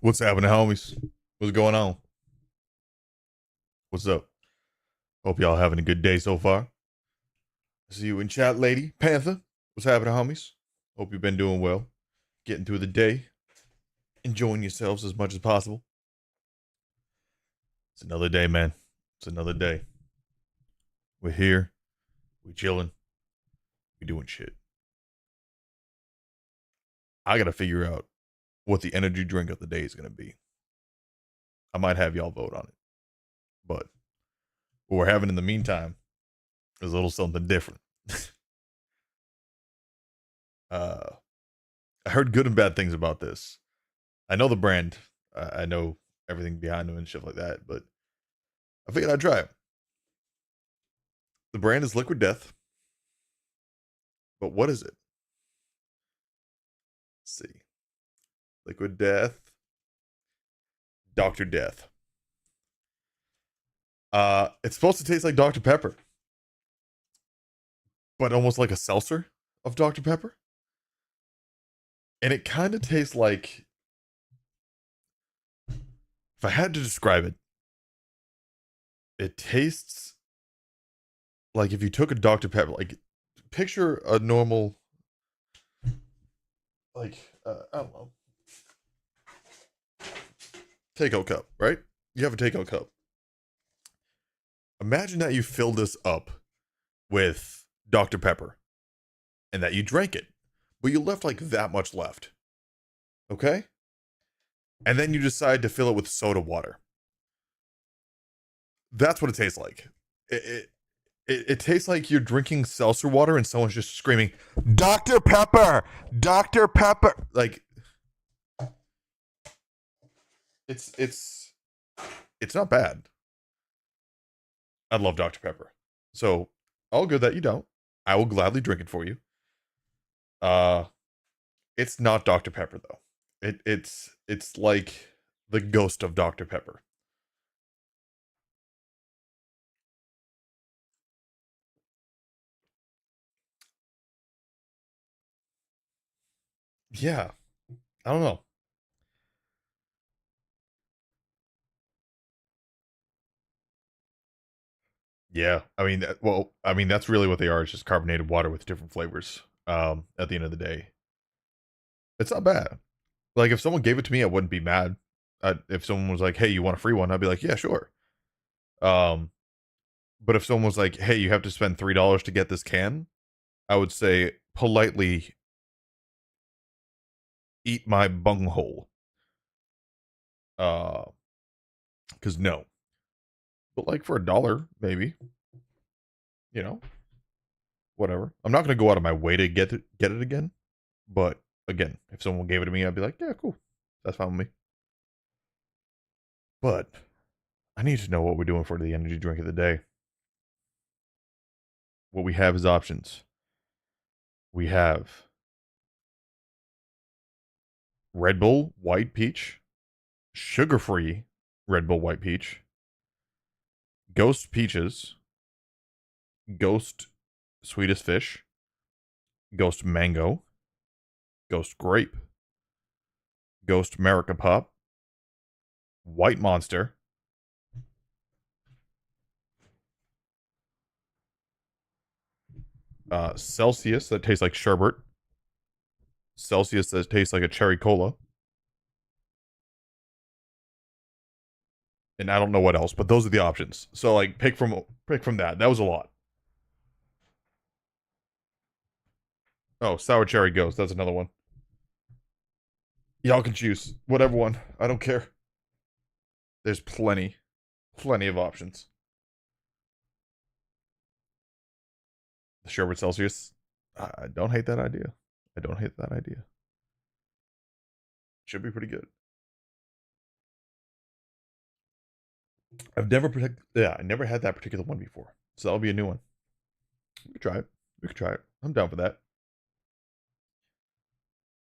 What's happening, homies? What's going on? What's up? Hope y'all having a good day so far. See you in chat, lady. Panther. What's happening, homies? Hope you've been doing well. Getting through the day. Enjoying yourselves as much as possible. It's another day, man. It's another day. We're here. We chilling. We doing shit. I gotta figure out what the energy drink of the day is gonna be. I might have y'all vote on it. But what we're having in the meantime is a little something different. uh I heard good and bad things about this. I know the brand. I know everything behind them and shit like that, but I figured I'd try it. The brand is Liquid Death, but what is it? Let's see. Liquid Death, Dr. Death. It's supposed to taste like Dr. Pepper, but almost like a seltzer of Dr. Pepper. And it kind of tastes like, if I had to describe it, it tastes like if you took a Dr. Pepper, like picture a normal, like, I don't know, takeout cup, right? You have a takeout cup. Imagine that you fill this up with Dr. Pepper and that you drank it, but you left like that much left. Okay? And then you decide to fill it with soda water. That's what it tastes like. It tastes like you're drinking seltzer water and someone's just screaming, Dr. Pepper! Dr. Pepper! Like, it's not bad. I love Dr. Pepper. So, all good that you don't. I will gladly drink it for you. It's not Dr. Pepper though. It's like the ghost of Dr. Pepper. Yeah, I don't know. Yeah, I mean, that's really what they are. It's just carbonated water with different flavors. At the end of the day, it's not bad. Like if someone gave it to me, I wouldn't be mad. If someone was like, "Hey, you want a free one?" I'd be like, "Yeah, sure." Um, but if someone was like, "Hey, you have to spend $3 to get this can," I would say politely, "Eat my bunghole." Uh, because no, but like for $1, maybe, you know, whatever. I'm not gonna go out of my way to get it again. But again, if someone gave it to me, I'd be like, yeah, cool. That's fine with me. But I need to know what we're doing for the energy drink of the day. What we have is options. We have Red Bull White Peach, sugar free Red Bull White Peach, Ghost Peaches, Ghost Sweetest Fish, Ghost Mango, Ghost Grape, Ghost America Pop, White Monster, Celsius that tastes like sherbet, Celsius that tastes like a cherry cola, and I don't know what else, but those are the options. So like pick from that. That was a lot. Oh, sour cherry ghost. That's another one. Y'all can choose whatever one. I don't care. There's plenty of options. The sherbet Celsius. I don't hate that idea. I don't hate that idea. Should be pretty good. I never had that particular one before. So that'll be a new one. We could try it. We could try it. I'm down for that.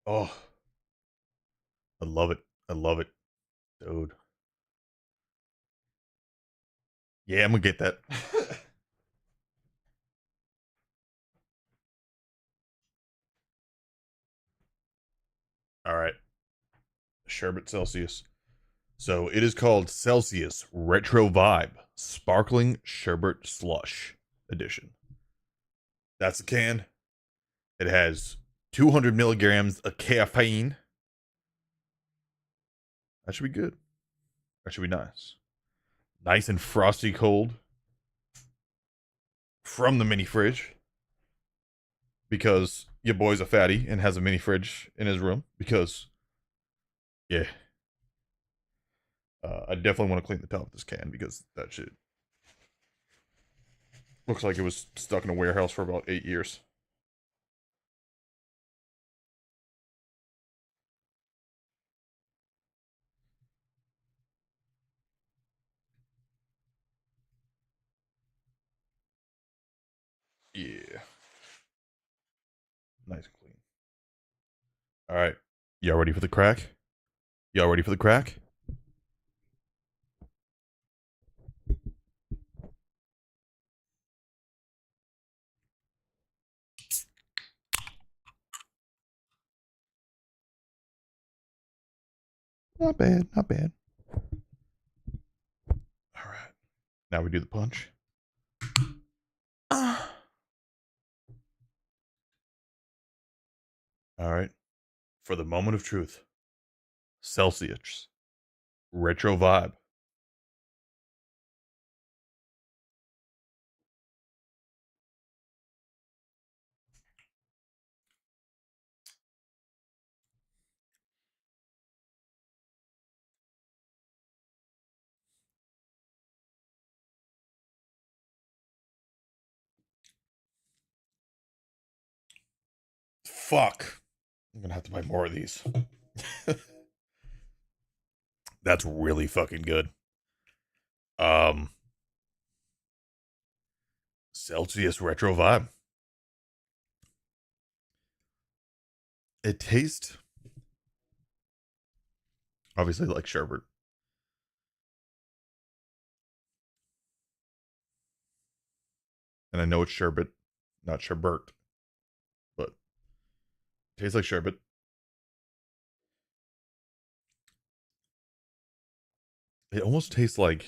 Oh, I love it. I love it. Dude. Yeah, I'm gonna get that. All right. Sherbet Celsius. So it is called Celsius Retro Vibe Sparkling Sherbet Slush Edition. That's the can. It has 200 milligrams of caffeine. That should be good. That should be nice. Nice and frosty cold from the mini fridge because your boy's a fatty and has a mini fridge in his room. Because, yeah, I definitely want to clean the top of this can because that shit looks like it was stuck in a warehouse for about 8 years. Yeah, nice and clean. All right, y'all ready for the crack? Y'all ready for the crack? Not bad, not bad. All right, now we do the punch. All right, for the moment of truth, Celsius Retro Vibe. Fuck. I'm gonna have to buy more of these. That's really fucking good. Um, Celsius Retro Vibe. It tastes obviously like sherbet, and I know it's sherbet, not sherbet, but it tastes like sherbet. It almost tastes like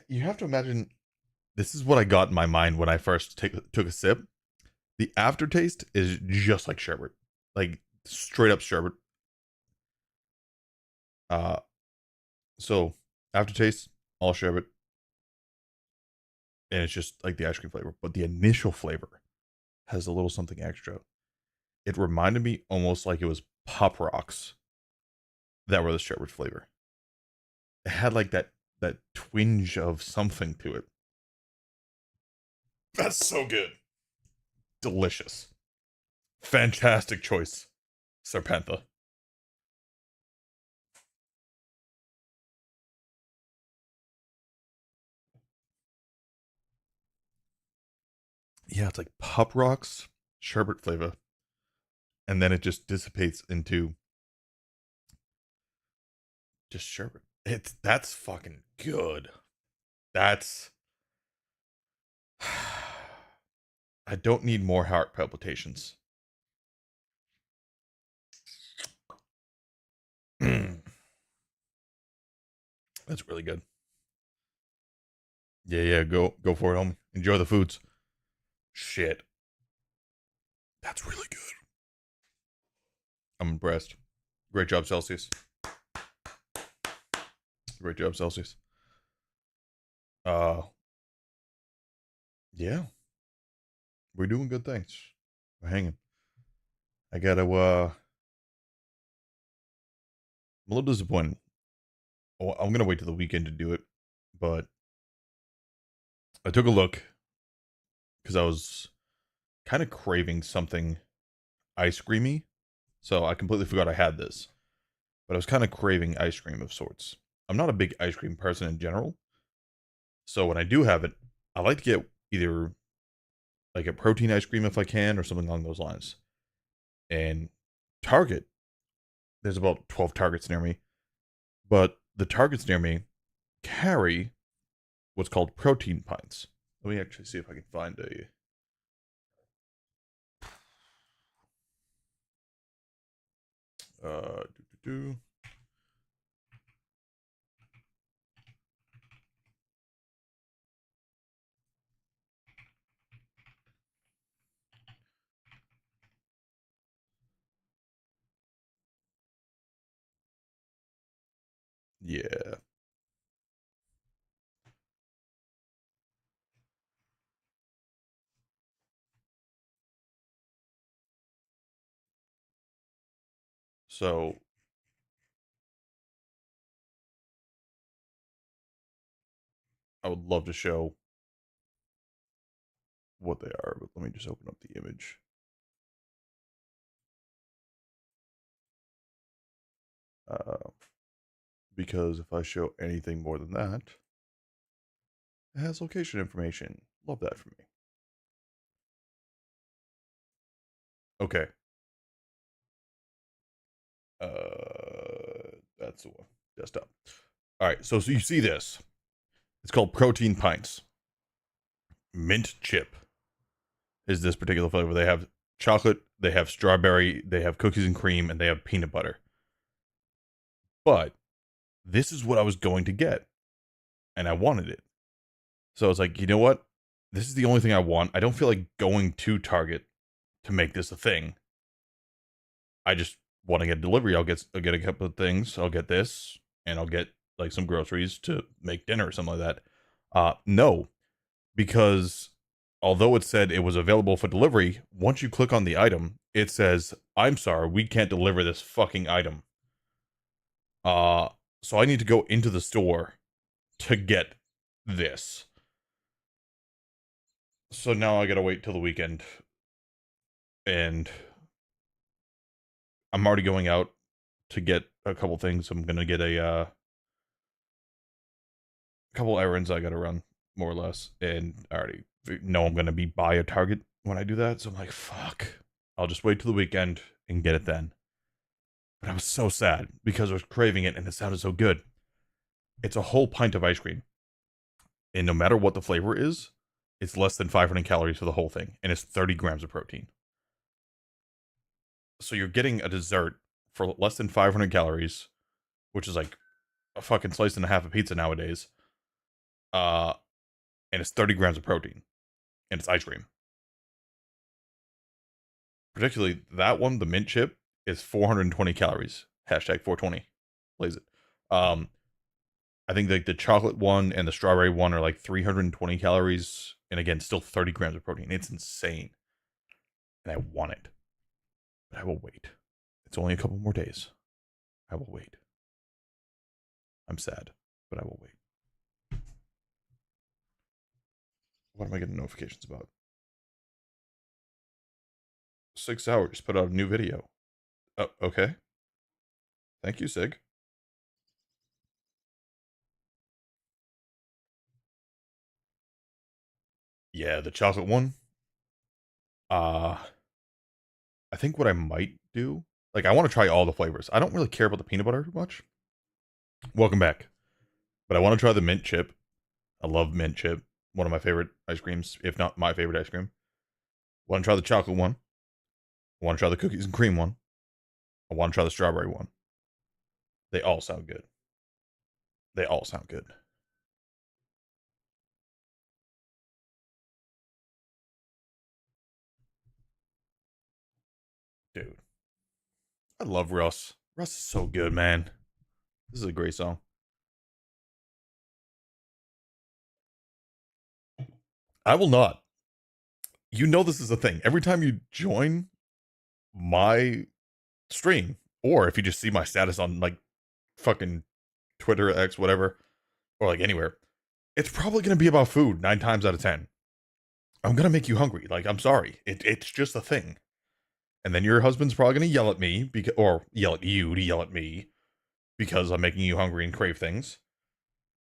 you have to imagine. This is what I got in my mind when I first took a sip. The aftertaste is just like sherbet, like straight up sherbet. Uh, so aftertaste all sherbet, and it's just like the ice cream flavor. But the initial flavor has a little something extra. It reminded me almost like it was Pop Rocks that were the sherbet flavor. It had like that twinge of something to it. That's so good. Delicious. Fantastic choice, Serpentha. Yeah, it's like Pop Rocks, sherbet flavor, and then it just dissipates into just sherbet. That's fucking good. That's I don't need more heart palpitations. That's really good. Yeah, yeah, go for it, homie. Enjoy the foods. Shit. That's really good. I'm impressed. Great job, Celsius. Great job, Celsius. Uh yeah. We're doing good things. We're hanging. I gotta I'm a little disappointed. Oh, I'm gonna wait till the weekend to do it, but I took a look because I was kind of craving something ice creamy. So I completely forgot I had this, but I was kind of craving ice cream of sorts. I'm not a big ice cream person in general, so when I do have it, I like to get either like a protein ice cream if I can, or something along those lines. And Target, there's about 12 Targets near me, but the Targets near me carry what's called protein pints. Let me actually see if I can find a. Uh, do. Yeah. So I would love to show what they are, but let me just open up the image. Uh, because if I show anything more than that, it has location information. Love that for me. Okay. That's the one. Desktop. All right. So you see this. It's called Protein Pints. Mint chip is this particular flavor. They have chocolate, they have strawberry, they have cookies and cream, and they have peanut butter. But this is what I was going to get, and I wanted it. So I was like, you know what? This is the only thing I want. I don't feel like going to Target to make this a thing. I just want to get delivery. I'll get a couple of things. I'll get this, and I'll get like some groceries to make dinner or something like that. No, because although it said it was available for delivery, once you click on the item, it says, "I'm sorry, we can't deliver this fucking item." Uh, so I need to go into the store to get this. So now I gotta wait till the weekend, and I'm already going out to get a couple things. I'm gonna get a couple errands I gotta run, more or less, and I already know I'm gonna be by a Target when I do that. So I'm like, fuck. I'll just wait till the weekend and get it then. But I was so sad because I was craving it and it sounded so good. It's a whole pint of ice cream, and no matter what the flavor is, it's less than 500 calories for the whole thing, and it's 30 grams of protein. So you're getting a dessert for less than 500 calories, which is like a fucking slice and a half of pizza nowadays. Uh, and it's 30 grams of protein, and it's ice cream. Particularly that one, the mint chip, is 420 calories. Hashtag 420. Plays it. I think like the chocolate one and the strawberry one are like 320 calories, and again, still 30 grams of protein. It's insane, and I want it, but I will wait. It's only a couple more days. I will wait. I'm sad, but I will wait. What am I getting notifications about? 6 hours. Put out a new video. Oh, okay. Thank you, Sig. Yeah, the chocolate one. Uh, I think what I might do, like, I want to try all the flavors. I don't really care about the peanut butter too much. Welcome back. But I want to try the mint chip. I love mint chip. One of my favorite ice creams, if not my favorite ice cream. I want to try the chocolate one. I want to try the cookies and cream one. I want to try the strawberry one. They all sound good. They all sound good. Dude, I love Russ. Russ is so good, man. This is a great song. I will not. You know this is a thing. Every time you join my stream, or if you just see my status on like fucking Twitter, X, whatever, or like anywhere, it's probably gonna be about food 9 times out of 10. I'm gonna make you hungry. Like, I'm sorry. It's just a thing. And then your husband's probably gonna yell at me because, or yell at you to yell at me because I'm making you hungry and crave things.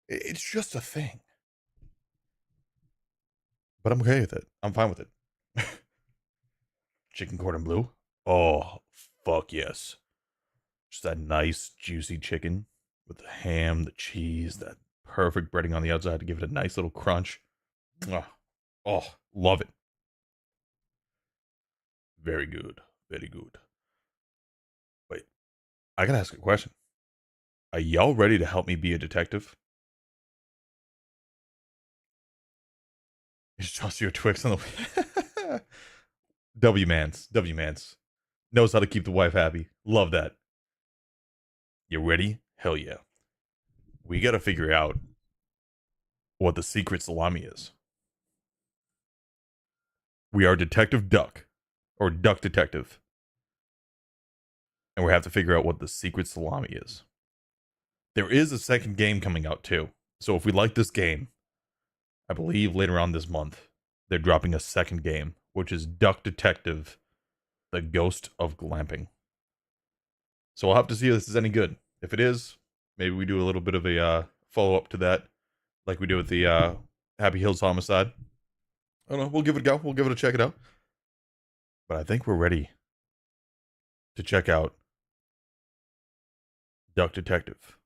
It's just a thing. But I'm okay with it. I'm fine with it. Chicken cordon bleu? Oh, fuck yes. Just that nice, juicy chicken with the ham, the cheese, that perfect breading on the outside to give it a nice little crunch. Mwah. Oh, love it. Very good. Very good. Wait. I gotta ask a question. Are y'all ready to help me be a detective? Just toss your Twix on the W Mans knows how to keep the wife happy. Love that. You ready? Hell yeah. We gotta figure out what the secret salami is. We are Detective Duck, or Duck Detective, and we have to figure out what the secret salami is. There is a second game coming out too. So if we like this game, I believe later on this month, they're dropping a second game, which is Duck Detective, The Ghost of Glamping. So we'll have to see if this is any good. If it is, maybe we do a little bit of a follow-up to that, like we did with the Happy Hills Homicide. I don't know, we'll give it a go. We'll give it a check it out. But I think we're ready to check out Duck Detective,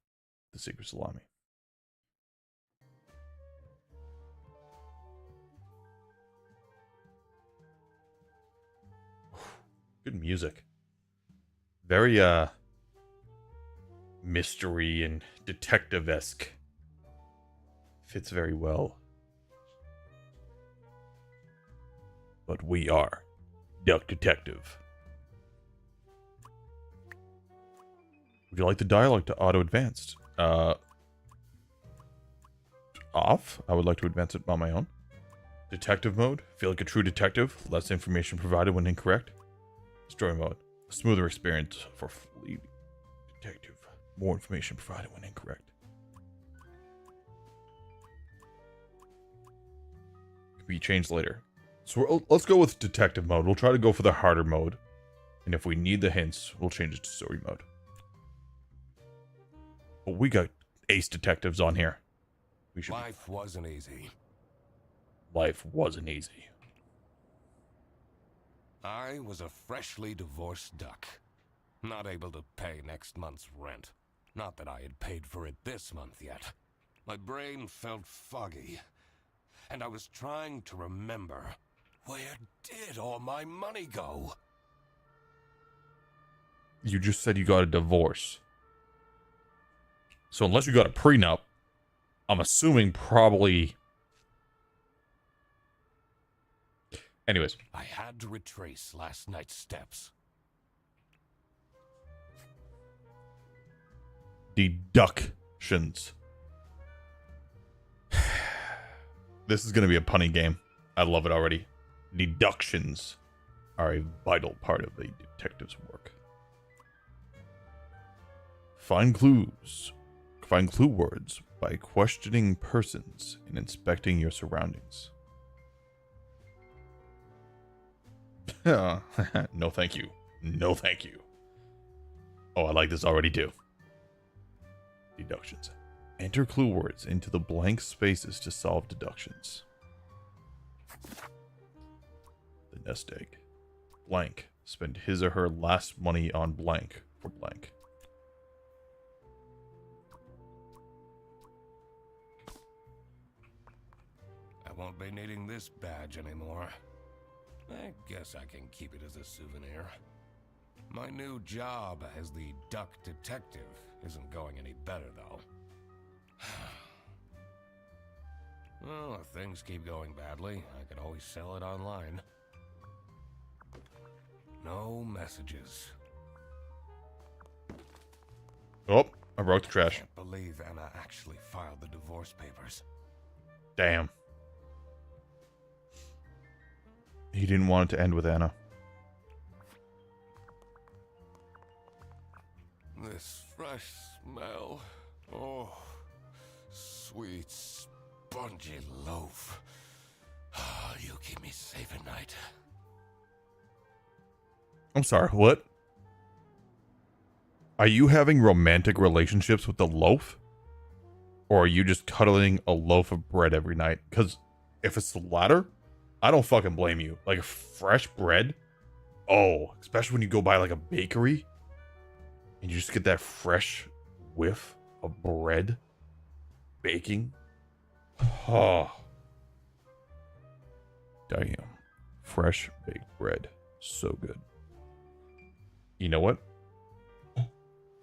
The Secret Salami. Good music. Very mystery and detective-esque. Fits very well. But we are Duck Detective. Would you like the dialogue to auto-advanced? Off. I would like to advance it on my own. Detective mode. Feel like a true detective. Less information provided when incorrect. Story mode. A smoother experience for fleeting detective. More information provided when incorrect. Can be changed later. So let's go with detective mode. We'll try to go for the harder mode. And if we need the hints, we'll change it to story mode. But we got ace detectives on here. Life wasn't easy. Life wasn't easy. I was a freshly divorced duck. Not able to pay next month's rent. Not that I had paid for it this month yet. My brain felt foggy. And I was trying to remember, where did all my money go? You just said you got a divorce. So unless you got a prenup, I'm assuming probably... Anyways. I had to retrace last night's steps. Deductions. This is going to be a punny game. I love it already. Deductions are a vital part of a detective's work. Find clues. Find clue words by questioning persons and inspecting your surroundings. No, thank you. No, thank you. Oh, I like this already too. Deductions. Enter clue words into the blank spaces to solve deductions. The nest egg. Blank. Spend his or her last money on blank for blank. I won't be needing this badge anymore. I guess I can keep it as a souvenir. My new job as the Duck Detective isn't going any better, though. Well, if things keep going badly, I can always sell it online. No messages. Oh, I broke the trash. Can't believe Anna actually filed the divorce papers. Damn. He didn't want it to end with Anna. This fresh smell. Oh, sweet, spongy loaf. You keep me safe at night. I'm sorry, what? Are you having romantic relationships with the loaf? Or are you just cuddling a loaf of bread every night? Because if it's the latter, I don't fucking blame you. Like fresh bread? Oh, especially when you go by like a bakery and you just get that fresh whiff of bread baking. Oh. Damn. Fresh baked bread. So good. You know what?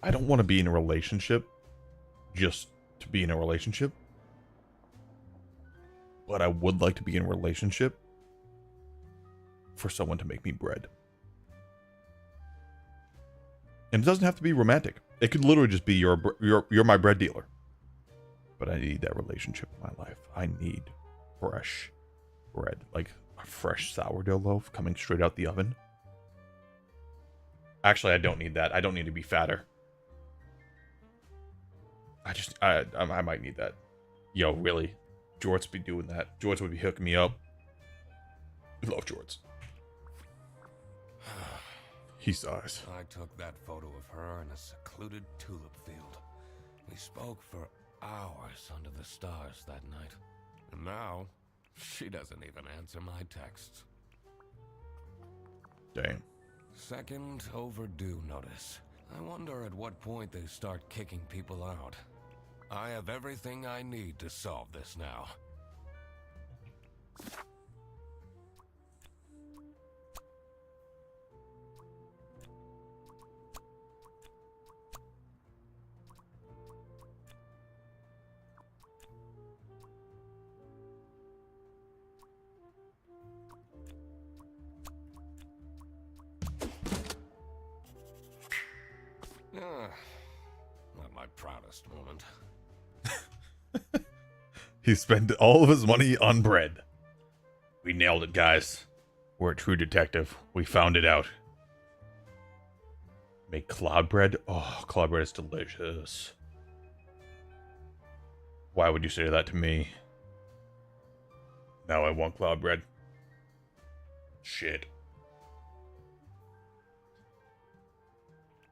I don't want to be in a relationship just to be in a relationship. But I would like to be in a relationship for someone to make me bread. And it doesn't have to be romantic. It could literally just be you're my bread dealer. But I need that relationship in my life. I need fresh bread, like a fresh sourdough loaf coming straight out the oven. Actually, I don't need that. I don't need to be fatter. I might need that. Yo, really? Jorts be doing that. Jorts would be hooking me up. Love Jorts. He sighs. I took that photo of her in a secluded tulip field. We spoke for hours under the stars that night. And now, she doesn't even answer my texts. Damn. Second overdue notice. I wonder at what point they start kicking people out. I have everything I need to solve this now. Not my proudest moment. He spent all of his money on bread. We nailed it, guys. We're a true detective. We found it out. Make cloud bread? Oh, cloud bread is delicious. Why would you say that to me? Now I want cloud bread. Shit.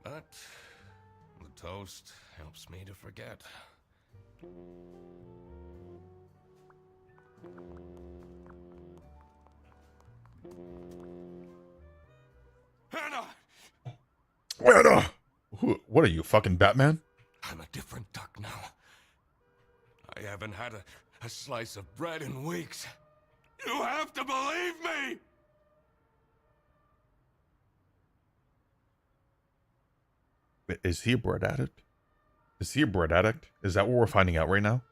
But the toast helps me to forget. Hannah! Anna! What are you, fucking Batman? I'm a different duck now. I haven't had a slice of bread in weeks. You have to believe me! Is he a bread addict? Is he a bread addict? Is that what we're finding out right now?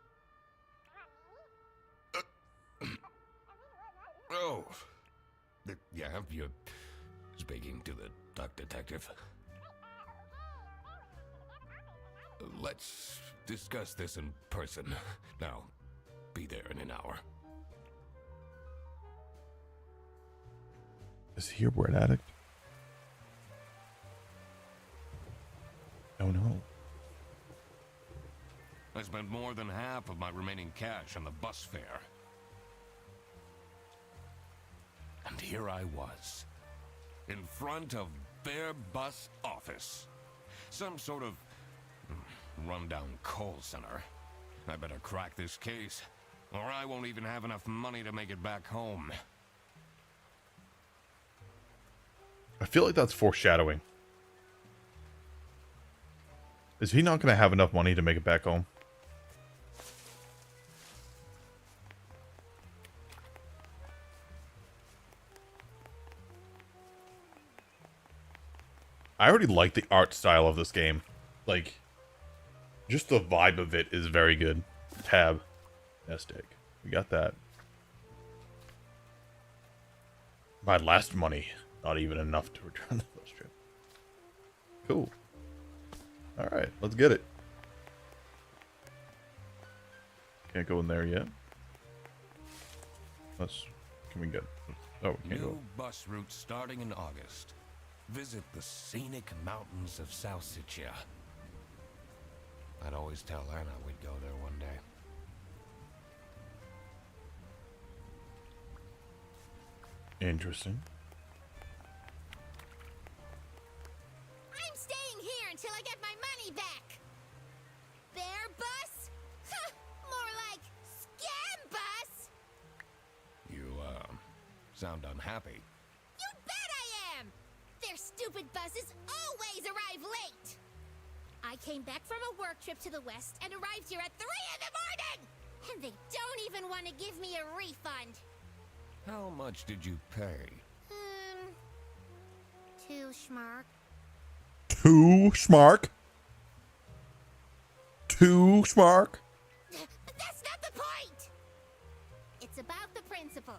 Oh. Yeah, you're speaking to the duck detective. Let's discuss this in person. Now, be there in an hour. Is he a bread addict? Oh no. I spent more than half of my remaining cash on the bus fare. And here I was, in front of their bus office. Some sort of rundown coal center. I better crack this case, or I won't even have enough money to make it back home. I feel like that's foreshadowing. Is he not going to have enough money to make it back home? I already like the art style of this game. Like, just the vibe of it is very good. Tab. Estig. We got that. My last money. Not even enough to return the bus trip. Cool. Alright, let's get it. Can't go in there yet. Can we get... Oh, we can't go. New bus route starting in August. Visit the scenic mountains of South Sicia. I'd always tell Anna we'd go there one day. Interesting. I'm staying here until I get my money back. Bear bus? More like scam bus. You, sound unhappy. You bet I am. Their stupid buses always arrive late. I came back from a work trip to the west and arrived here at 3 in the morning. And they don't even want to give me a refund. How much did you pay? 2 schmark. 2 schmark? too smart. That's not the point! It's about the principal.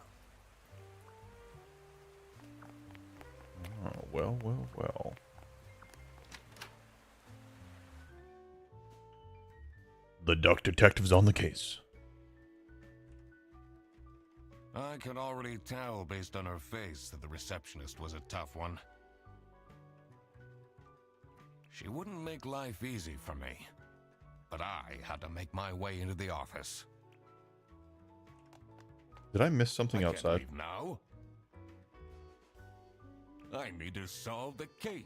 Oh, well, well, well. The duck detective's on the case. I could already tell based on her face that the receptionist was a tough one. She wouldn't make life easy for me, but I had to make my way into the office. Did I miss something I outside? can't leave now. I need to solve the case.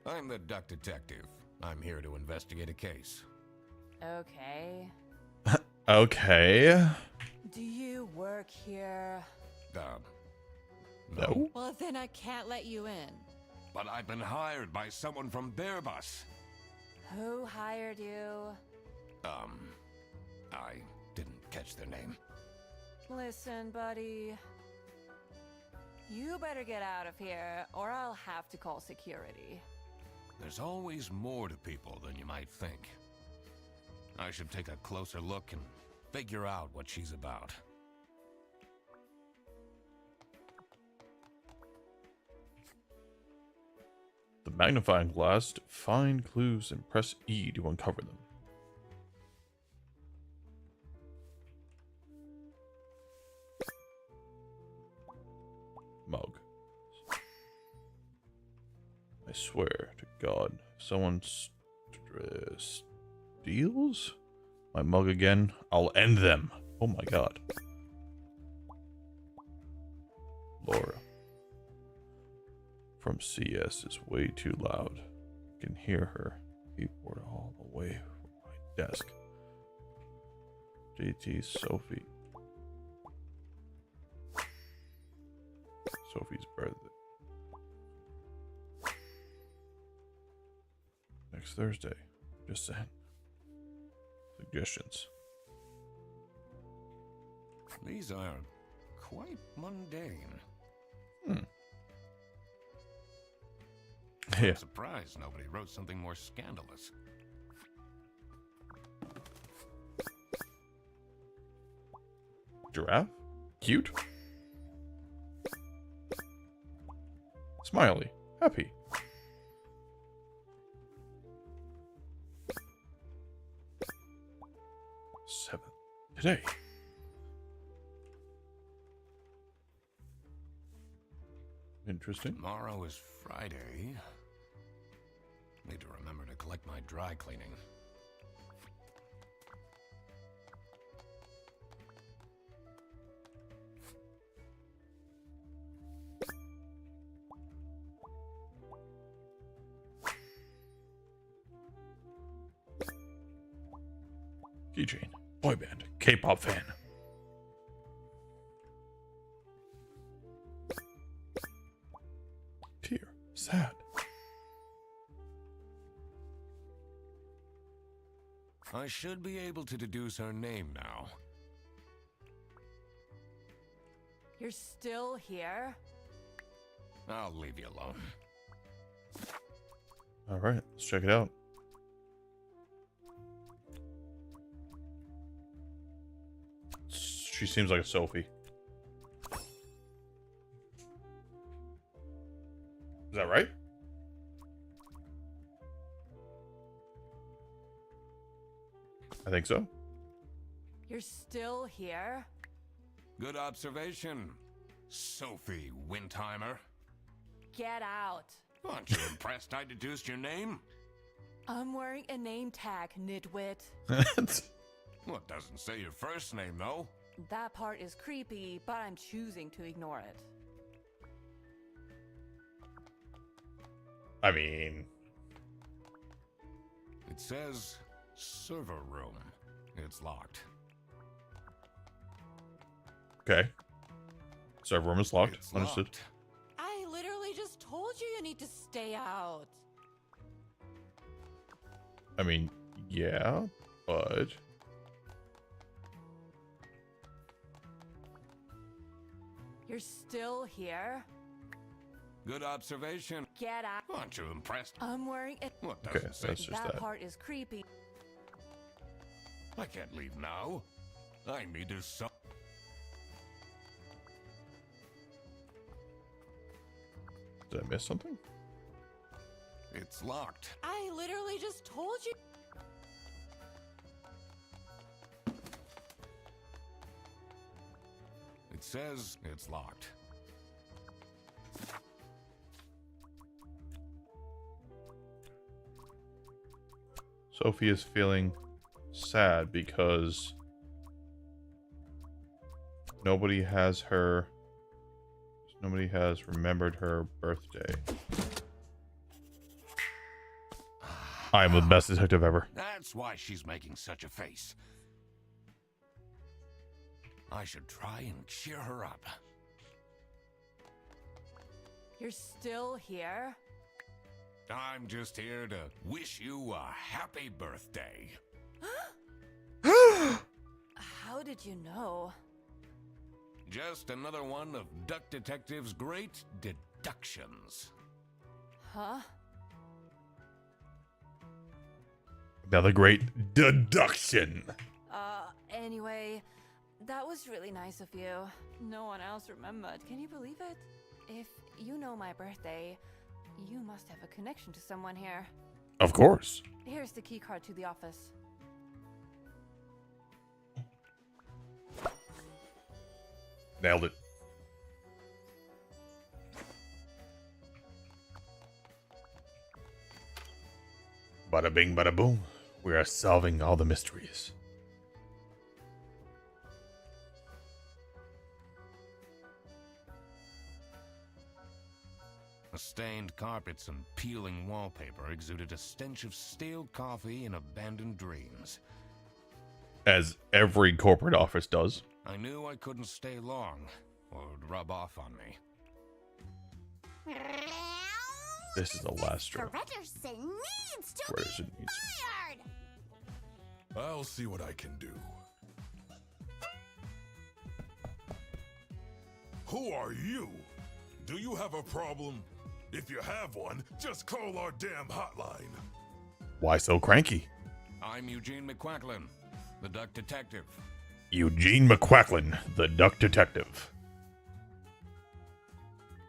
I'm the duck detective. I'm here to investigate a case. Okay. Okay. Do you work here? No. Well, then I can't let you in. But I've been hired by someone from their bus. Who hired you? I didn't catch their name. Listen, buddy. You better get out of here, or I'll have to call security. There's always more to people than you might think. I should take a closer look and figure out what she's about. The magnifying glass to find clues and press E to uncover them. Mug. I swear to God, if someone steals my mug again, I'll end them. Oh my God. Laura from CS is way too loud. I can hear her keyboard all the way from my desk. JT, Sophie. Sophie's birthday. Next Thursday. Just saying. Suggestions. These are quite mundane. Yeah. I'm surprised nobody wrote something more scandalous. Giraffe? Cute? Smiley. Happy. Seventh. Today. Interesting. Tomorrow is Friday. Need to remember to collect my dry cleaning. Keychain. Boy band. K-pop fan. Tear. Sad. I should be able to deduce her name now. You're still here? I'll leave you alone. Alright, let's check it out. She seems like a Sophie. Is that right? I think so. You're still here? Good observation, Sophie Windheimer. Get out. Aren't you impressed I deduced your name? I'm wearing a name tag, nitwit. Well, it doesn't say your first name, though. That part is creepy, but I'm choosing to ignore it. I mean, It says server room. It's locked. okay. Server room is locked. It's Understood. locked. I literally just told you need to stay out. I mean, yeah, but You're still here? Good observation. Get out. Aren't you impressed? I'm wearing it. What Okay, doesn't say? that's just That that. part is creepy. I can't leave now. I need to Did I miss something? It's locked. I literally just told you. It says it's locked. Sophie is feeling sad because nobody has remembered her birthday. I am the best detective ever. That's why she's making such a face. I should try and cheer her up. You're still here? I'm just here to wish you a happy birthday. How did you know? Just another one of Duck Detective's great deductions. Huh? Another great deduction. Anyway, that was really nice of you. No one else remembered. Can you believe it? If you know my birthday, you must have a connection to someone here. Of course. Here's the key card to the office. Nailed it. Bada bing, bada boom. We are solving all the mysteries. The stained carpets and peeling wallpaper exuded a stench of stale coffee and abandoned dreams. As every corporate office does. I knew I couldn't stay long, or it would rub off on me. This is the last straw. Fredderson needs to Fredderson be needs- fired! I'll see what I can do. Who are you? Do you have a problem? If you have one, just call our damn hotline. Why so cranky? I'm Eugene McQuacklin, the Duck Detective. Eugene McQuacklin, the Duck Detective.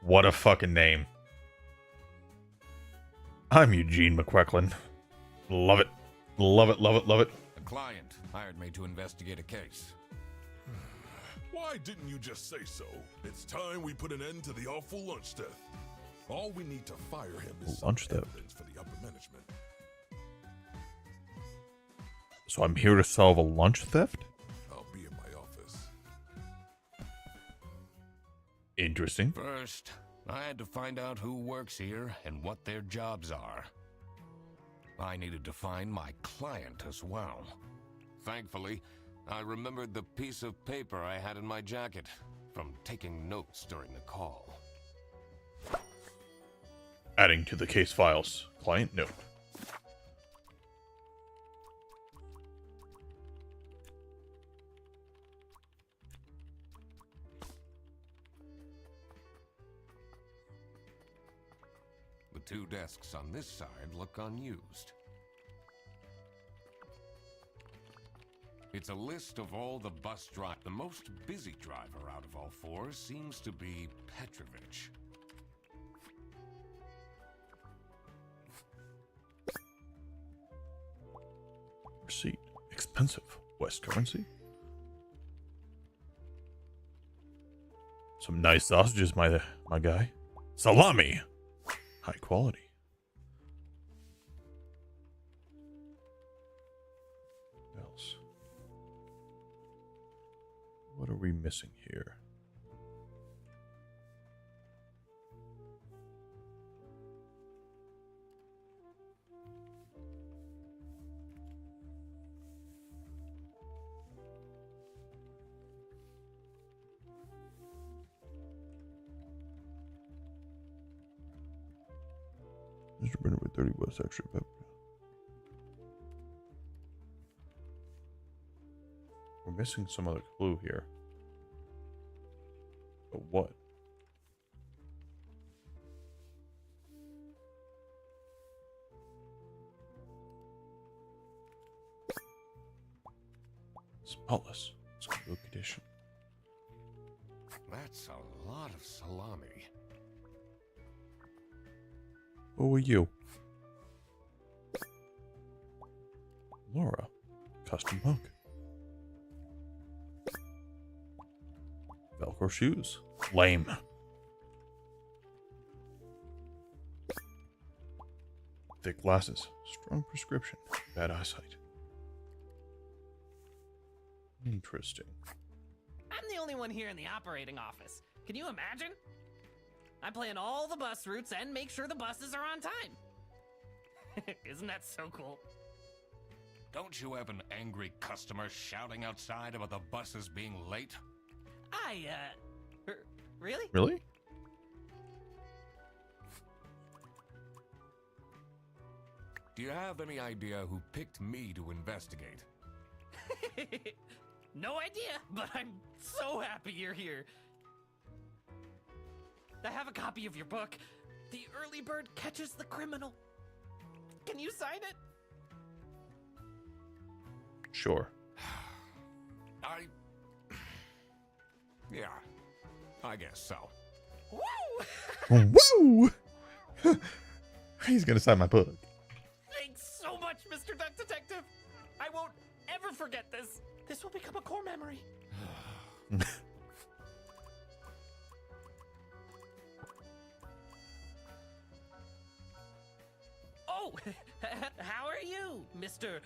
What a fucking name. I'm Eugene McQuacklin. Love it. Love it, love it, love it. A client hired me to investigate a case. Why didn't you just say so? It's time we put an end to the awful lunch death. All we need to fire him is some Lunch theft. evidence for the upper management. So I'm here to solve a lunch theft? I'll be in my office. Interesting. First, I had to find out who works here and what their jobs are. I needed to find my client as well. Thankfully, I remembered the piece of paper I had in my jacket from taking notes during the call. Adding to the case files. Client note. The two desks on this side look unused. It's a list of all the bus drivers. The most busy driver out of all four seems to be Petrovich. Receipt. Expensive. West currency. Some nice sausages, my guy. Salami. High quality. What else? What are we missing here? Mr. Brenner with 30 bucks extra pepper. We're missing some other clue here. But what? Spotless. It's a good condition. That's a lot of salami. Who are you? Laura. Custom mug. Velcro shoes. Lame. Thick glasses. Strong prescription. Bad eyesight. Interesting. I'm the only one here in the operating office. Can you imagine? I plan all the bus routes and make sure the buses are on time. Isn't that so cool? Don't you have an angry customer shouting outside about the buses being late? Really? Really? Do you have any idea who picked me to investigate? No idea, but I'm so happy you're here. I have a copy of your book. The Early Bird Catches the Criminal. Can you sign it? Sure. Yeah, I guess so. Woo! Woo! He's gonna sign my book. Thanks so much, Mr. Duck Detective. I won't ever forget this. This will become a core memory. Oh, how are you, Mr.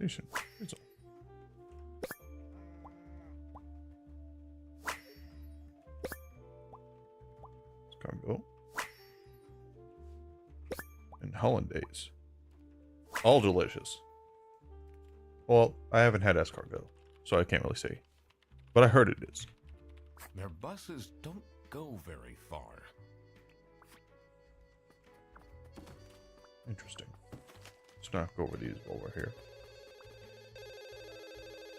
Jason. It's Cargo. And hollandaise. All delicious. Well, I haven't had escargot, so I can't really say. But I heard it is. Their buses don't go very far. Interesting. Let's not go over these while we're here.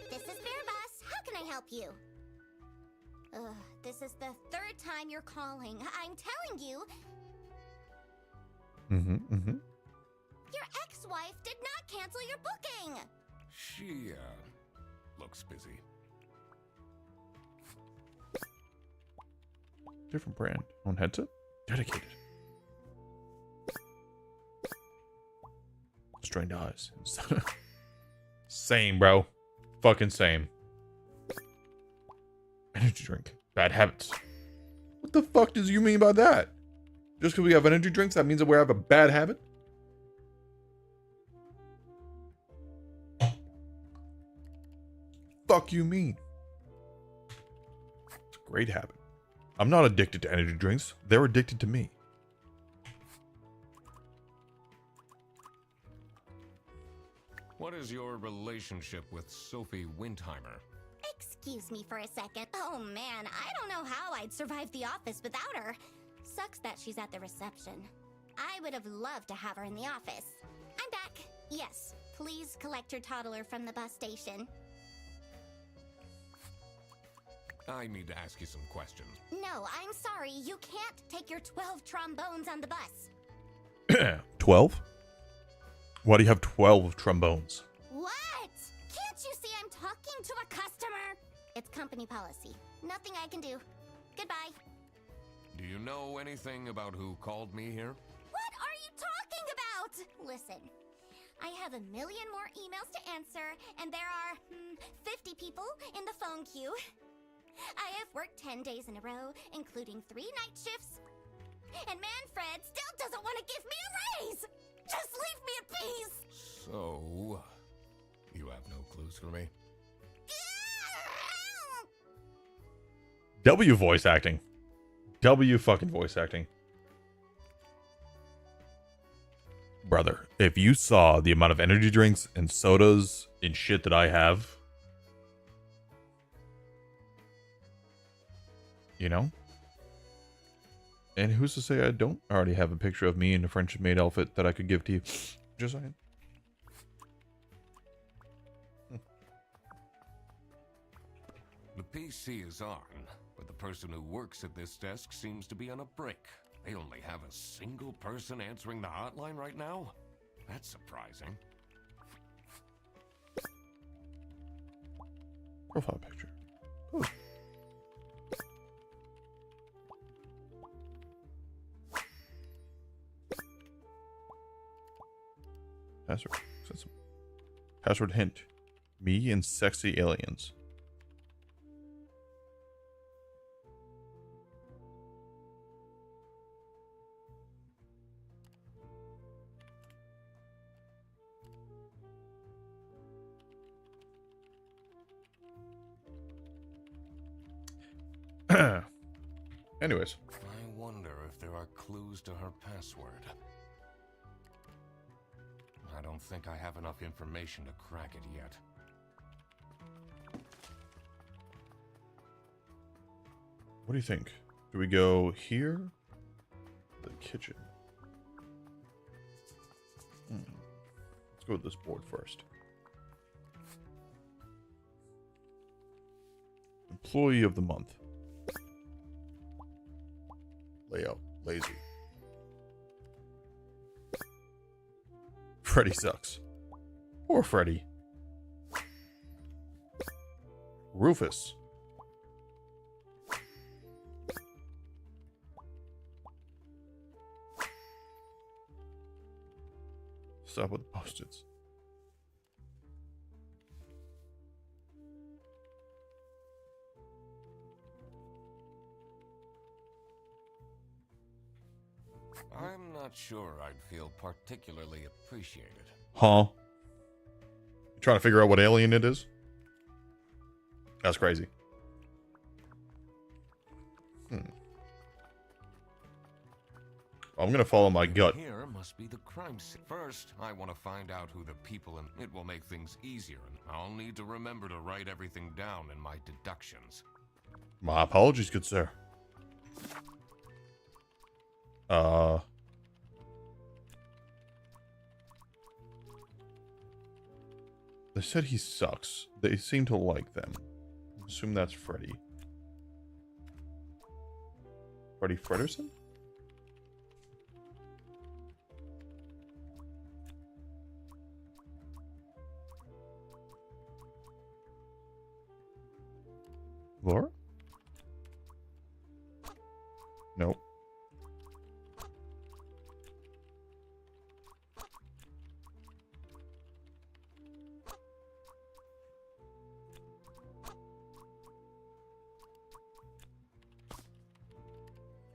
This is Bear Bus. How can I help you? This is the third time you're calling. I'm telling you, your ex-wife did not cancel your booking. She, looks busy. Different brand. On headset? Dedicated. Strained eyes. Same, bro. Fucking same. Energy drink. Bad habits. What the fuck does you mean by that? Just because we have energy drinks, that means that we have a bad habit? Fuck you mean? It's a great habit. I'm not addicted to energy drinks. They're addicted to me. What is your relationship with Sophie Windheimer? Excuse me for a second. Oh man, I don't know how I'd survive the office without her. Sucks that she's at the reception. I would have loved to have her in the office. I'm back. Yes, please collect your toddler from the bus station. I need to ask you some questions. No, I'm sorry. You can't take your 12 trombones on the bus. 12? Why do you have 12 trombones? What? Can't you see I'm talking to a customer? It's company policy. Nothing I can do. Goodbye. Do you know anything about who called me here? What are you talking about? Listen, I have a million more emails to answer, and there are 50 people in the phone queue. I have worked 10 days in a row, including 3 night shifts. And Manfred still doesn't want to give me a raise! Just leave me in peace! So, you have no clues for me? W voice acting. W fucking voice acting. Brother, if you saw the amount of energy drinks and sodas and shit that I have, you know? And who's to say I don't already have a picture of me in a friendship made outfit that I could give to you? Just saying. The PC is on, but the person who works at this desk seems to be on a break. They only have a single person answering the hotline right now? That's surprising. Profile picture. Ooh. Password. Password hint. Me and sexy aliens. Anyways. I wonder if there are clues to her password. I don't think I have enough information to crack it yet. What do you think? Do we go here? The kitchen. Let's go with this board first. Employee of the month. Layout. Lazy. Freddy sucks. Poor Freddy. Rufus. Stop with the post-its. I'm not sure I'd feel particularly appreciated. Huh? You trying to figure out what alien it is? That's crazy. I'm gonna follow my gut. Here must be the crime scene. First, I want to find out who the people and it will make things easier, and I'll need to remember to write everything down in my deductions. My apologies, good sir. They said he sucks. They seem to like them. I assume that's Freddy. Freddy Frederson? Laura? Nope.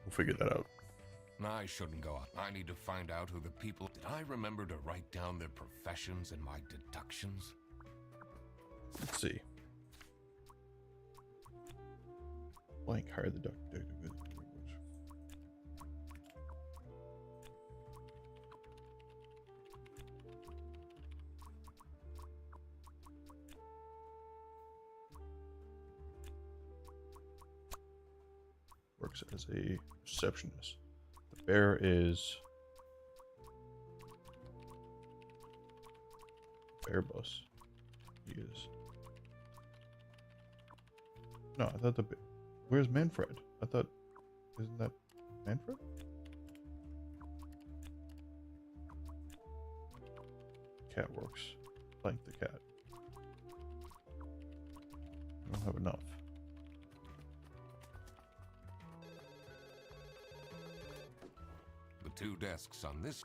We'll figure that out. I shouldn't go up. I need to find out who the people... Did I remember to write down their professions in my deductions? Let's see. Blank, hire the doctor. Works as a receptionist. The bear is Bear Bus. He is. No, I thought the. Where's Manfred? I thought. Isn't that Manfred? Cat works. Like the cat. I don't have enough. The two desks on this...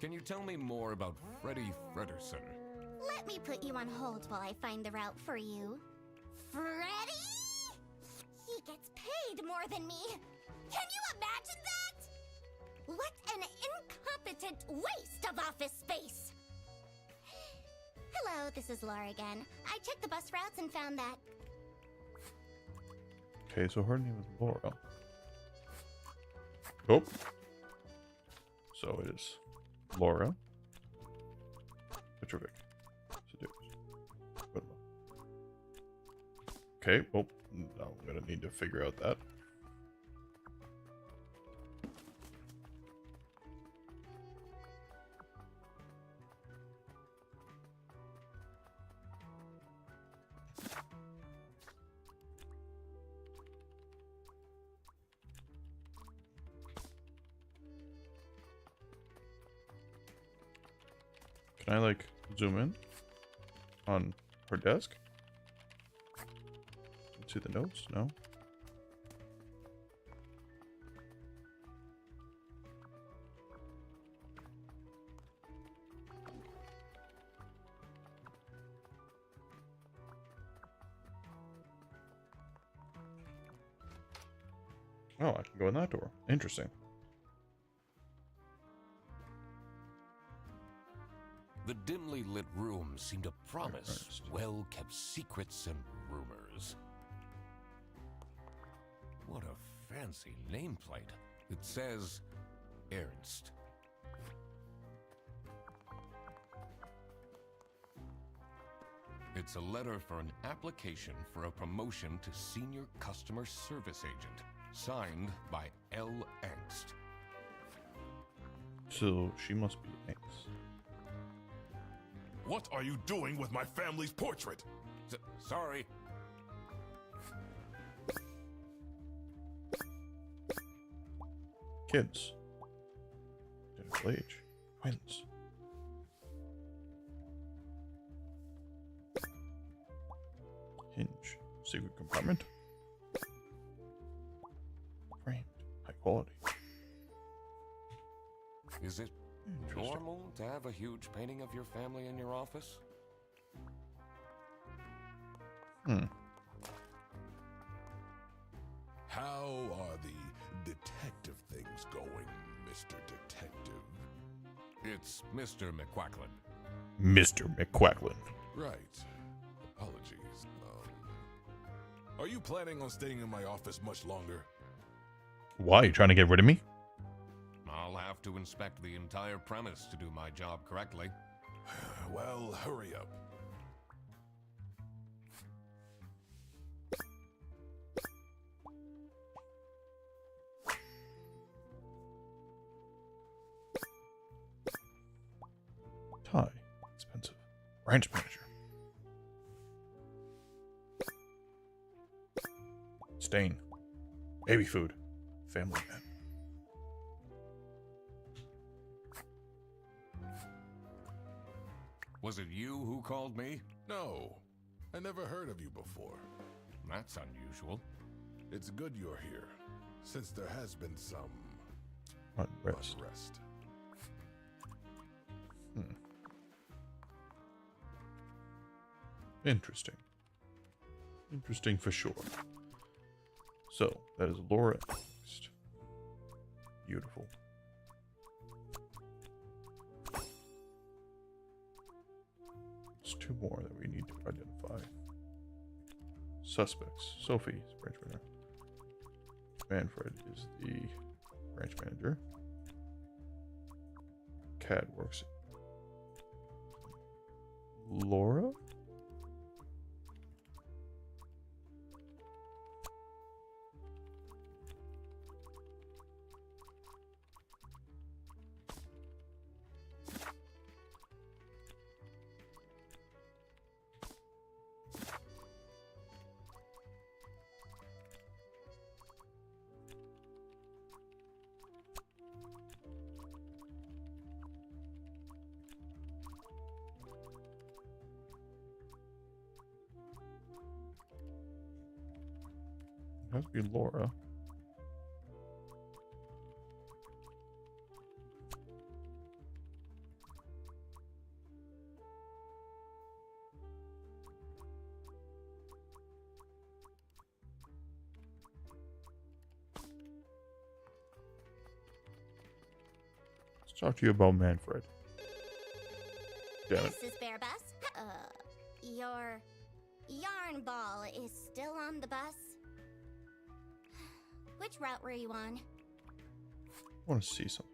Can you tell me more about Freddy Frederson? Let me put you on hold while I find the route for you. Freddy? He gets paid more than me. Can you imagine that? What an incompetent waste of office space. Hello, this is Laura again. I checked the bus routes and found that... Okay, so her name is Laura. Oh. So it is Laura Petrovic. Okay, well, now I'm gonna need to figure out that. Can I like zoom in on her desk? See the notes? No. Oh, I can go in that door. Interesting. The dimly lit room seemed to promise well-kept secrets and rumors. What a fancy nameplate. It says Ernst. It's a letter for an application for a promotion to Senior Customer Service Agent, signed by L. Angst. So she must be Angst. What are you doing with my family's portrait? Sorry. Kids. Identical age. Twins. Hinge. Secret compartment. Framed. High quality. Is it normal to have a huge painting of your family in your office? How are the detective things going, Mr. Detective? It's Mr. McQuacklin. Mr. McQuacklin. Right. Apologies. Are you planning on staying in my office much longer? Why? You trying to get rid of me? I'll have to inspect the entire premise to do my job correctly. Well, hurry up. Tie. Expensive. Branch manager. Stain. Baby food. Family man. Was it you who called me? No, I never heard of you before. That's unusual. It's good you're here, since there has been some Unrest. unrest. Interesting. Interesting for sure. So, that is Laura next. Beautiful. There's two more that we need to identify. Suspects. Sophie is branch manager. Manfred is the branch manager. Cad works. Laura? It has to be Laura. Let's talk to you about Manfred. Damn it. This is Bear Bus. Your yarn ball is still on the bus? Which route were you on? I want to see something.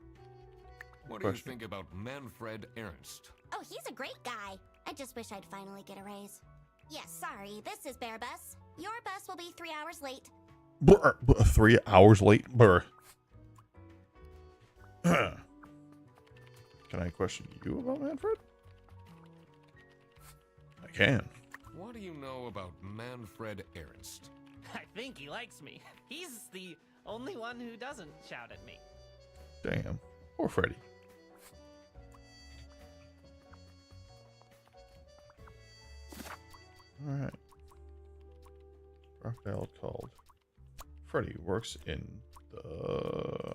What do you Question. think about Manfred Ernst? Oh, he's a great guy. I just wish I'd finally get a raise. Yes, sorry, this is Bear Bus. Your bus will be 3 hours late. Brr, 3 hours late. Brr. Can I question you about Manfred? I can. What do you know about Manfred Ernst? I think he likes me. He's the only one who doesn't shout at me. Damn. Poor Freddy. Alright. Crocodile called Freddy works in the...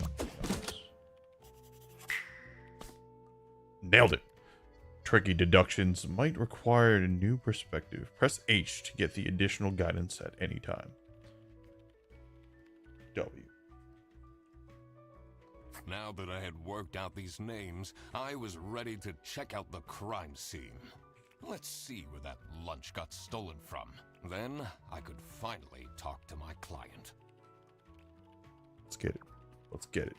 Nailed it. Tricky deductions might require a new perspective. Press H to get the additional guidance at any time. W. Now that I had worked out these names, I was ready to check out the crime scene. Let's see where that lunch got stolen from. Then I could finally talk to my client. Let's get it. Let's get it.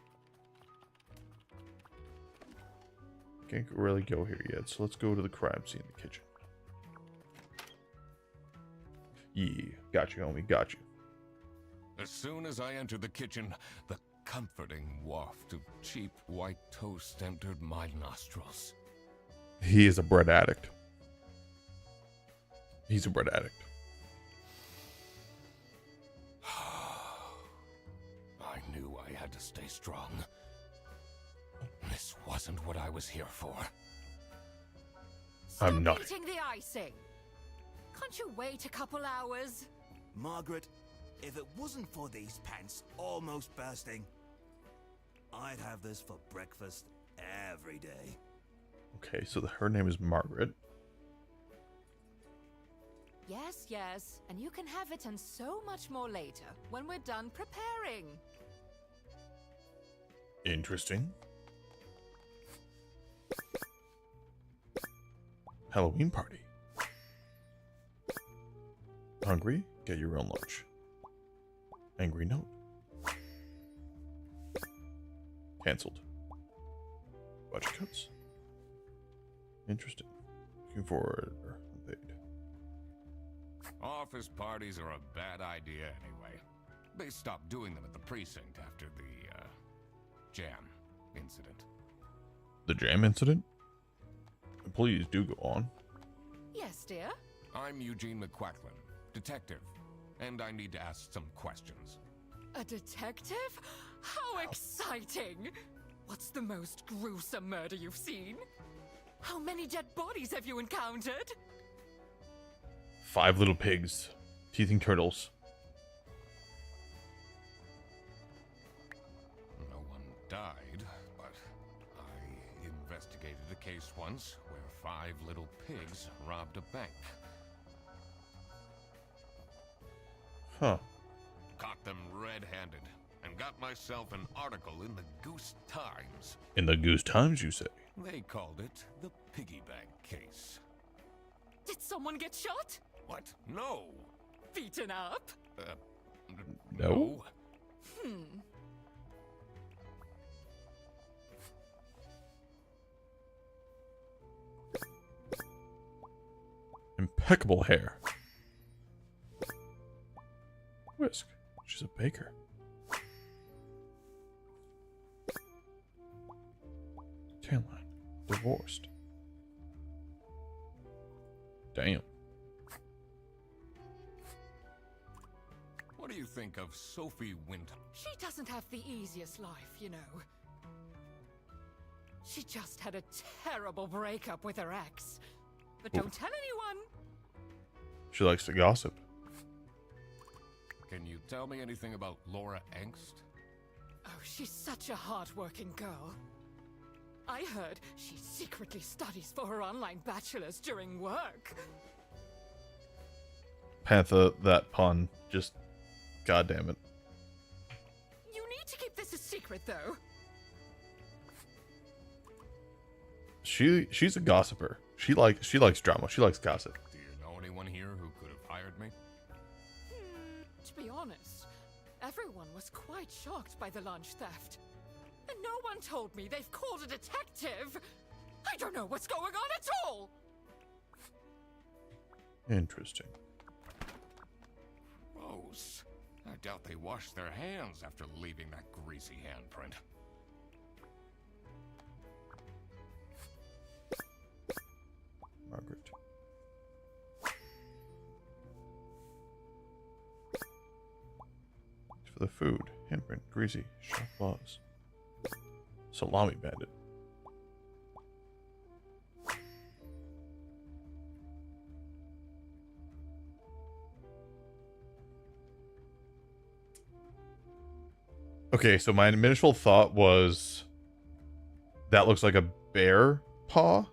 Can't really go here yet, so let's go to the crime scene in the kitchen. Yeah, got you, homie, got you. As soon as I entered the kitchen, the comforting waft of cheap white toast entered my nostrils. He is a bread addict. He's a bread addict. I knew I had to stay strong. This wasn't what I was here for. I'm not. Stop eating the icing. Can't you wait a couple hours? Margaret, if it wasn't for these pants almost bursting, I'd have this for breakfast every day. Okay, so her name is Margaret. Yes, yes, and you can have it and so much more later when we're done preparing. Interesting. Halloween party. Hungry? Get your own lunch. Angry note. Cancelled. Budget cuts. Interesting. Looking forward. Unpaid. Office parties are a bad idea anyway. They stopped doing them at the precinct after the, jam incident. The jam incident? Please do go on. Yes, dear? I'm Eugene McQuacklin, detective, and I need to ask some questions. A detective? How exciting! What's the most gruesome murder you've seen? How many dead bodies have you encountered? 5 little pigs. Teething turtles. No one died, but I investigated a case once where 5 little pigs robbed a bank. Huh. Caught them red-handed and got myself an article in the Goose Times. In the Goose Times, you say? They called it the piggy bank case. Did someone get shot? What? No. Beaten up? No. Impeccable hair. Whisk. She's a baker. Tan line. Divorced. Damn. What do you think of Sophie Winton? She doesn't have the easiest life, you know. She just had a terrible breakup with her ex. But don't tell anyone. She likes to gossip. Can you tell me anything about Laura Angst? Oh, she's such a hard-working girl. I heard she secretly studies for her online bachelor's during work. Panther, that pun. Just, goddamn it. You need to keep this a secret, though. She's a gossiper. She likes drama. She likes gossip. Do you know anyone here who could have hired me? To be honest, everyone was quite shocked by the lunch theft. And no one told me they've called a detective. I don't know what's going on at all. Interesting. Gross. I doubt they washed their hands after leaving that greasy handprint. Margaret. For the food. Handprint. Greasy. Sharp claws. Salami bandit. Okay, so my initial thought was that looks like a bear paw,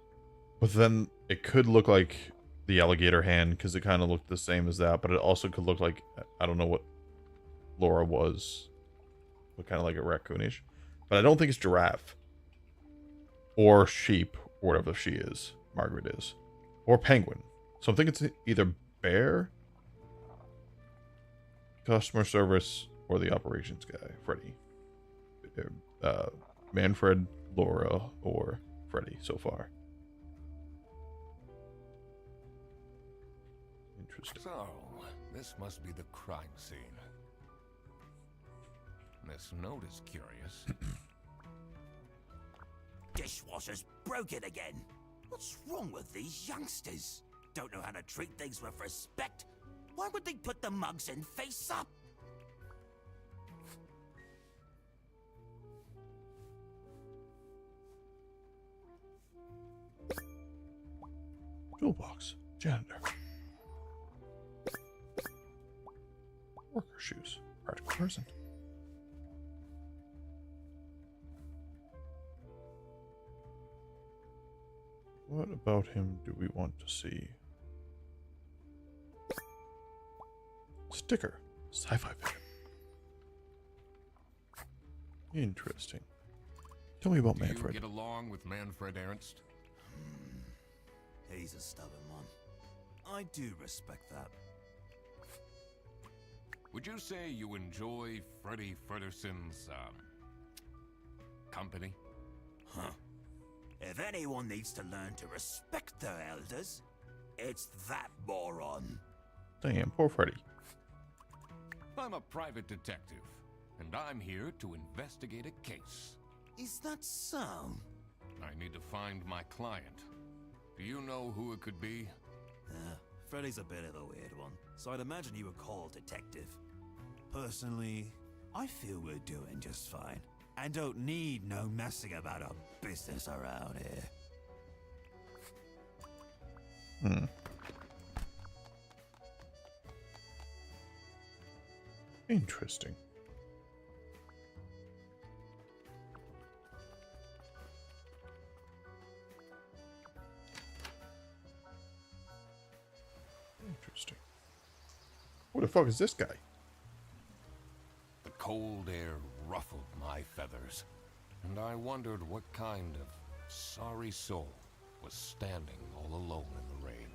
but then it could look like the alligator hand because it kind of looked the same as that, but it also could look like, I don't know what Laura was, but kind of like a raccoonish. But I don't think it's giraffe or sheep or whatever she is, Margaret is, or penguin. So I'm thinking it's either bear, customer service, or the operations guy, Freddy. Manfred, Laura, or Freddy so far. Interesting. So, this must be the crime scene. This note is curious. Dishwasher's broken again. What's wrong with these youngsters? Don't know how to treat things with respect. Why would they put the mugs in face up? Toolbox. Janitor. Worker shoes. Practical person. What about him do we want to see? Sticker. Sci-fi vision. Interesting. Tell me about Do you Manfred. get along with Manfred Ernst? He's a stubborn one. I do respect that. Would you say you enjoy Freddy Frederson's, company? Huh. If anyone needs to learn to respect their elders, it's that moron. Damn, poor Freddy. I'm a private detective, and I'm here to investigate a case. Is that so? I need to find my client. Do you know who it could be? Freddy's a bit of a weird one, so I'd imagine you would call detective. Personally, I feel we're doing just fine, and don't need no messing about our business around here. Interesting. Interesting. Who the fuck is this guy? The cold air ruffled my feathers, and I wondered what kind of sorry soul was standing all alone in the rain.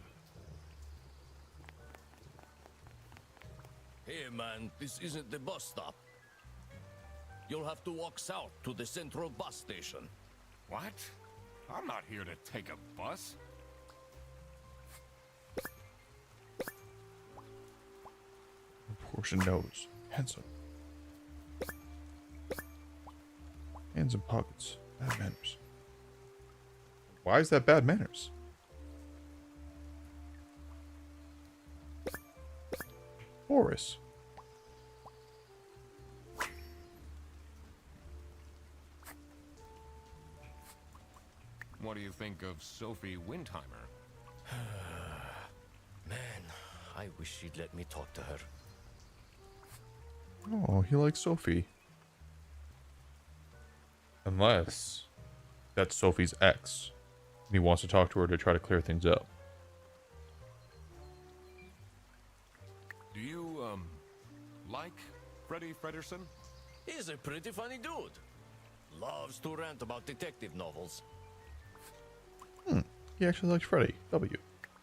Hey man, this isn't the bus stop. You'll have to walk south to the central bus station. What? I'm not here to take a bus. Proportioned nose. Handsome. Hands in pockets. Bad manners. Why is that bad manners? Boris. What do you think of Sophie Windheimer? Man, I wish she'd let me talk to her. Oh, he likes Sophie. Unless that's Sophie's ex. And he wants to talk to her to try to clear things up. Do you, like Freddy Frederson? He's a pretty funny dude. Loves to rant about detective novels. He actually likes Freddy. W.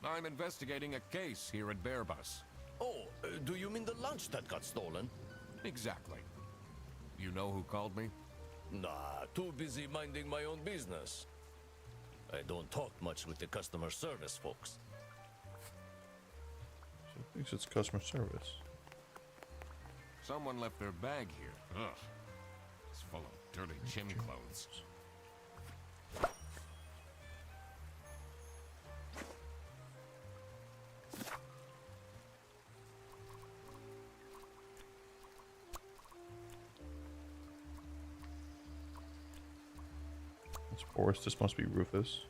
I'm investigating a case here at Bearbus. Oh, do you mean the lunch that got stolen? Exactly. You know who called me? Nah, too busy minding my own business. I don't talk much with the customer service folks. So he thinks it's customer service. Someone left their bag here. Ugh. It's full of dirty gym clothes. It's Boris. This must be Rufus.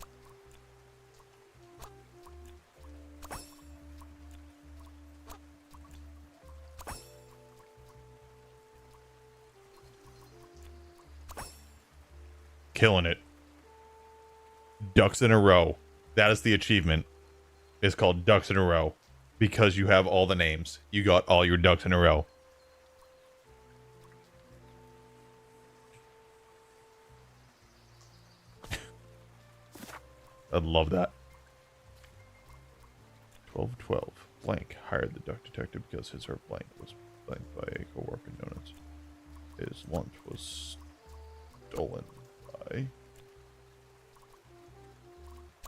killing it. Ducks in a row. That is the achievement. It's called Ducks in a Row. Because you have all the names. You got all your ducks in a row. I'd love that. 12-12. Blank hired the duck detective because his or blank was blanked by a co-worker known as his lunch was stolen by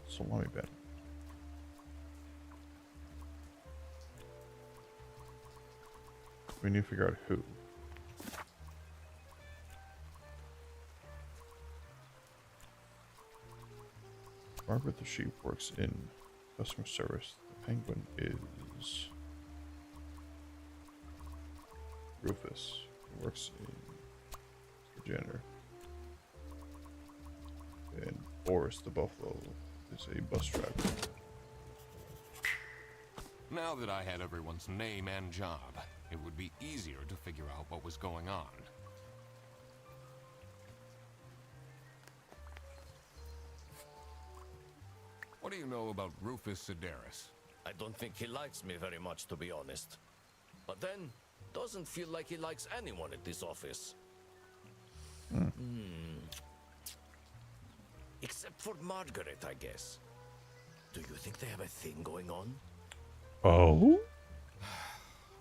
salami bin. We need to figure out who. Margaret the sheep works in customer service. The penguin is Rufus, who works in the janitor. And Boris the buffalo is a bus driver. Now that I had everyone's name and job, it would be easier to figure out what was going on. What do you know about Rufus Sedaris? I don't think he likes me very much, to be honest. But then, doesn't feel like he likes anyone at this office. Except for Margaret, I guess. Do you think they have a thing going on? Oh?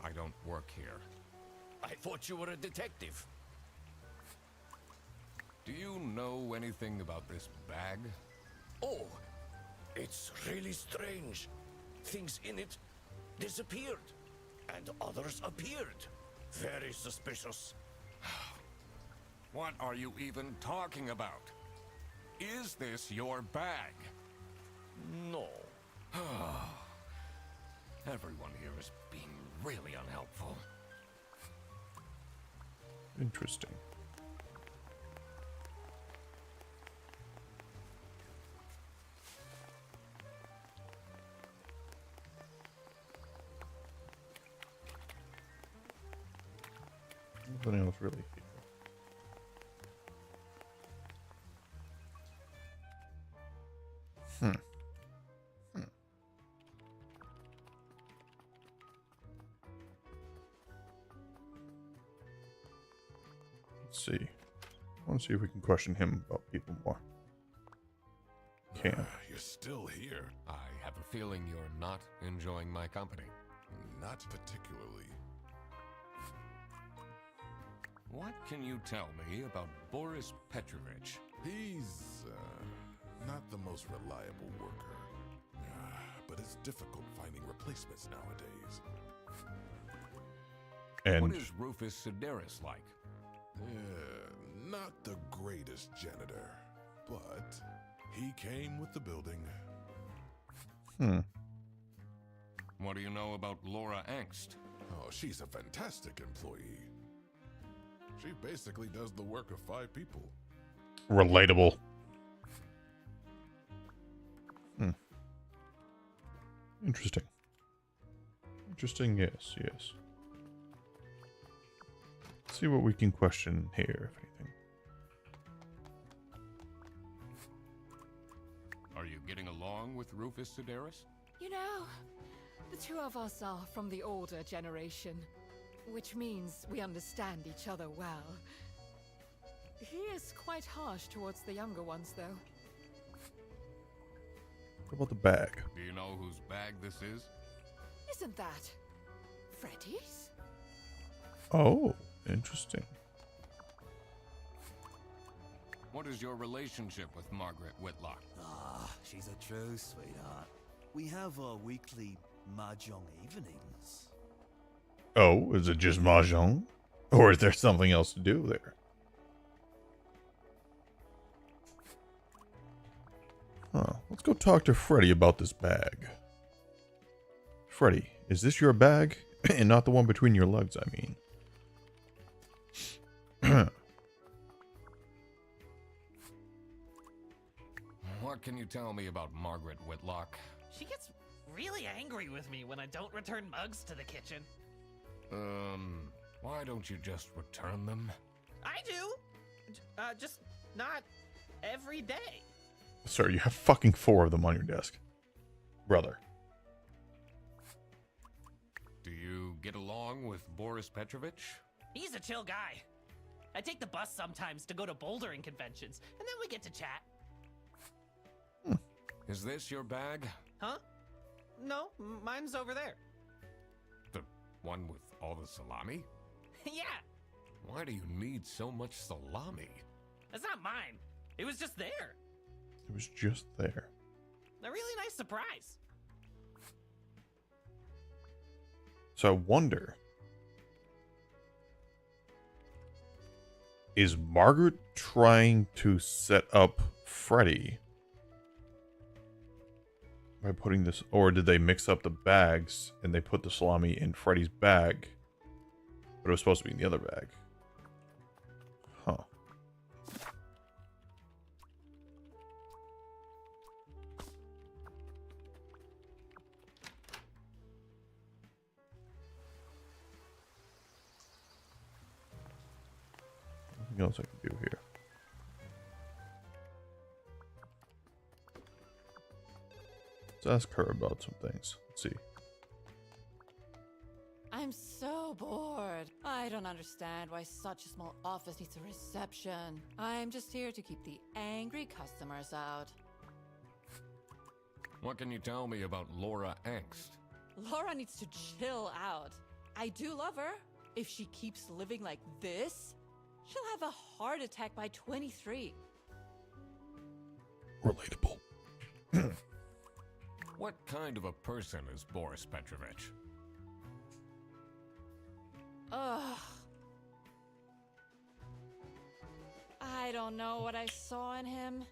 I don't work here. I thought you were a detective. Do you know anything about this bag? Oh, it's really strange. Things in it disappeared, and others appeared. Very suspicious. What are you even talking about? Is this your bag? No. Everyone here is being really unhelpful. Interesting. Nothing else really here. Let's see. I want to see if we can question him about people more. Can. You're still here. I have a feeling you're not enjoying my company. Not particularly. What can you tell me about Boris Petrovich? He's not the most reliable worker. But it's difficult finding replacements nowadays. And what is Rufus Sedaris like? Not the greatest janitor, but he came with the building. What do you know about Laura Angst? Oh, she's a fantastic employee. She basically does the work of 5 people. relatable. Interesting. Interesting, yes, yes. Let's see what we can question here, if anything. Are you getting along with Rufus Sedaris? You know, the two of us are from the older generation, which means we understand each other well. He is quite harsh towards the younger ones, though. What about the bag? Do you know whose bag this is? Isn't that Freddy's? Oh, interesting. What is your relationship with Margaret Whitlock? Ah, she's a true sweetheart. We have our weekly mahjong evenings. Oh, is it just mahjong? Or is there something else to do there? Huh. Let's go talk to Freddy about this bag. Freddy, is this your bag? And not the one between your legs, I mean. What can you tell me about Margaret Whitlock? She gets really angry with me when I don't return mugs to the kitchen. Why don't you just return them? I do! Just not every day. Sir, you have fucking 4 of them on your desk. Brother. Do you get along with Boris Petrovich? He's a chill guy. I take the bus sometimes to go to bouldering conventions, and then we get to chat. Is this your bag? Huh? No, mine's over there. The one with all the salami? Yeah, Why do you need so much salami? that's not mine. It was just there. It was just there. A really nice surprise. So I wonder, is Margaret trying to set up Freddy by putting this, or did they mix up the bags and they put the salami in Freddy's bag, but it was supposed to be in the other bag? Huh. Nothing else I can do here. Let's ask her about some things. Let's see. I'm so bored. I don't understand why such a small office needs a reception. I'm just here to keep the angry customers out. What can you tell me about Laura Angst? Laura needs to chill out. I do love her. If she keeps living like this, she'll have a heart attack by 23. Relatable. What kind of a person is Boris Petrovich? Ugh. I don't know what I saw in him.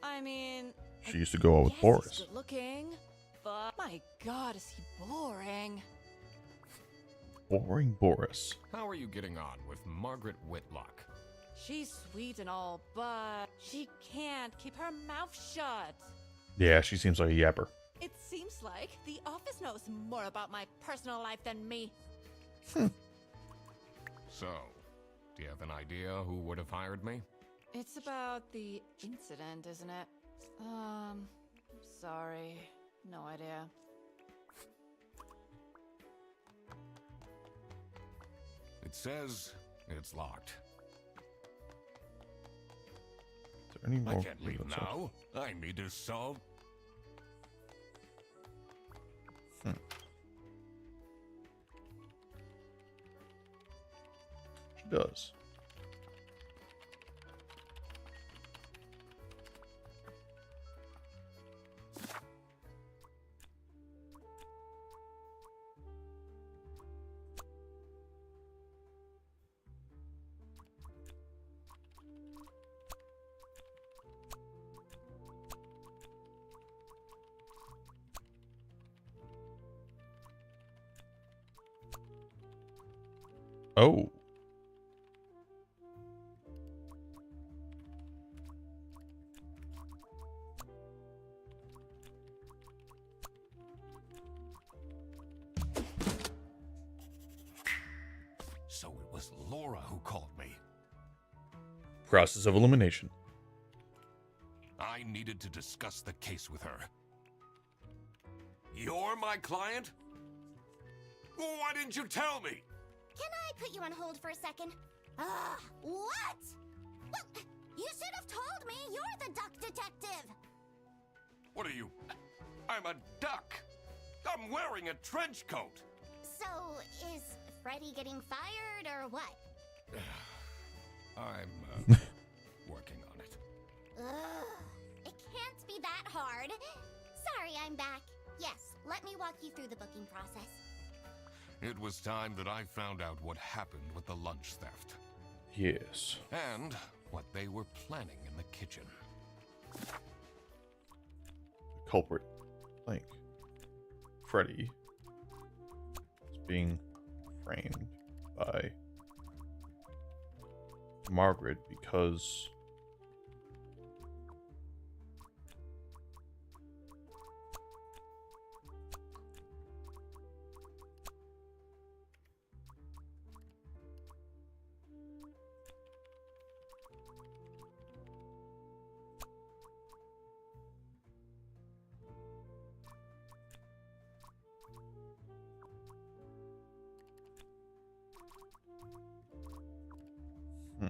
I mean, She used to go out with yes, Boris. he's good looking, but my God, is he boring? Boring Boris. How are you getting on with Margaret Whitlock? She's sweet and all, but she can't keep her mouth shut. Yeah, she seems like a yapper. It seems like the office knows more about my personal life than me. So, do you have an idea who would have hired me? It's about the incident, isn't it? Sorry. No idea. It says it's locked. Is there any more? I can't leave now. I need to solve. She does. Oh. So it was Laura who called me. Process of elimination. I needed to discuss the case with her. You're my client? Why didn't you tell me? Can I put you on hold for a second? What? Well, you should have told me you're the duck detective. What are you? I'm a duck. I'm wearing a trench coat. So, is Freddy getting fired or what? I'm working on it. It can't be that hard. Sorry, I'm back. Yes, let me walk you through the booking process. It was time that I found out what happened with the lunch theft. Yes. And what they were planning in the kitchen. The culprit, Link. Freddy is being framed by Margaret because Hmm.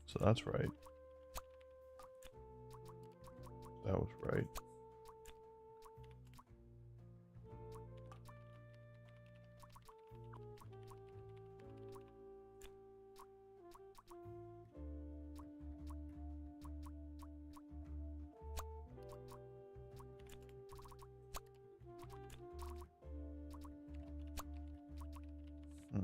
So that's right. That was right. Hmm.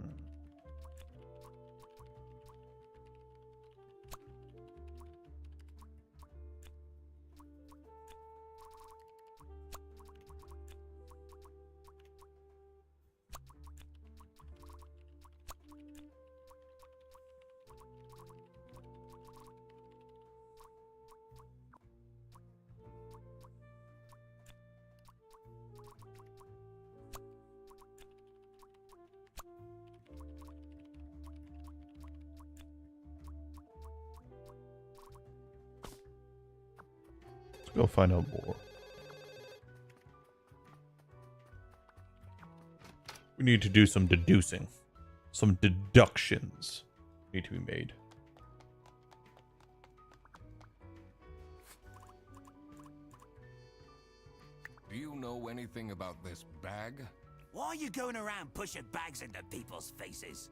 Let's go find out more. We need to do some deducing. Some deductions need to be made. Do you know anything about this bag? Why are you going around pushing bags into people's faces?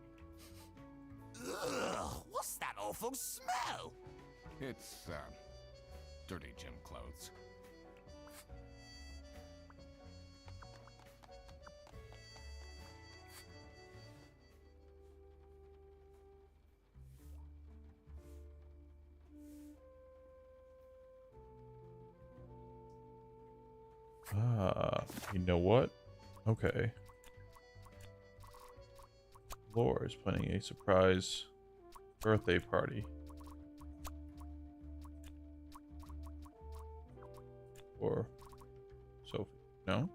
Ugh, what's that awful smell? It's, dirty gym clothes. You know what? Okay. Laura is planning a surprise birthday party. Or Sophie. No?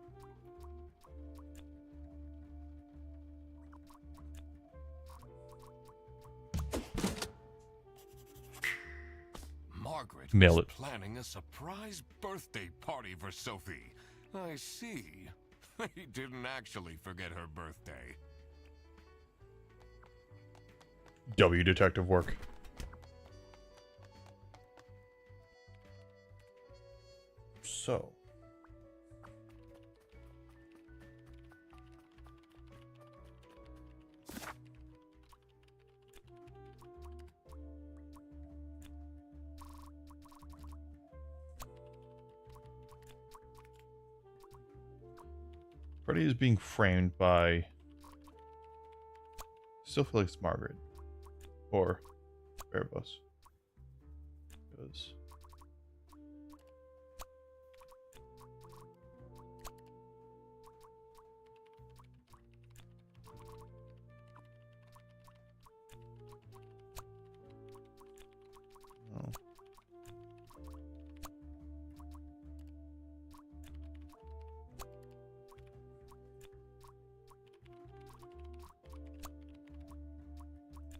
Margaret Mail is it. planning a surprise birthday party for Sophie. I see. He didn't actually forget her birthday. W detective work. So. Freddy is being framed by. Still feel like it's Margaret. Or Erebus. Because. Oh.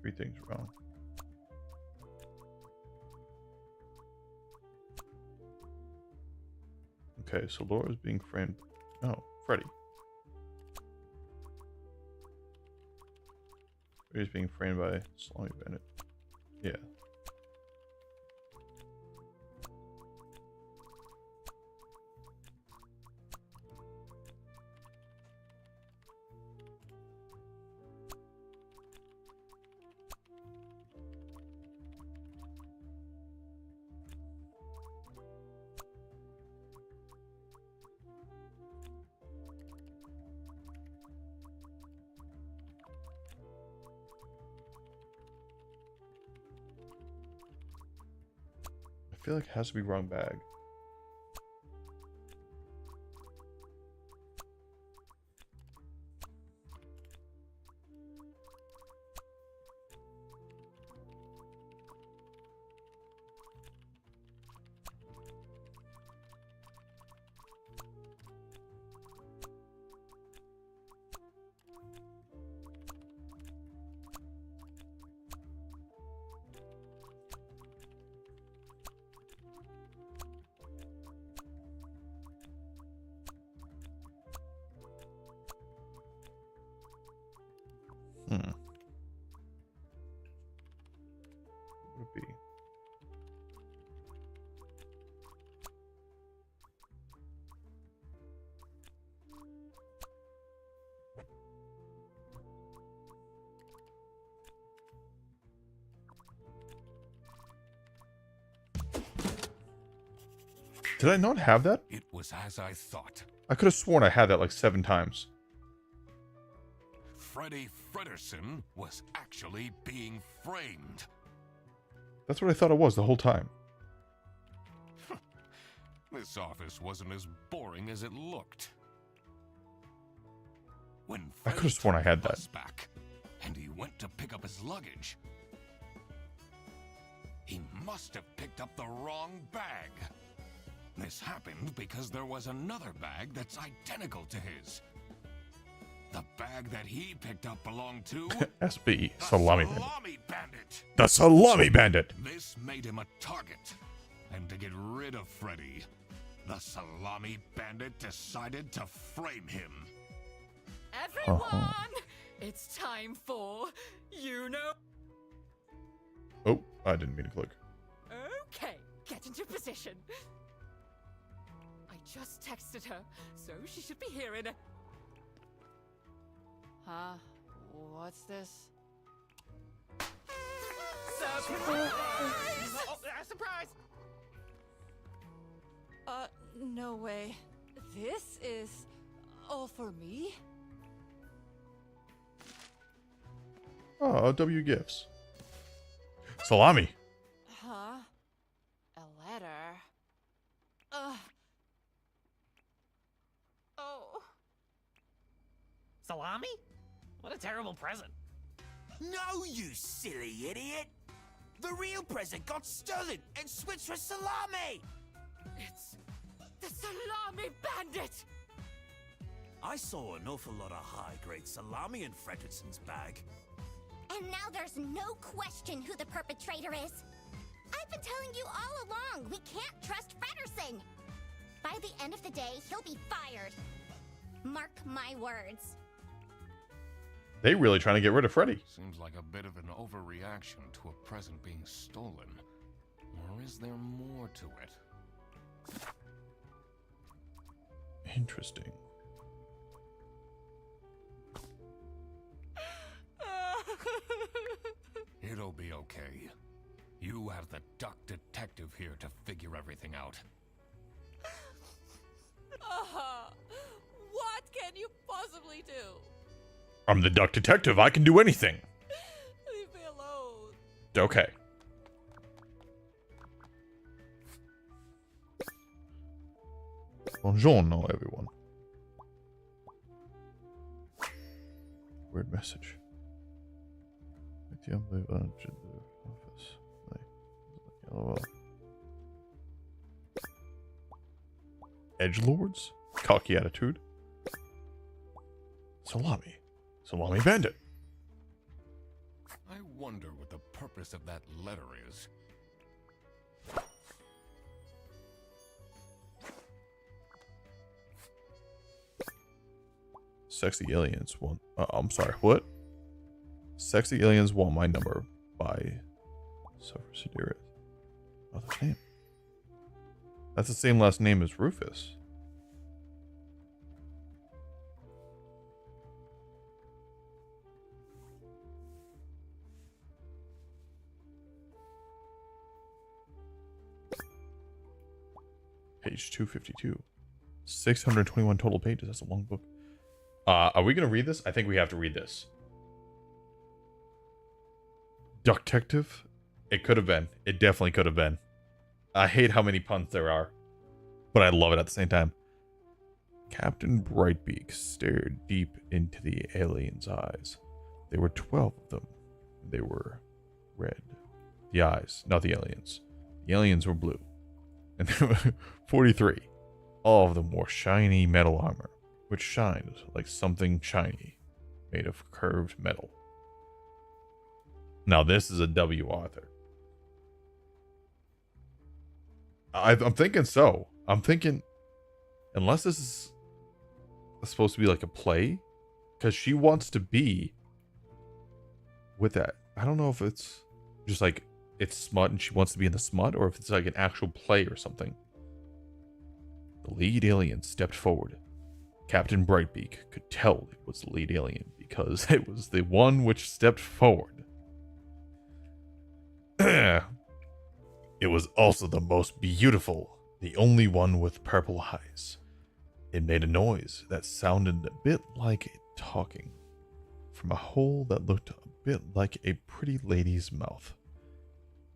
Three things wrong. Okay, so Laura's being framed. No, Freddy. Freddy's being framed by Salami Bandit. Yeah. I feel like it has to be wrong bag. What would it be? Did I not have that? It was as I thought. I could have sworn I had that like 7 times. Freddy Fredersen was actually being framed. That's what I thought it was the whole time. This office wasn't as boring as it looked. When I could have sworn I had that. was back, and he went to pick up his luggage. He must have picked up the wrong bag. This happened because there was another bag that's identical to his. The bag that he picked up belonged to SB, the Salami Bandit. Salami Bandit. The Salami Bandit! This made him a target. And to get rid of Freddy, the Salami Bandit decided to frame him. Everyone, it's time for you know. Oh, I didn't mean to click. Okay, get into position. I just texted her, so she should be here in a. Huh? What's this? Surprise! Surprise! No way. This is all for me? Oh, W gifts. Salami. Huh? A letter? Oh. Salami? What a terrible present. No, you silly idiot! The real present got stolen and switched for salami! It's the Salami Bandit! I saw an awful lot of high-grade salami in Fredersen's bag. And now there's no question who the perpetrator is. I've been telling you all along, we can't trust Fredersen. By the end of the day, he'll be fired. Mark my words. They really trying to get rid of Freddy. Seems like a bit of an overreaction to a present being stolen. Or is there more to it? Interesting. It'll be okay. You have the duck detective here to figure everything out. What can you possibly do? I'm the duck detective. I can do anything. Leave me alone. Okay. Buongiorno, everyone. Weird message. Office. LOL. Edgelords? Cocky attitude. Salami. Salami Bandit. I wonder what the purpose of that letter is. Sexy aliens want. I'm sorry. What? Sexy aliens want my number by Suffer Sedaris. What's his name? That's the same last name as Rufus. Page 252. 621 total pages. That's a long book. Are we going to read this? I think we have to read this. Duck Detective? It could have been. It definitely could have been. I hate how many puns there are, but I love it at the same time. Captain Brightbeak stared deep into the alien's eyes. There were 12 of them. They were red. The eyes, not the aliens. The aliens were blue. And there were 43. All of them wore shiny metal armor, which shined like something shiny, made of curved metal. Now this is a W author. I'm thinking so. I'm thinking, unless this is supposed to be like a play, because she wants to be with that. I don't know if it's just like it's smut and she wants to be in the smut, or if it's like an actual play or something. The lead alien stepped forward. Captain Brightbeak could tell it was the lead alien because it was the one which stepped forward. It was also the most beautiful, the only one with purple eyes. It made a noise that sounded a bit like it talking from a hole that looked a bit like a pretty lady's mouth.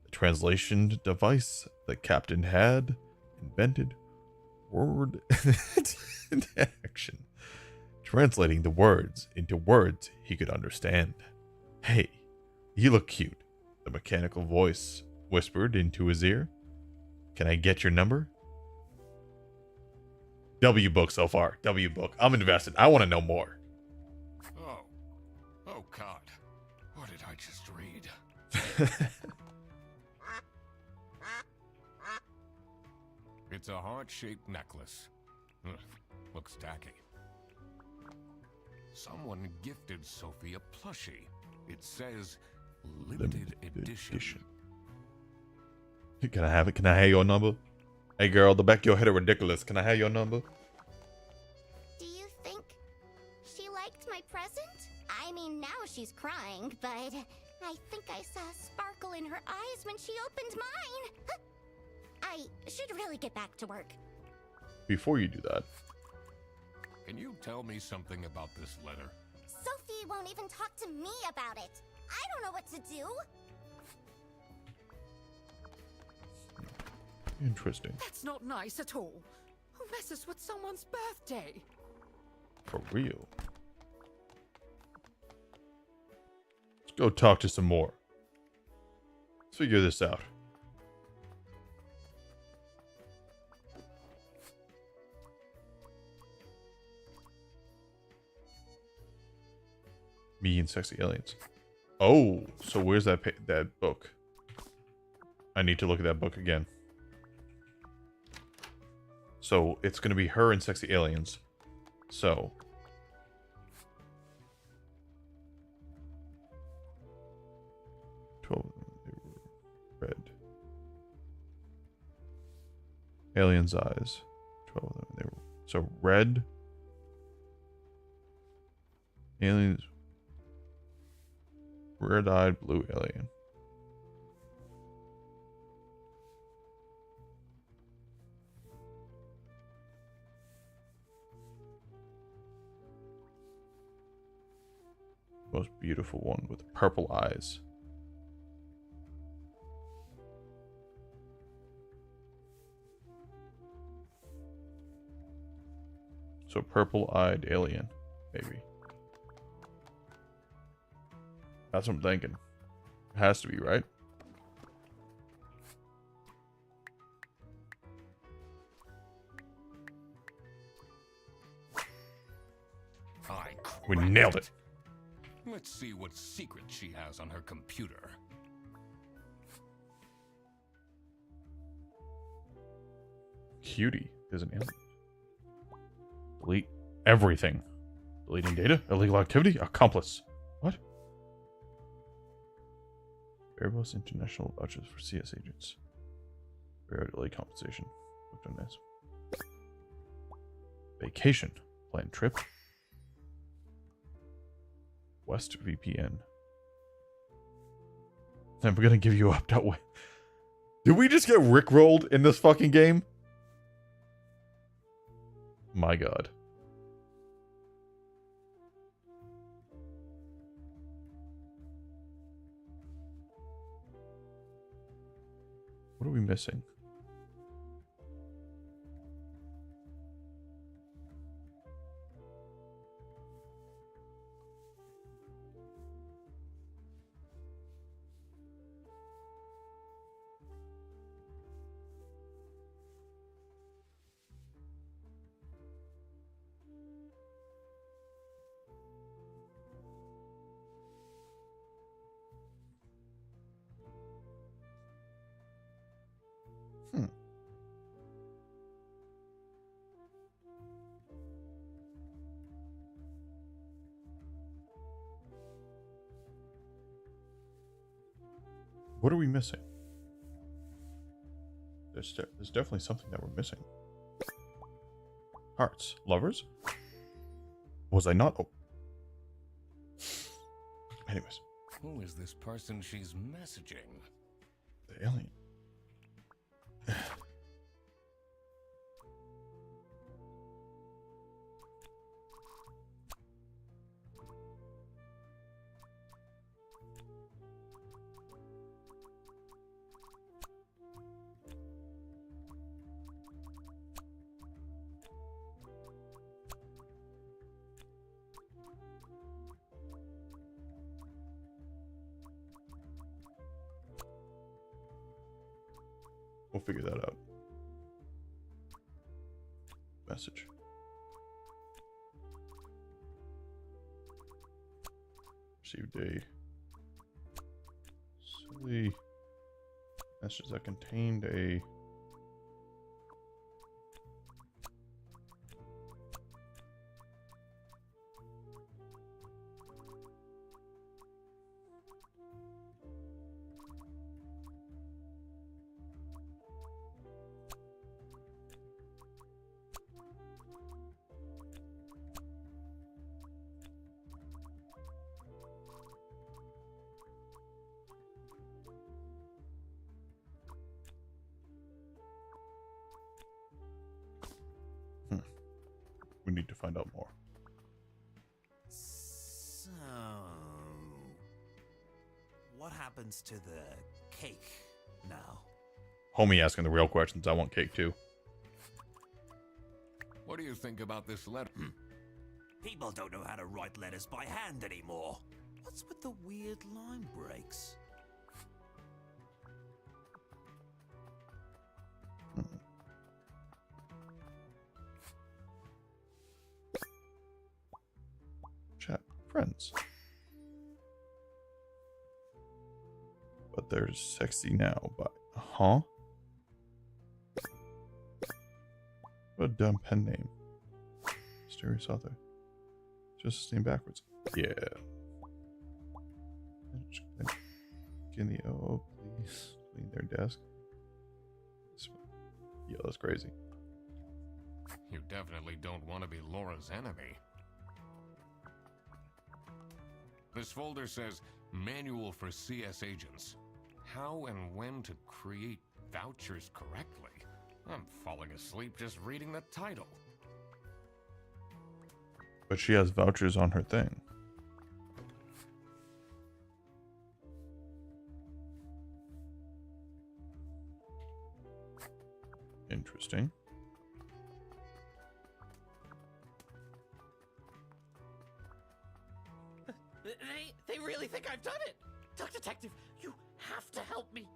The translation device the captain had invented word into action, translating the words into words he could understand. Hey, you look cute, the mechanical voice whispered into his ear. Can I get your number? W book so far. W book. I'm invested. I want to know more. Oh God. What did I just read? It's a heart-shaped necklace. Looks tacky. Someone gifted Sophie a plushie. It says limited edition. Can I have it? Can I have your number? Hey girl, the back of your head are ridiculous. Can I have your number? Do you think she liked my present? I mean, now she's crying, but I think I saw a sparkle in her eyes when she opened mine. I should really get back to work. Before you do that, Can you tell me something about this letter? Sophie won't even talk to me about it. I don't know what to do. interesting. That's not nice at all. Who messes with someone's birthday? For real. Let's go talk to some more. Let's figure this out. Me and sexy aliens. Oh, so where's that that book? I need to look at that book again. So it's gonna be her and sexy aliens. So 12 they were red. Aliens' eyes. 12 of them they were so red. Aliens. Red-eyed blue alien. Most beautiful one with purple eyes. So purple-eyed alien, maybe. That's what I'm thinking. It has to be, right? We nailed it. Let's see what secret she has on her computer. Cutie is an alien. Delete everything. Deleting data? Illegal activity? Accomplice. What? Airbus International vouchers for CS agents. Rare delay compensation. Looked on this. Vacation. Planned trip. West VPN. And we're gonna give you up that way. Did we just get rickrolled in this fucking game? My god. What are we missing? What are we missing? There's definitely something that we're missing. Hearts. Lovers? Was I not? Oh. Anyways. Who is this person she's messaging? The alien. We'll figure that out. Message. Received a silly message that contained a we need to find out more. So, what happens to the cake now? Homie asking the real questions. I want cake too. What do you think about this letter? People don't know how to write letters by hand anymore. What's with the weird line breaks? Chat. Friends. But they're sexy now, but huh? What a dumb pen name. Mysterious author. Just his name backwards. Yeah. Get in the oh, please. Clean their desk. Yeah, that's crazy. You definitely don't want to be Laura's enemy. This folder says Manual for CS Agents. How and when to create vouchers correctly. I'm falling asleep just reading the title. But she has vouchers on her thing. Interesting. They really think I've done it. Duck Detective, you have to help me.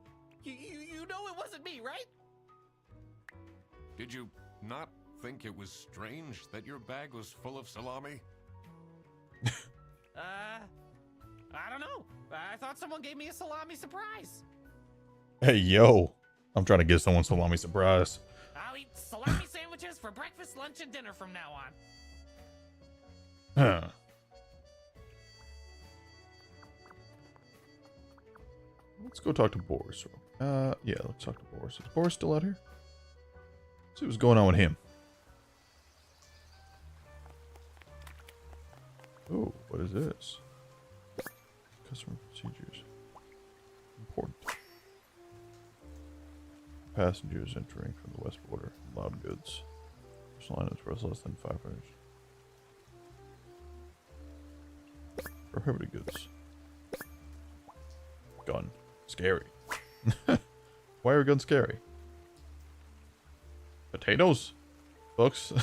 You know it wasn't me, right? Did you not think it was strange that your bag was full of salami? I don't know. I thought someone gave me a salami surprise. Hey, yo. I'm trying to give someone salami surprise. I'll eat salami sandwiches for breakfast, lunch, and dinner from now on. Huh. Let's go talk to Boris. Yeah, let's talk to Boris. Is Boris still out here? Let's see what's going on with him. Oh, what is this? Customer procedures. Important. Passengers entering from the west border. Loud goods. Personal items worth less than 500. Prohibited goods. Gun. Scary. Why are guns scary? Potatoes? Books?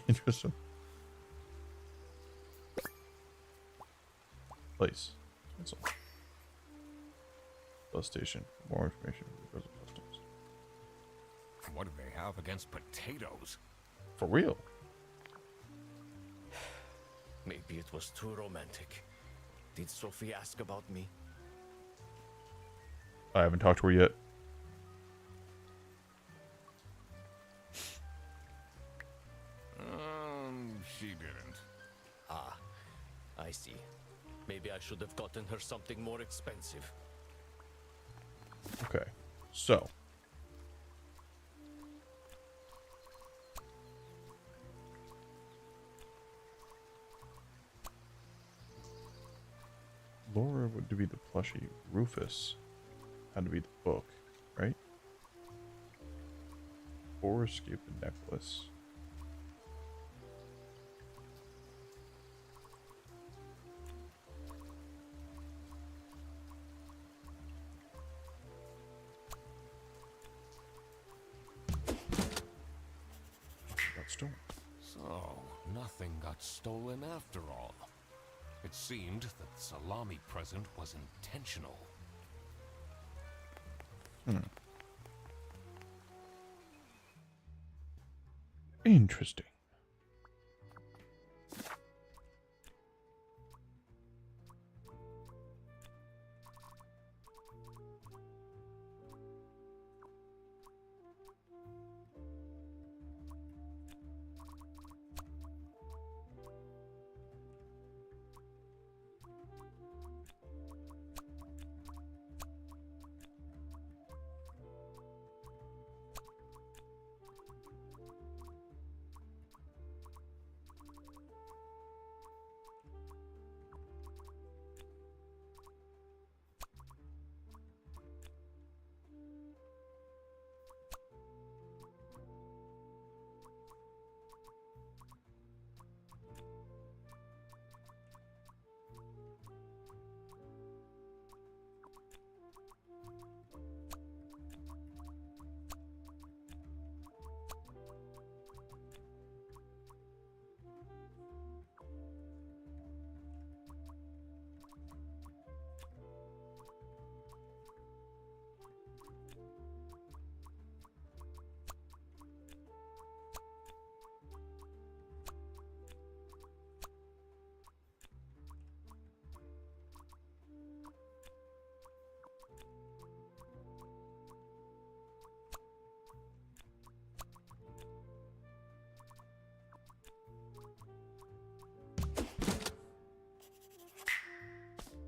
Interesting. Place. Cancel. Bus station. More information. Customs. What do they have against potatoes? For real? Maybe it was too romantic. Did Sophie ask about me? I haven't talked to her yet. She didn't. Ah, I see. Maybe I should have gotten her something more expensive. Okay, so Laura would be the plushie. Rufus had to be the book, right? Forrest gave the necklace. Got stolen. So, nothing got stolen after all. It seemed that the salami present was intentional. Interesting.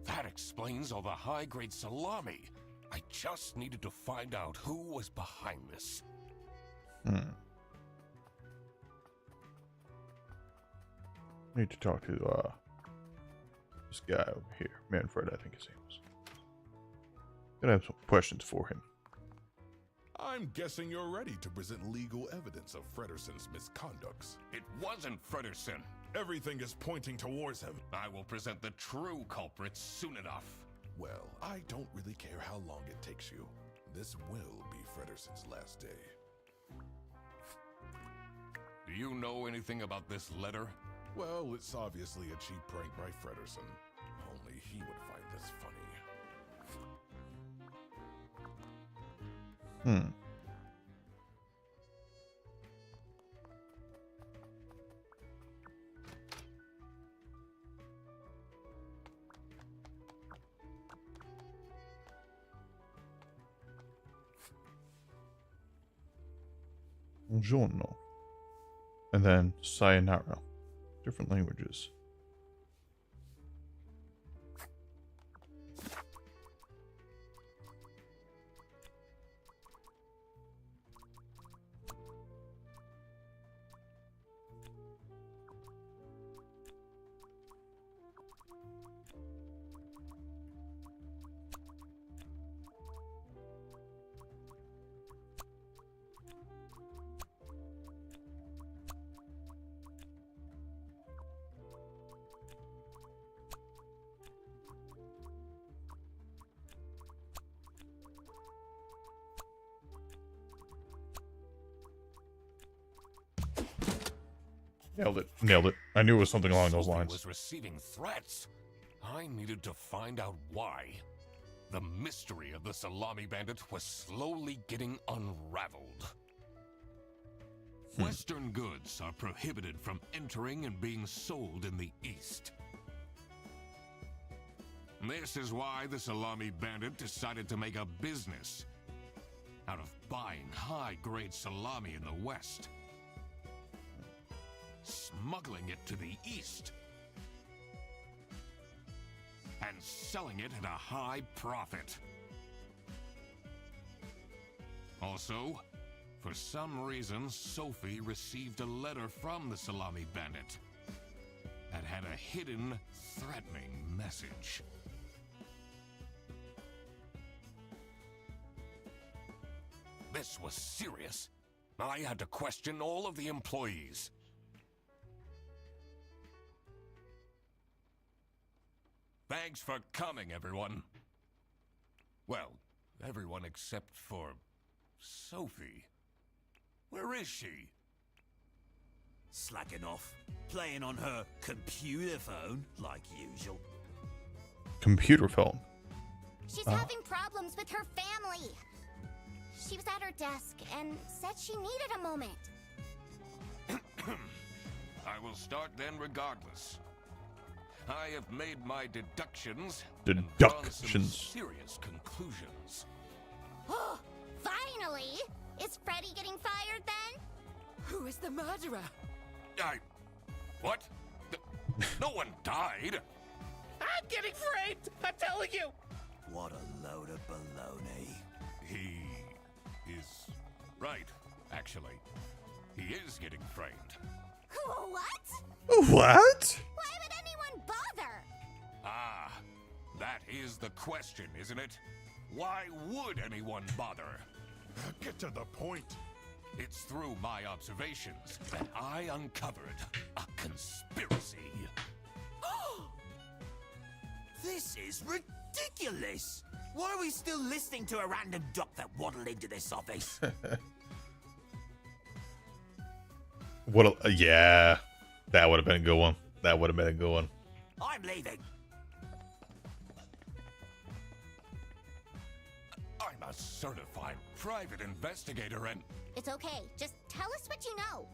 That explains all the high-grade salami. I just needed to find out who was behind this. Need to talk to this guy over here, Manfred, I think his name was. Gonna have some questions for him. I'm guessing you're ready to present legal evidence of Frederson's misconducts. It wasn't Frederson. Everything is pointing towards him. I will present the true culprits soon enough. Well, I don't really care how long it takes you. This will be Frederson's last day. Do you know anything about this letter? Well, it's obviously a cheap prank by Frederson. Only he would find this funny. Buongiorno. And then sayonara. Different languages. Nailed it. Nailed it. I knew it was something along those Sophie lines. was receiving threats. I needed to find out why. The mystery of the salami bandit was slowly getting unraveled. Western goods are prohibited from entering and being sold in the East. This is why the salami bandit decided to make a business out of buying high-grade salami in the West, smuggling it to the East, and selling it at a high profit. Also, for some reason, Sophie received a letter from the Salami Bandit that had a hidden, threatening message. This was serious. I had to question all of the employees. Thanks for coming, everyone. Well, everyone except for Sophie. Where is she? Slacking off. Playing on her computer phone, like usual. Computer phone. She's having problems with her family. She was at her desk and said she needed a moment. I will start then regardless. I have made my deductions. And drawn some serious conclusions. Oh, finally! Is Freddy getting fired then? Who is the murderer? What? No one died. I'm getting framed! I'm telling you! What a load of baloney. He is right, actually. He is getting framed. What? What? Why would anyone bother? Ah, that is the question, isn't it? Why would anyone bother? Get to the point. It's through my observations that I uncovered a conspiracy. This is ridiculous! Why are we still listening to a random doc that waddled into this office? Yeah, that would have been a good one. That would have been a good one. I'm leaving. I'm a certified private investigator and... It's okay. Just tell us what you know.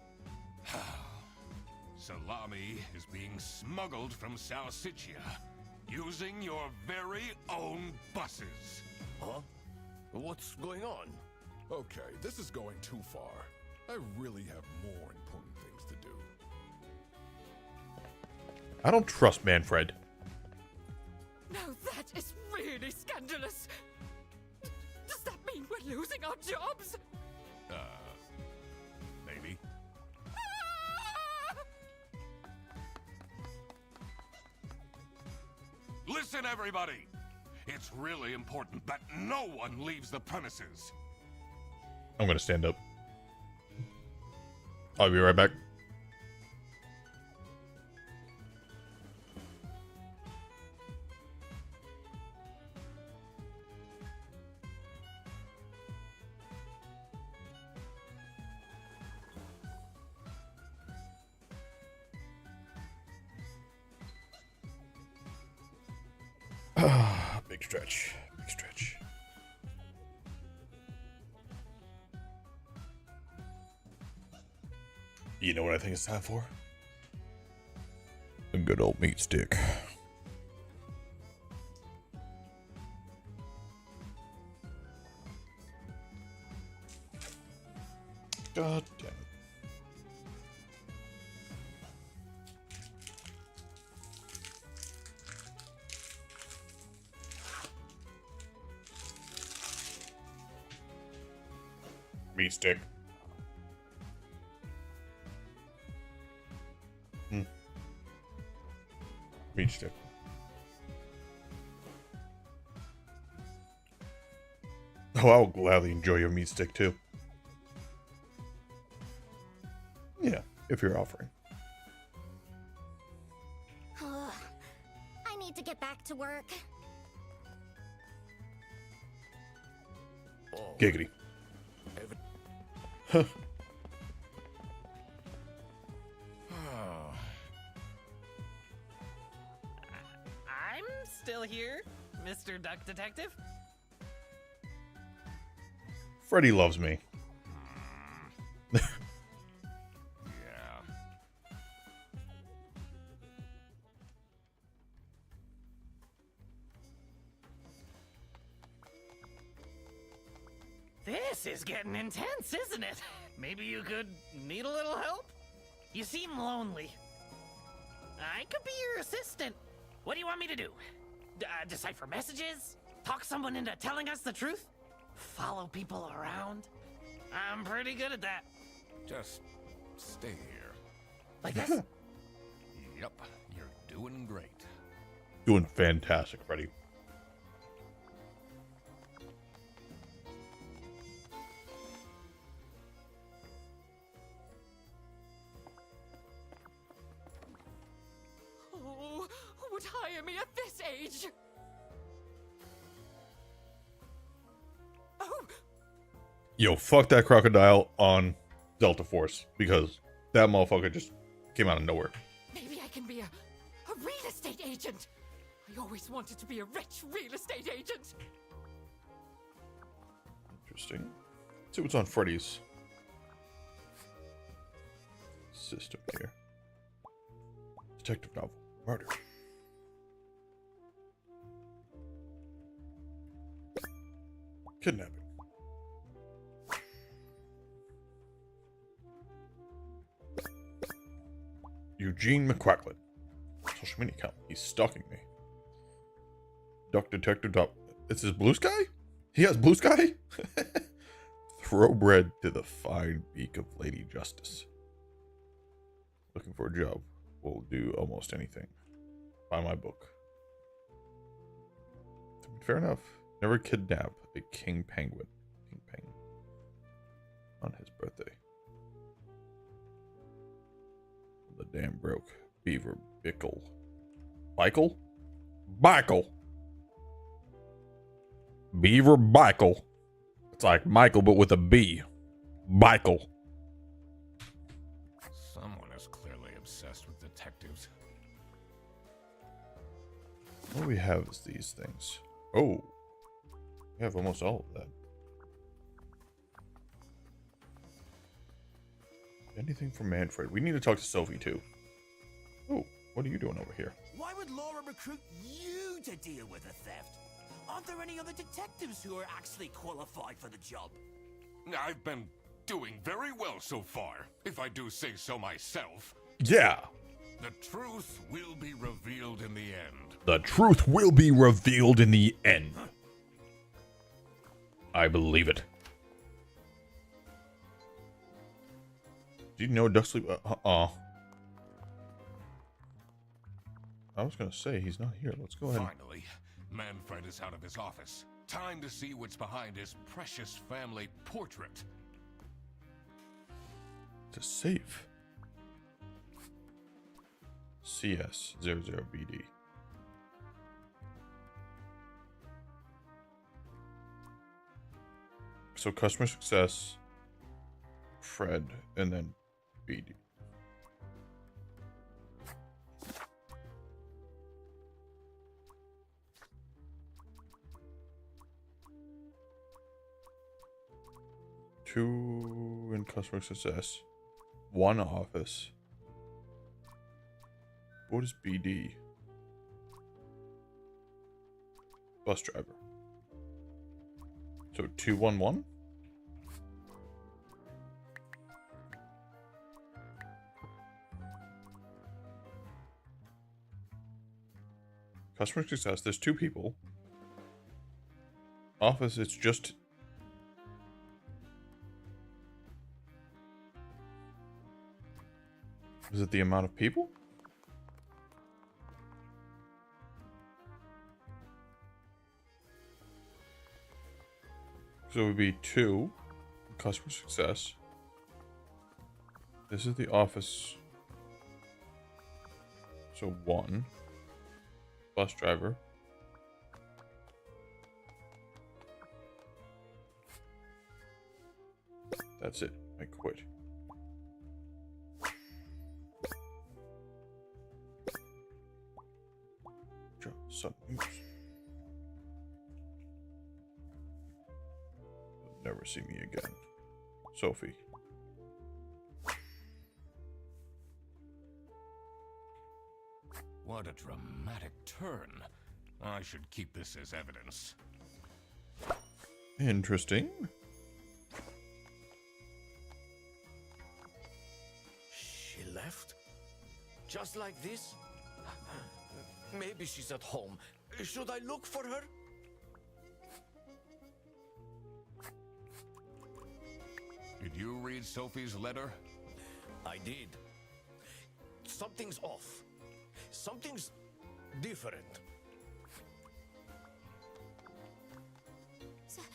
Salami is being smuggled from Salsiccia using your very own buses. Huh? What's going on? Okay, this is going too far. I really have more important things to do. I don't trust Manfred. Now that is really scandalous. Does that mean we're losing our jobs? Maybe. Ah! Listen, everybody! It's really important that no one leaves the premises. I'm gonna stand up. I'll be right back. Big stretch. Big stretch. You know what I think it's time for? A good old meat stick. God damn it. Meat stick. Meat stick. Oh, I'll gladly enjoy your meat stick too. Yeah, if you're offering. I need to get back to work. Oh, Giggity. Huh. I'm still here, Mr. Duck Detective. Freddy loves me. Yeah. This is getting intense, isn't it? Maybe you could need a little help? You seem lonely. I could be your assistant. What do you want me to do? Decipher messages? Talk someone into telling us the truth? Follow people around? I'm pretty good at that. Just stay here. Like this? Yep, you're doing great. Doing fantastic, Freddy. Oh, who would hire me at this age? Oh, Yo, fuck that crocodile on Delta Force, because that motherfucker just came out of nowhere. maybe I can be a real estate agent. I always wanted to be a rich real estate agent. Interesting. Let's see what's on Freddy's system here. Detective novel. Murder. Kidnapping. Eugene McQuacklet. Social media account. He's stalking me. Duck Detective. It's his Blue Sky? He has Blue Sky? Throw bread to the fine beak of Lady Justice. Looking for a job. Will do almost anything. Buy my book. Fair enough. Never kidnap a king penguin. King penguin. On his birthday. The dam broke. Beaver Bickle. Bickle? Bickle. Beaver Bickle. It's like Michael, but with a B. Bickle. Someone is clearly obsessed with detectives. What we have is these things. Oh. We have almost all of that. Anything from Manfred? We need to talk to Sophie too. Oh, what are you doing over here? Why would Laura recruit you to deal with the theft? Aren't there any other detectives who are actually qualified for the job? I've been doing very well so far, if I do say so myself. Yeah. The truth will be revealed in the end. The truth will be revealed in the end. I believe it. Do you know Duck Sleep? I was gonna say he's not here. Let's go ahead. Finally, Manfred is out of his office. Time to see what's behind his precious family portrait. To save. CS00BD. So customer success, Fred, and then BD. Two in customer success, one office. What is BD? Bus driver. So 211? Customer success, there's two people. Office, it's just... Is it the amount of people? So it would be 2 customer success. This is the office. So 1 bus driver. That's it. I quit. Some news. You'll never see me again. Sophie. What a dramatic turn. I should keep this as evidence. Interesting. She left? Just like this? Maybe she's at home. Should I look for her? Did you read Sophie's letter? I did. Something's off. Something's different.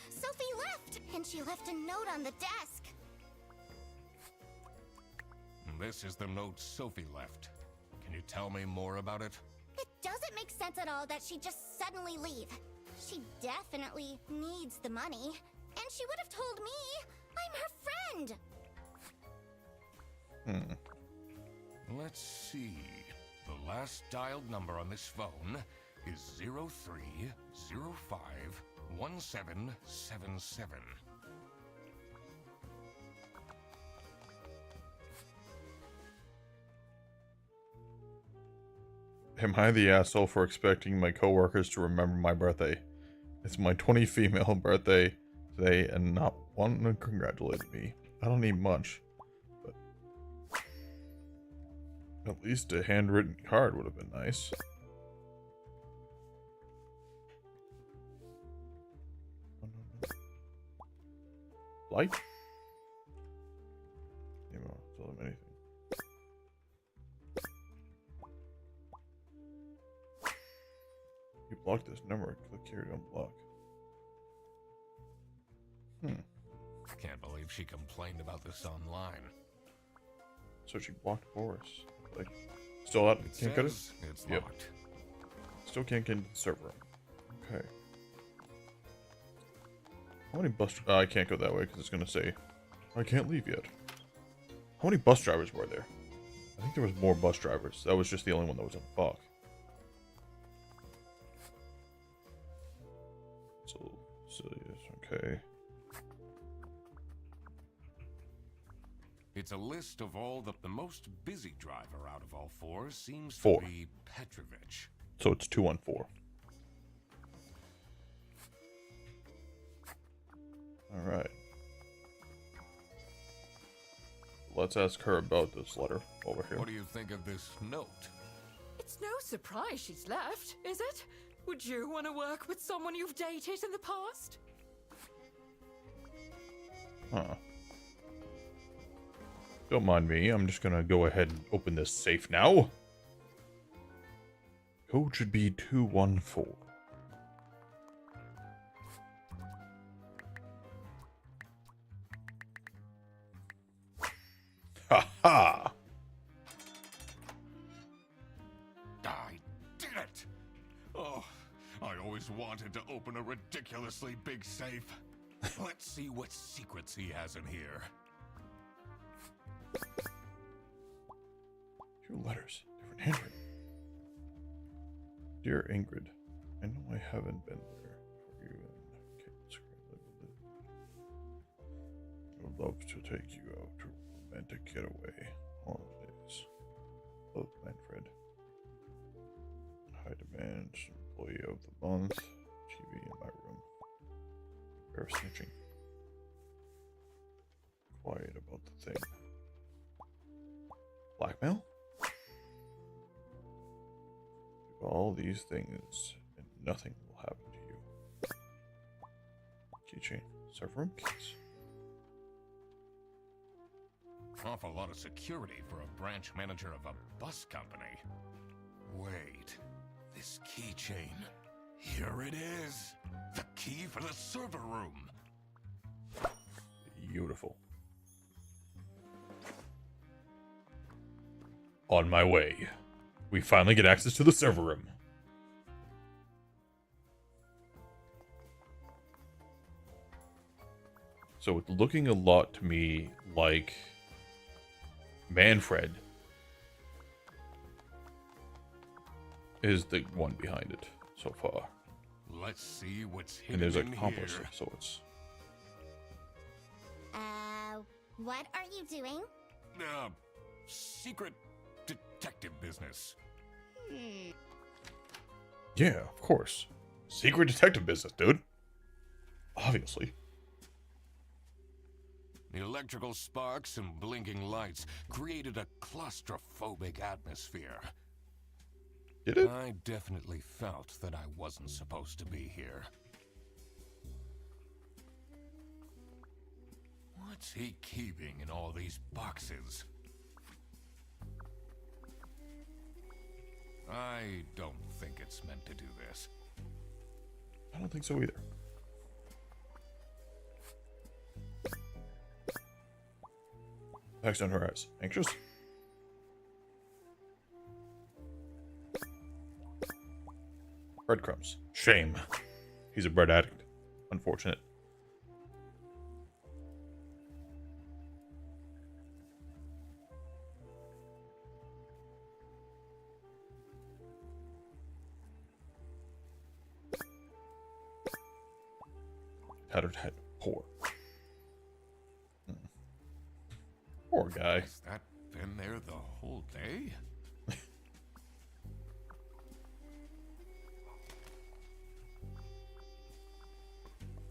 Sophie left, and she left a note on the desk. This is the note Sophie left. Can you tell me more about it? It doesn't make sense at all that she'd just suddenly leave. She definitely needs the money, and she would have told me. I'm her friend. Let's see. The last dialed number on this phone is 0305 1777. Am I the asshole for expecting my coworkers to remember my birthday? It's my 20 female birthday today and not one congratulated me. I don't need much, but at least a handwritten card would have been nice. Light? Tell them anything. You blocked this number. Click here to unblock. Can't believe she complained about this online. So she blocked Boris. Like, still out? Can't get it? It's Yep. locked. Still can't get into the server. Okay. How many bus... I can't go that way because it's going to say, I can't leave yet. How many bus drivers were there? I think there was more bus drivers. That was just the only one that was in the block. So, okay. It's a list of all the most busy driver out of all four seems Four. to be Petrovich. So it's 214. Alright. Let's ask her about this letter over here. What do you think of this note? It's no surprise she's left, is it? Would you want to work with someone you've dated in the past? Huh. Don't mind me. I'm just gonna go ahead and open this safe now. Code should be 214. Ha ha! I did it! Oh, I always wanted to open a ridiculously big safe. Let's see what secrets he has in here. Two letters, different handwriting. Dear Ingrid, I know I haven't been there for you and Kate's I would love to take you out to a romantic getaway holidays. Love, Manfred. High demand, employee of the month, TV in my room. Bear snitching. Quiet about the thing. Blackmail? Do all these things and nothing will happen to you. Keychain. Server room keys. Awful lot of security for a branch manager of a bus company. Wait, this keychain. Here it is. The key for the server room. Beautiful. On my way. We finally get access to the server room. So it's looking a lot to me like Manfred is the one behind it so far. Let's see what's hidden And there's an in accomplice, here. so it's... What are you doing? Secret detective business. Yeah, of course. Secret detective business, dude. Obviously. The electrical sparks and blinking lights created a claustrophobic atmosphere. Did it? I definitely felt that I wasn't supposed to be here. What What's he keeping in all these boxes? I don't think it's meant to do this. I don't think so either. Text on her eyes. Anxious? Breadcrumbs. Shame. He's a bread addict. Unfortunate. Tattered head. Poor. Poor guy. Has that been there the whole day?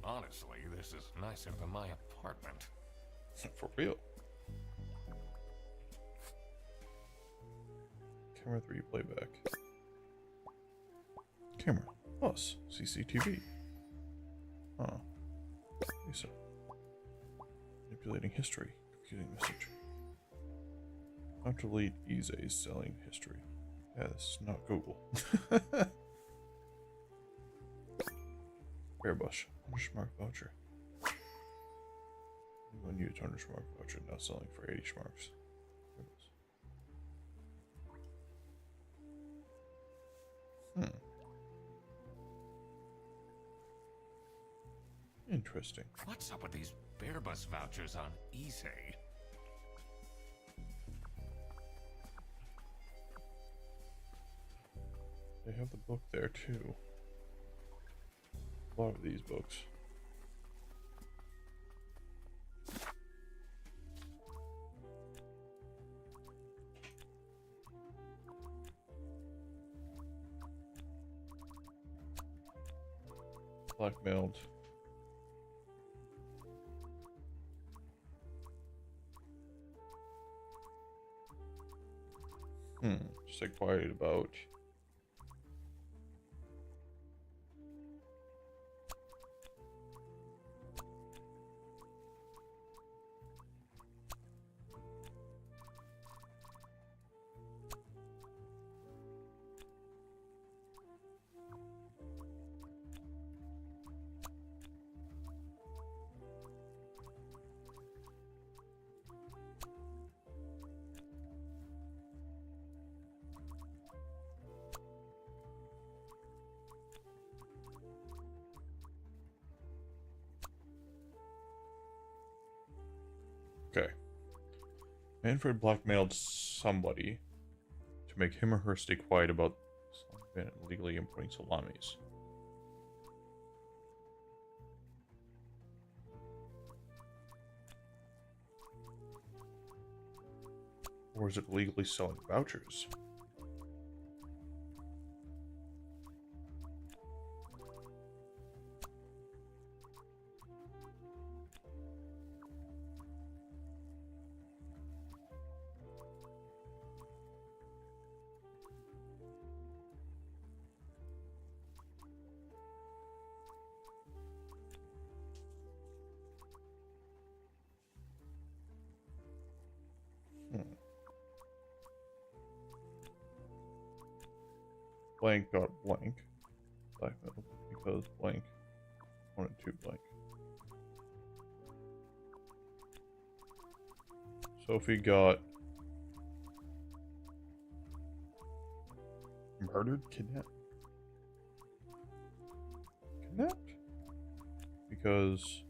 Honestly, this is nicer than my apartment. For real. Camera 3 playback. Camera. Plus. CCTV. Oh. Lisa. Manipulating history. Computing message. How to delete Ise's selling history. Yeah, this is not Google. Airbrush. Schmark voucher. One used 100 schmark voucher now selling for 80 schmarks. Interesting. What's up with these bear bus vouchers on eBay? They have the book there too. A lot of these books. Blackmailed. Stay quiet about. Okay. Manfred blackmailed somebody to make him or her stay quiet about illegally importing salamis. Or is it legally selling vouchers? Blank got blank. Blackmail because blank wanted to blank. Sophie got murdered, kidnapped. Kidnapped? Because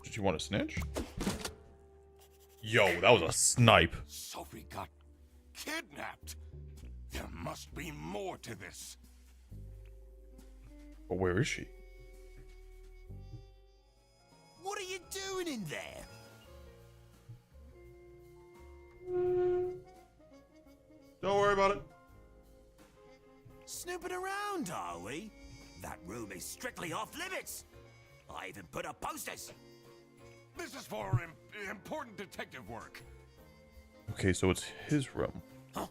did you want to snitch? Yo, that was a snipe. Sophie got kidnapped. There must be more to this. But where is she? What are you doing in there? Don't worry about it. Snooping around, are we? That room is strictly off limits. I even put up posters. This is for important detective work. Okay, so it's his room. Huh?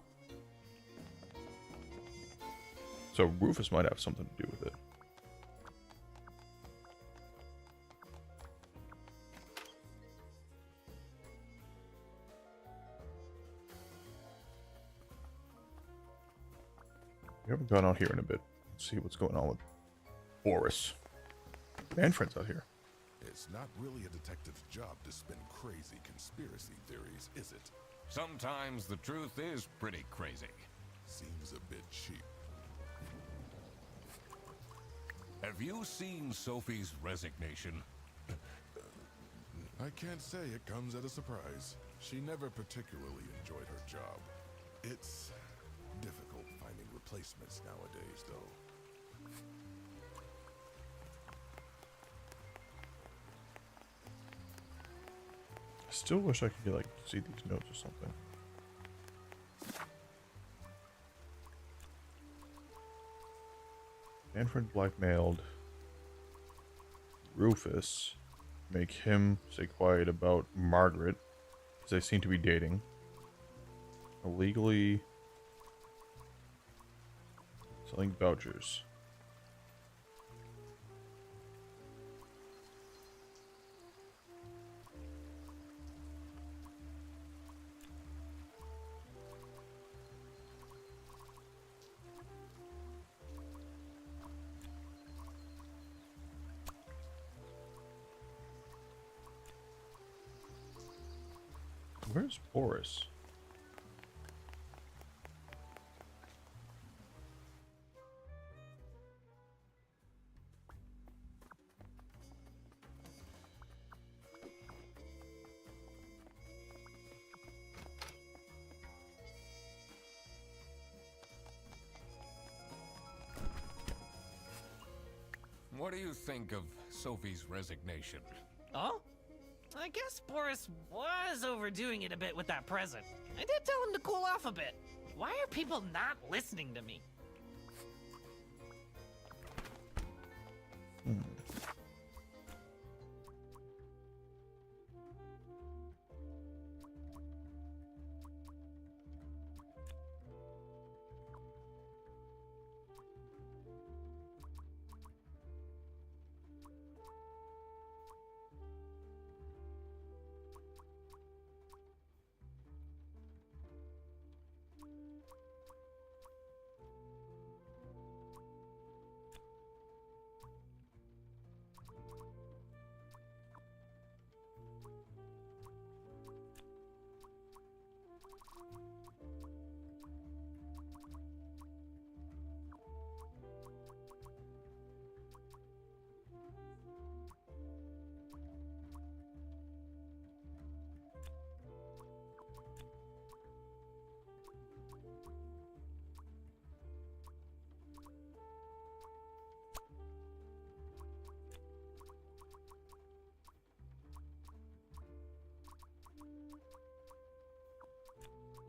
So Rufus might have something to do with it. We haven't gone out here in a bit. Let's see what's going on with Boris. Manfred's out here. It's not really a detective's job to spin crazy conspiracy theories, is it? Sometimes the truth is pretty crazy. Seems a bit cheap. Have you seen Sophie's resignation? I can't say it comes at a surprise. She never particularly enjoyed her job. It's difficult finding replacements nowadays, though. I still wish I could like see these notes or something. Manfred blackmailed Rufus, make him stay quiet about Margaret, because they seem to be dating. Illegally selling vouchers. Where's Boris? What do you think of Sophie's resignation? Oh? I guess Boris was overdoing it a bit with that present. I did tell him to cool off a bit. Why are people not listening to me?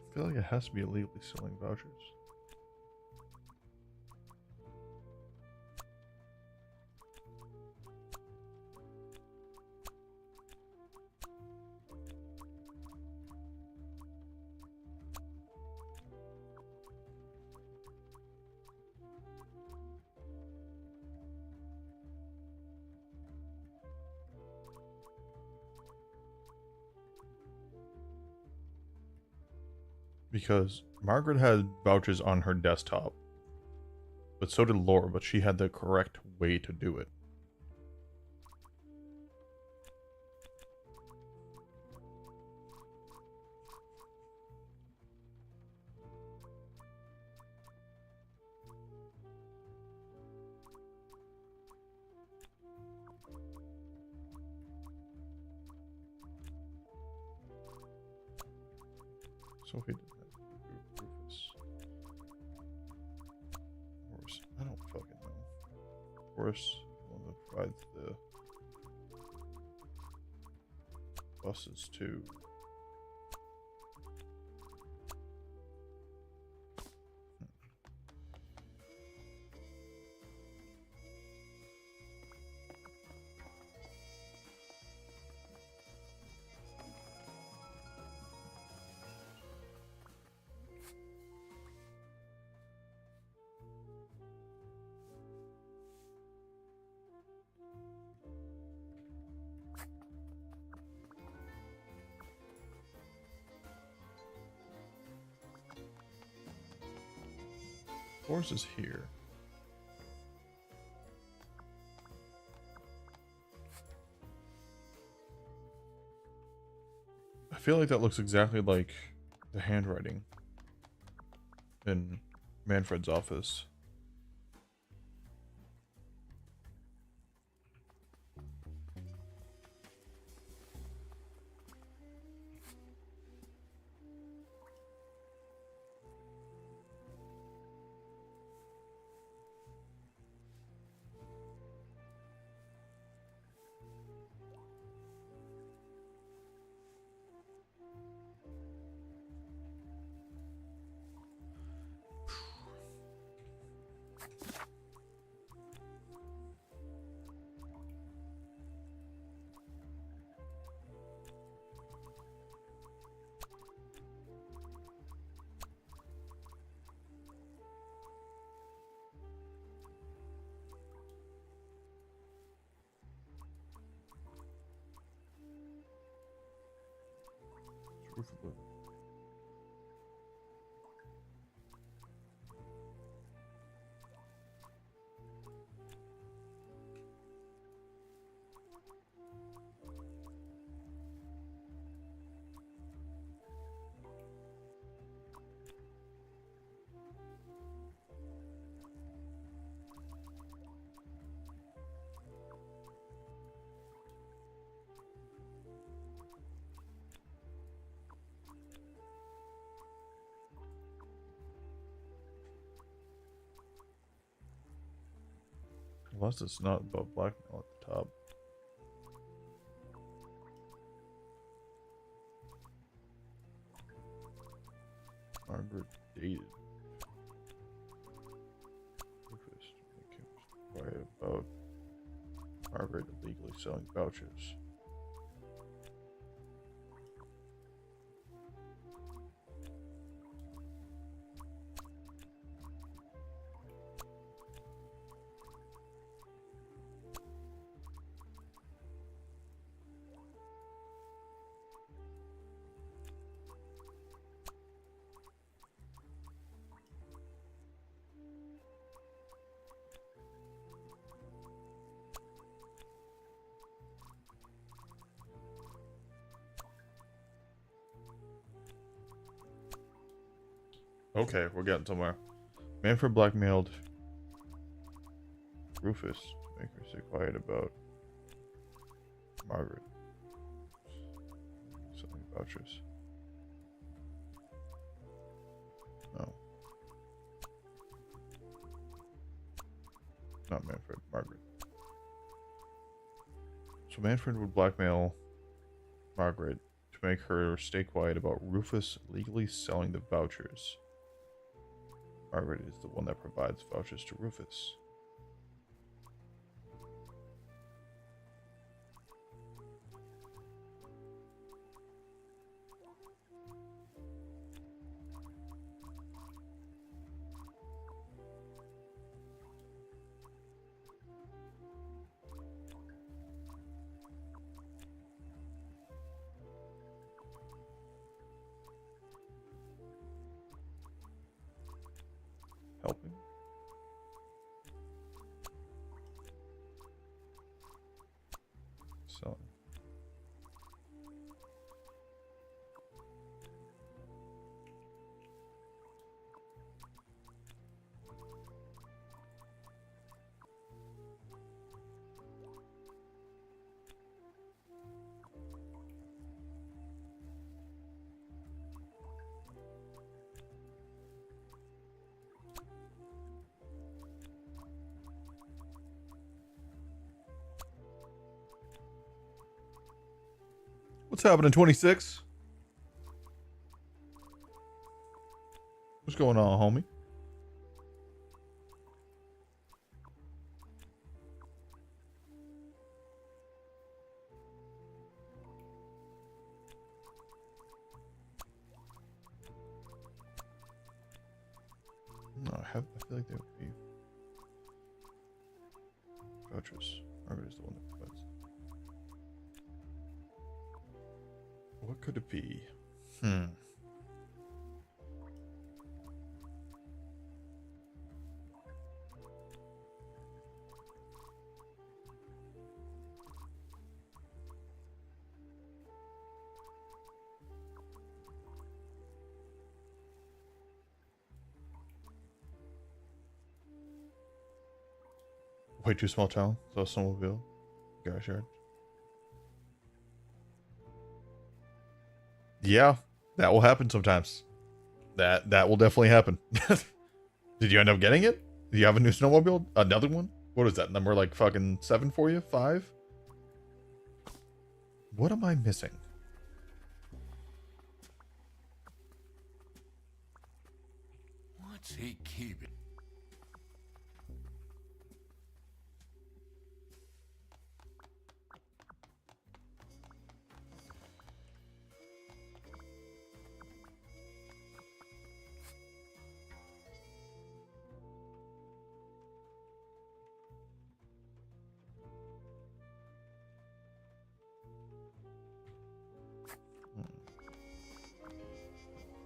I feel like it has to be illegally selling vouchers. Because Margaret had vouchers on her desktop, but so did Laura, but she had the correct way to do it. Sophie did that. Rufus. Boris. I don't fucking know. Boris, one that provides the buses too. Force is here. I feel like that looks exactly like the handwriting in Manfred's office. Unless it's not about blackmail at the top. Margaret dated Rufus to make him quiet about Margaret illegally selling vouchers. Okay, we're getting somewhere. Manfred blackmailed Rufus to make her stay quiet about Margaret selling vouchers. No. Not Manfred, Margaret. So Manfred would blackmail Margaret to make her stay quiet about Rufus legally selling the vouchers. Margaret is the one that provides vouchers to Rufus. Helping. Selling. What's happening, 26? What's going on, homie? No, I feel like they would be vouchers. Margaret is the one that provides. What could it be? Way too small town. So snowmobile. Garage yard. Yeah, that will happen sometimes. That will definitely happen. Did you end up getting it? Do you have a new snowmobile? Another one? What is that? Number like fucking 7 for you? 5? What am I missing? What's he keeping?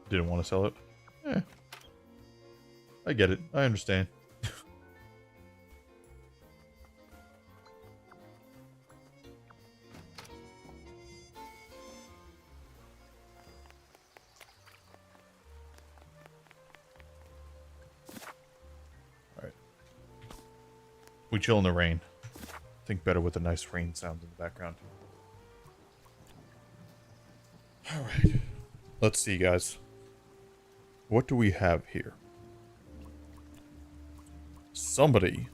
Didn't want to sell it. Eh. I get it. I understand. Alright. We chill in the rain. Think better with the nice rain sounds in the background. Alright. Let's see, guys. What do we have here? Somebody,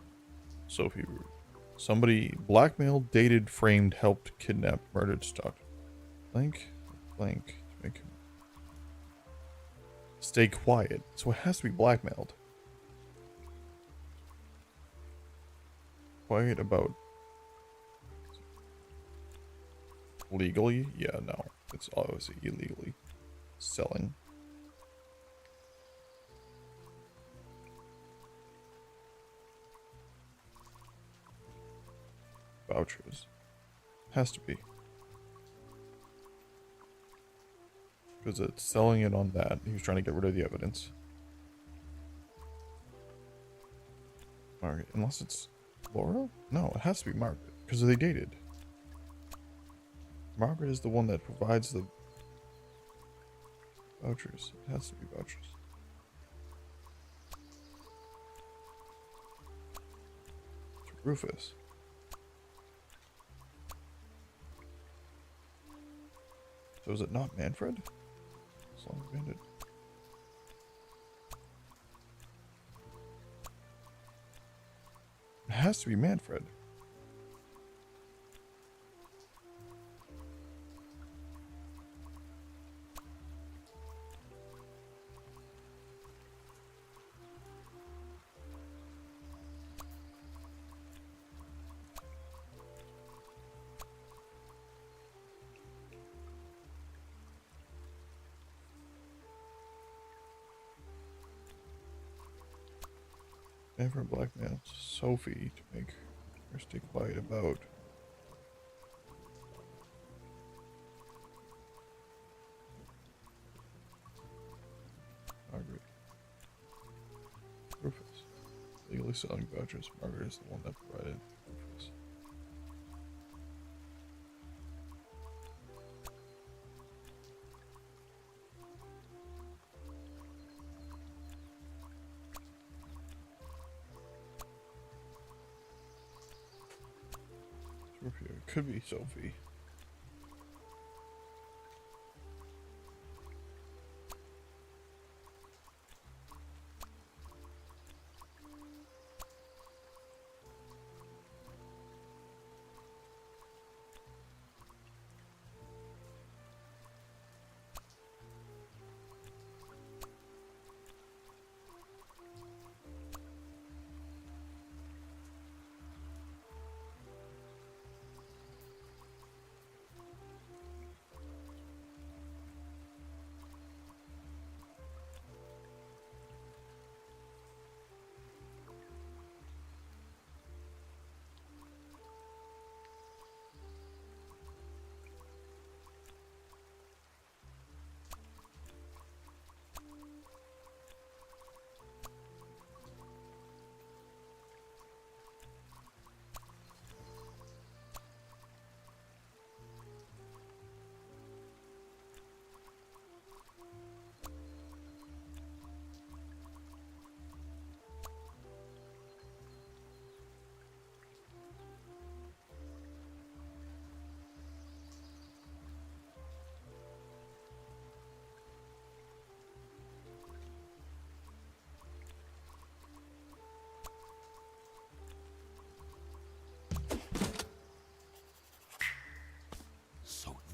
Sophie, somebody blackmailed, dated, framed, helped, kidnapped, murdered, stalked. Blank, blank, to make him stay quiet. So it has to be blackmailed. Quiet about legally? Yeah, no. It's obviously illegally selling. Vouchers. Has to be. Because it's selling it on that. He was trying to get rid of the evidence. Margaret. Unless it's Laura? No, it has to be Margaret. Because they dated. Margaret is the one that provides the vouchers. It has to be vouchers. To Rufus. So is it not Manfred? Slum Bandit. It has to be Manfred. Manfred blackmailed Sophie to make her stay quiet about Margaret. Rufus. Legally selling vouchers. Margaret is the one that provided Rufus. It could be Sophie.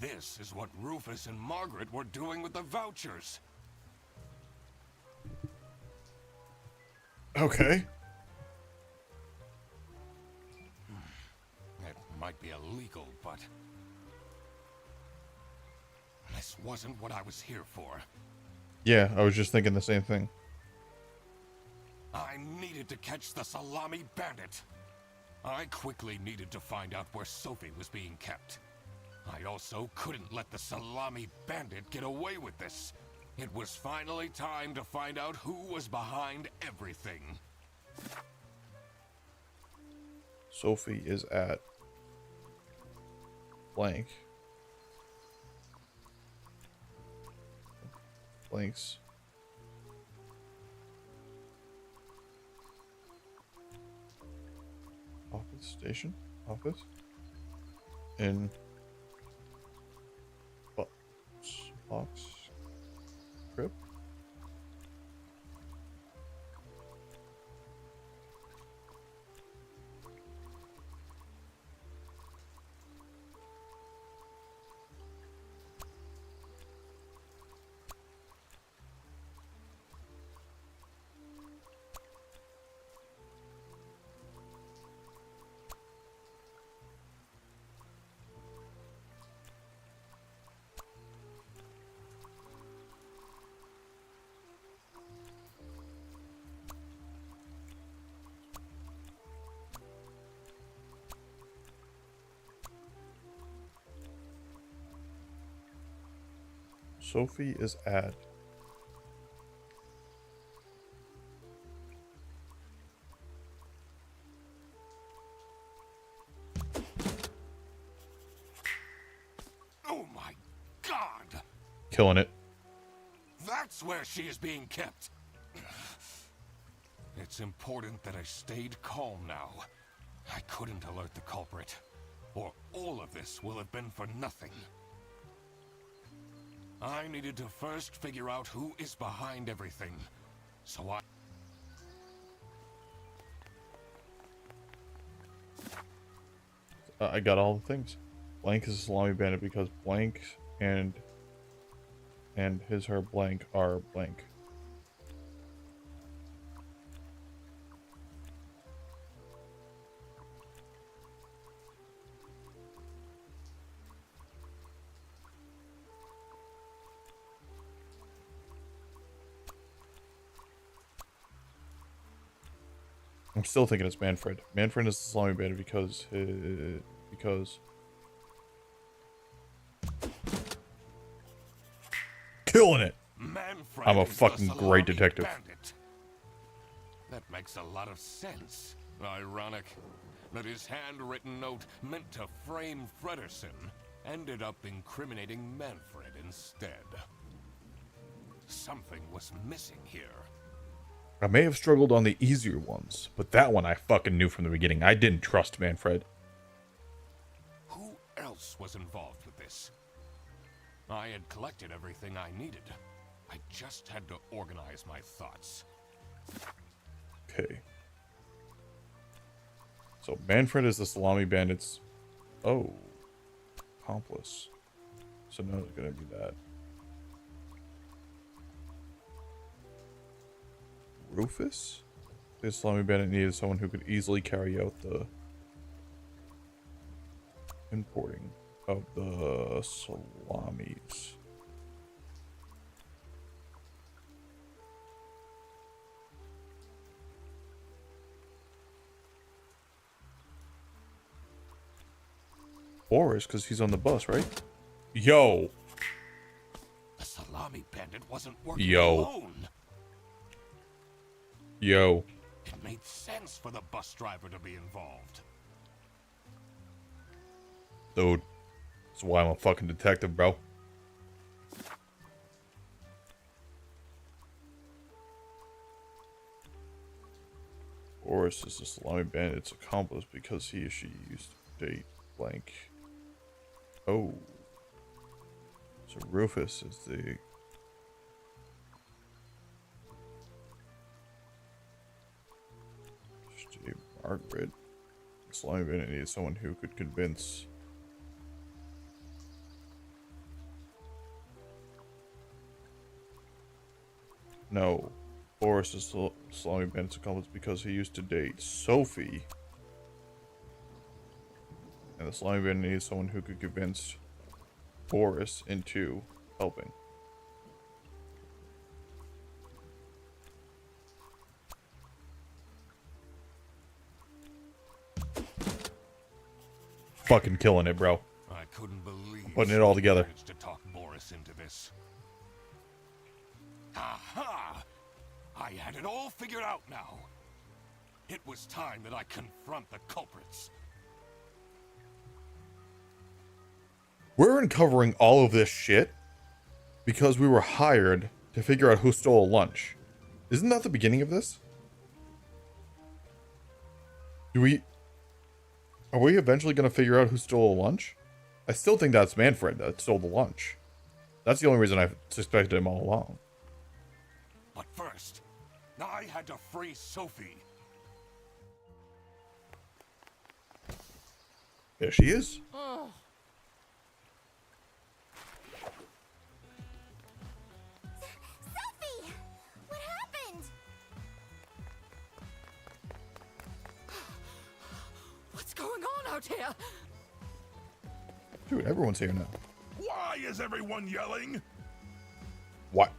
this is what Rufus and Margaret were doing with the vouchers. Okay. It might be illegal, but this wasn't what I was here for. Yeah, I was just thinking the same thing. I needed to catch the Salami Bandit. I quickly needed to find out where Sophie was being kept. I also couldn't let the Salami Bandit get away with this. It was finally time to find out who was behind everything. Sophie is at blank. Blanks. Office station? Office? In box crib? Sophie is at Oh my God! killing it. That's where she is being kept. It's important that I stayed calm now. I couldn't alert the culprit, or all of this will have been for nothing. I needed to first figure out who is behind everything, so I got all the things. Blank is a salami bandit because blank and her blank are blank. I'm still thinking it's Manfred. Manfred is the salami bandit because killing it. Manfred I'm a is the fucking great Salami detective. Bandit. That makes a lot of sense. Ironic that his handwritten note meant to frame Frederson ended up incriminating Manfred instead. Something was missing here. I may have struggled on the easier ones, but that one I fucking knew from the beginning. I didn't trust Manfred. Who else was involved with this? I had collected everything I needed. I just had to organize my thoughts. Okay. So Manfred is the salami bandit's accomplice. So now it's gonna be that. Rufus? The salami bandit needed someone who could easily carry out the importing of the salamis. Boris, because he's on the bus, right? Yo! The Salami Bandit wasn't working Yo. alone. Yo. It made sense for the bus driver to be involved. Dude. That's why I'm a fucking detective, bro. Boris is the salami bandit's accomplice because he or she used to date blank. Oh. So Rufus is the... Margaret. The salami bandit needed someone who could convince No. Boris is Salami Bandit's accomplice because he used to date Sophie. And the Salami Bandit needs someone who could convince Boris into helping. Fucking killing it, bro. I couldn't believe Putting it all together. managed to talk Boris into this. Aha! I had it all figured out now. It was time that I confront the culprits. We're uncovering all of this shit because we were hired to figure out who stole lunch. Isn't that the beginning of this? Are we eventually going to figure out who stole a lunch? I still think that's Manfred that stole the lunch. That's the only reason I suspected him all along. But first, I had to free Sophie. There she is. Oh. Sophie! What happened? What's going on out here? Dude, everyone's here now. Why is everyone yelling? What?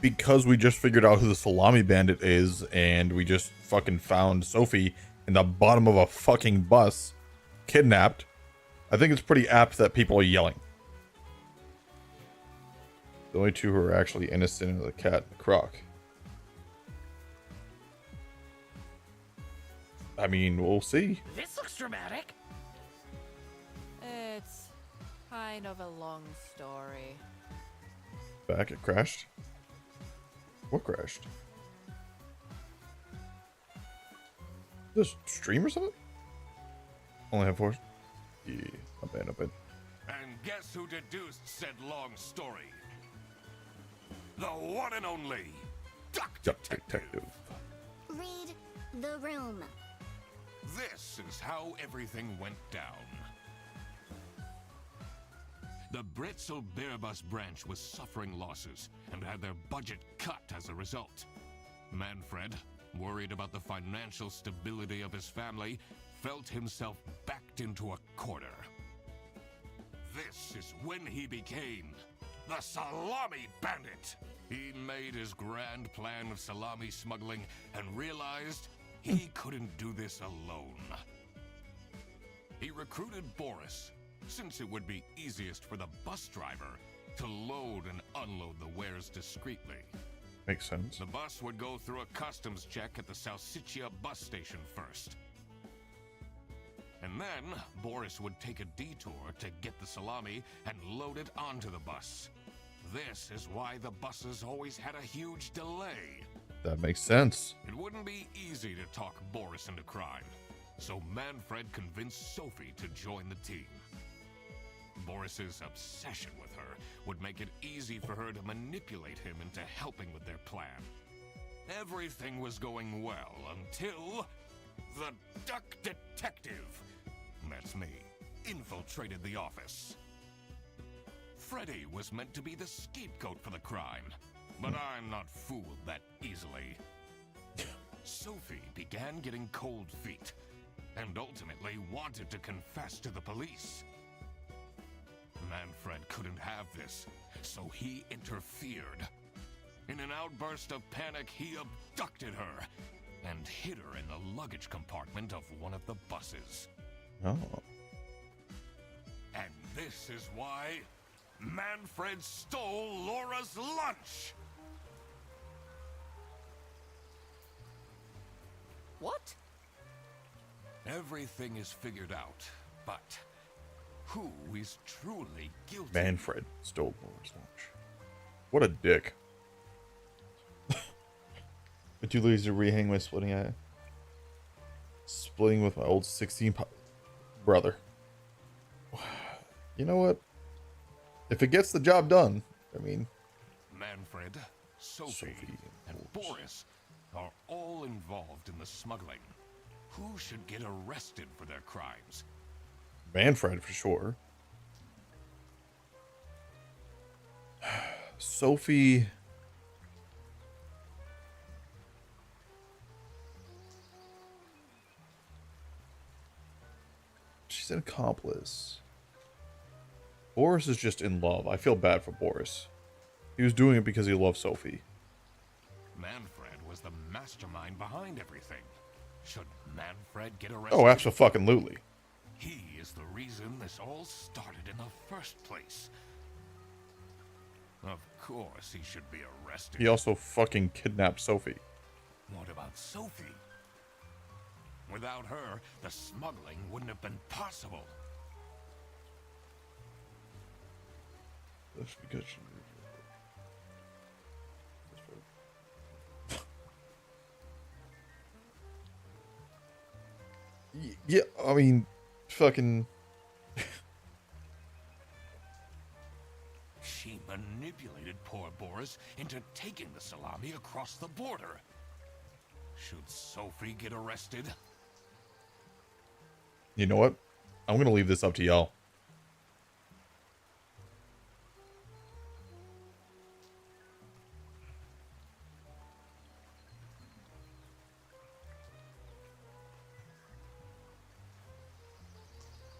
Because we just figured out who the Salami Bandit is, and we just fucking found Sophie in the bottom of a fucking bus, kidnapped. I think it's pretty apt that people are yelling. The only two who are actually innocent are the cat and the croc. I mean, we'll see. This looks dramatic. It's kind of a long story. Back, it crashed. What crashed? This stream or something? Only have 4. Yeah, not bad, not bad. And guess who deduced said long story? The one and only Duck Duck Detective. Detective. Read the room. This is how everything went down. The Britzel Bearbus branch was suffering losses and had their budget cut as a result. Manfred, worried about the financial stability of his family, felt himself backed into a corner. This is when he became the Salami Bandit. He made his grand plan of salami smuggling and realized he couldn't do this alone. He recruited Boris, since it would be easiest for the bus driver to load and unload the wares discreetly. Makes sense. The bus would go through a customs check at the Salsiccia bus station first. And then Boris would take a detour to get the salami and load it onto the bus. This is why the buses always had a huge delay. That makes sense. It wouldn't be easy to talk Boris into crime, so Manfred convinced Sophie to join the team. Boris's obsession with her would make it easy for her to manipulate him into helping with their plan. Everything was going well until the Duck Detective, that's me, infiltrated the office. Freddy was meant to be the scapegoat for the crime, but I'm not fooled that easily. Sophie began getting cold feet and ultimately wanted to confess to the police. Manfred couldn't have this, so he interfered. In an outburst of panic, he abducted her and hid her in the luggage compartment of one of the buses. Oh. And this is why Manfred stole Laura's lunch! What? Everything is figured out, but who is truly guilty? Manfred stole Laura's lunch. What a dick. Would you lose your rehang my splitting eye? Splitting with my old 16 brother. You know what? If it gets the job done, I mean... Manfred, Sophie, and Boris. Boris are all involved in the smuggling. Who should get arrested for their crimes? Manfred, for sure. Sophie... She's an accomplice. Boris is just in love. I feel bad for Boris. He was doing it because he loved Sophie. Manfred was the mastermind behind everything. Should Manfred get arrested? Oh, absolutely. He is the reason this all started in the first place. Of course he should be arrested. He also fucking kidnapped Sophie. What about Sophie? Without her, the smuggling wouldn't have been possible. That's because yeah, I mean, fucking. She manipulated poor Boris into taking the salami across the border. Should Sophie get arrested? You know what? I'm gonna leave this up to y'all.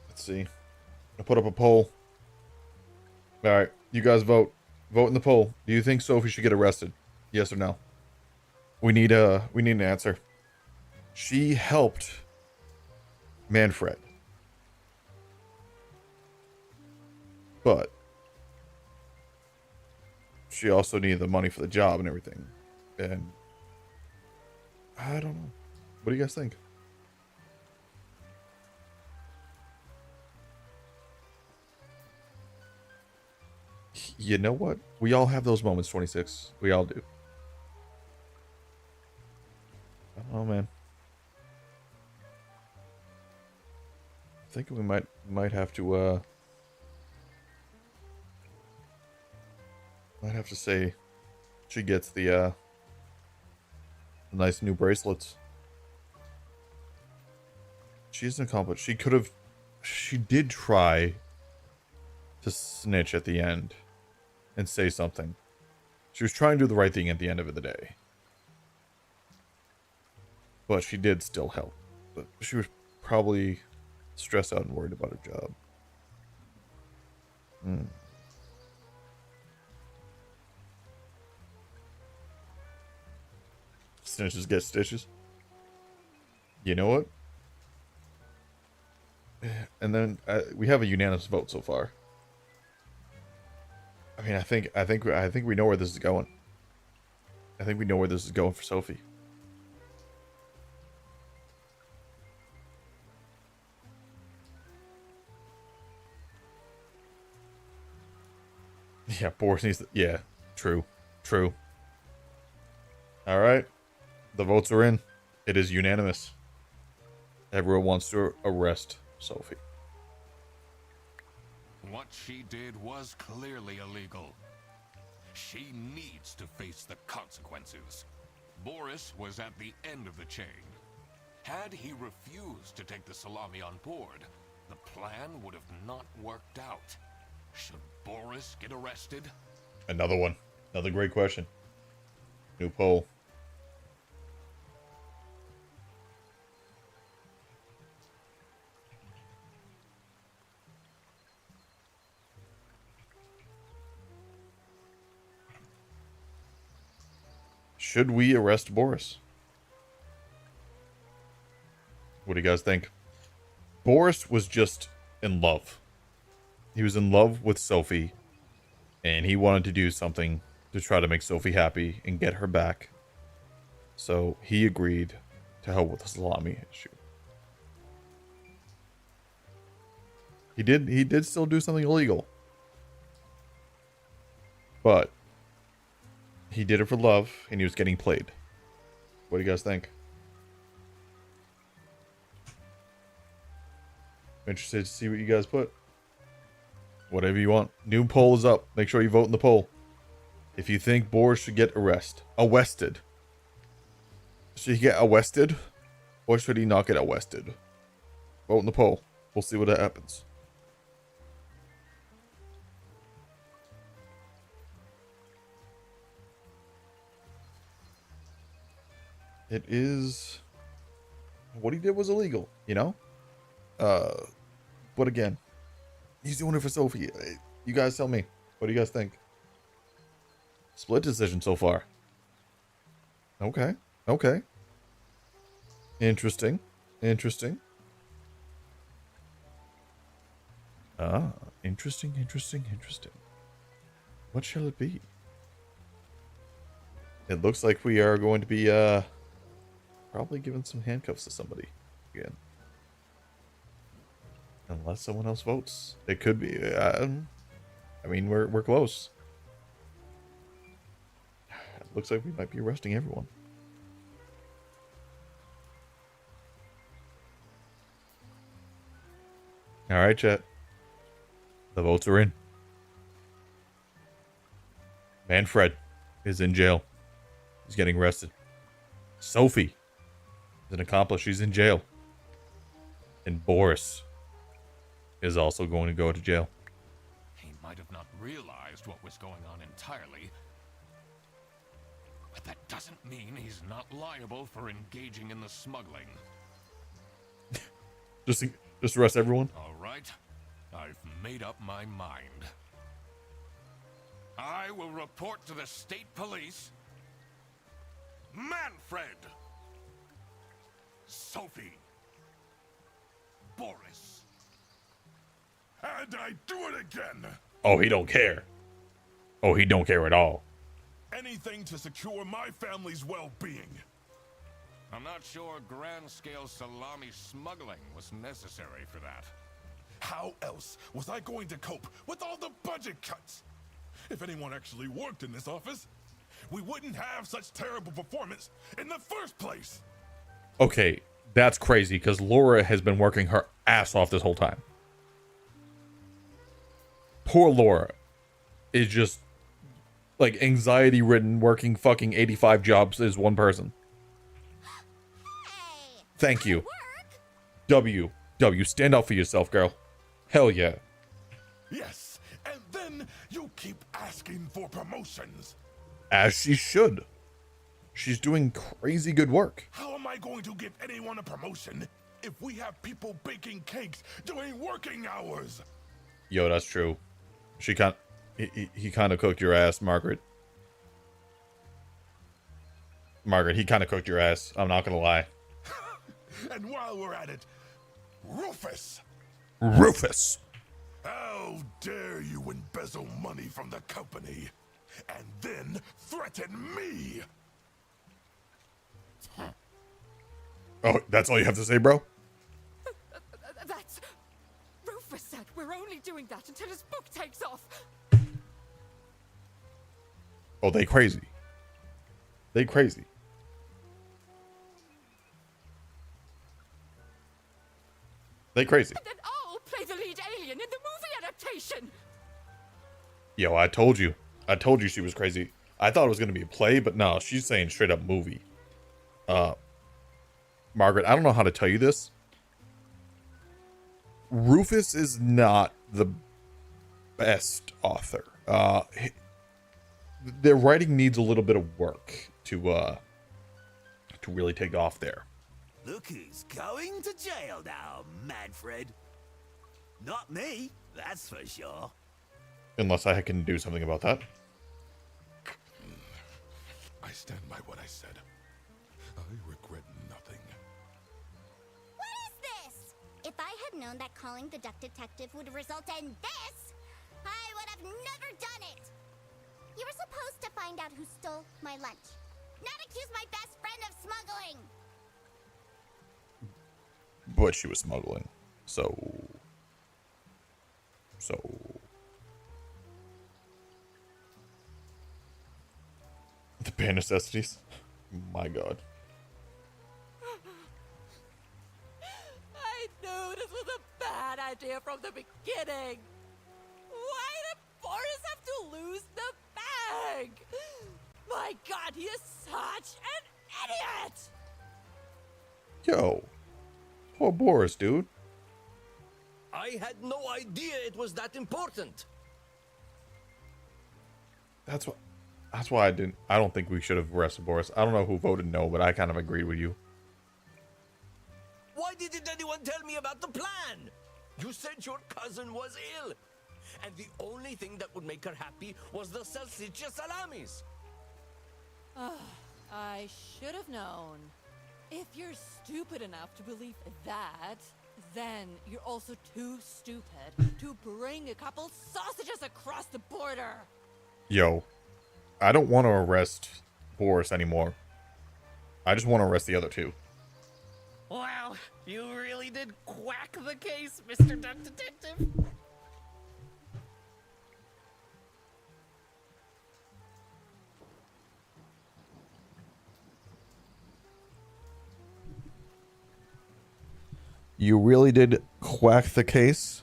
Let's see. I'll put up a poll. All right, you guys vote. Vote in the poll. Do you think Sophie should get arrested? Yes or no? We need an answer. She helped Manfred, but she also needed the money for the job and everything. And I don't know. What do you guys think? You know what? We all have those moments, 26. We all do. Oh man. I think we might have to might have to say she gets the nice new bracelets. She's an accomplice. She did try to snitch at the end and say something. She was trying to do the right thing at the end of the day. But she did still help. But she was probably stressed out and worried about her job. Snitches get stitches. You know what? And then we have a unanimous vote so far. I mean, I think we know where this is going. I think we know where this is going for Sophie. Yeah, Boris needs to, yeah, true. All right. The votes are in. It is unanimous. Everyone wants to arrest Sophie. What she did was clearly illegal. She needs to face the consequences. Boris was at the end of the chain. Had he refused to take the salami on board, the plan would have not worked out. Should Boris get arrested? Another one. Another great question. New poll. Should we arrest Boris? What do you guys think? Boris was just in love. He was in love with Sophie, and he wanted to do something to try to make Sophie happy and get her back. So he agreed to help with the salami issue. He did still do something illegal. But he did it for love, and he was getting played. What do you guys think? I'm interested to see what you guys put. Whatever you want. New poll is up. Make sure you vote in the poll. If you think Boris should get arrested. Should he get arrested? Or should he not get arrested? Vote in the poll. We'll see what happens. It is... What he did was illegal, you know? But again, he's doing it for Sophie. You guys tell me. What do you guys think? Split decision so far. Okay. Okay. Interesting. Interesting. Ah, interesting, interesting, interesting. What shall it be? It looks like we are going to be, probably giving some handcuffs to somebody again. Unless someone else votes. It could be. I mean, we're close. It looks like we might be arresting everyone. All right, chat. The votes are in. Manfred is in jail. He's getting arrested. Sophie is an accomplice. She's in jail. And Boris is also going to go to jail. He might have not realized what was going on entirely. But that doesn't mean he's not liable for engaging in the smuggling. Just arrest everyone? All right. I've made up my mind. I will report to the state police. Manfred! Sophie! Boris! And I do it again! Oh, he don't care. Oh, he don't care at all. Anything to secure my family's well-being. I'm not sure grand-scale salami smuggling was necessary for that. How else was I going to cope with all the budget cuts? If anyone actually worked in this office, we wouldn't have such terrible performance in the first place. Okay, that's crazy because Laura has been working her ass off this whole time. Poor Laura is just like anxiety-ridden, working fucking 85 jobs as one person. Hey, Thank you. work? W, stand up for yourself, girl. Hell yeah. Yes, and then you keep asking for promotions. As she should. She's doing crazy good work. How am I going to give anyone a promotion if we have people baking cakes during working hours? Yo, that's true. He kind of cooked your ass, Margaret. Margaret, he kind of cooked your ass. I'm not gonna lie. And while we're at it, Rufus! Rufus! How dare you embezzle money from the company and then threaten me? Oh, that's all you have to say, bro? That's... Rufus said we're only doing that until his book takes off. Oh, they crazy. They crazy. They crazy. And then I'll play the lead alien in the movie adaptation. Yo, I told you. I told you she was crazy. I thought it was going to be a play, but no, she's saying straight up movie. Margaret, I don't know how to tell you this. Rufus is not the best author. Their writing needs a little bit of work to really take off there. Look who's going to jail now, Manfred. Not me, that's for sure. Unless I can do something about that. I stand by what I said. I regret nothing. What is this? If I had known that calling the duck detective would result in this, I would have never done it. You were supposed to find out who stole my lunch, not accuse my best friend of smuggling. But she was smuggling. So. The bare necessities. My god. I knew this was a bad idea from the beginning. Why did Boris have to lose the bag? My god, he is such an idiot! Yo. Poor Boris, dude. I had no idea it was that important. That's why I don't think we should have arrested Boris. I don't know who voted no, but I kind of agreed with you. Why didn't anyone tell me about the plan? You said your cousin was ill, and the only thing that would make her happy was the Secret Salamis. I should have known. If you're stupid enough to believe that, then you're also too stupid to bring a couple sausages across the border. Yo, I don't want to arrest Boris anymore. I just want to arrest the other two. Wow, you really did quack the case, Mr. Duck Detective. You really did quack the case?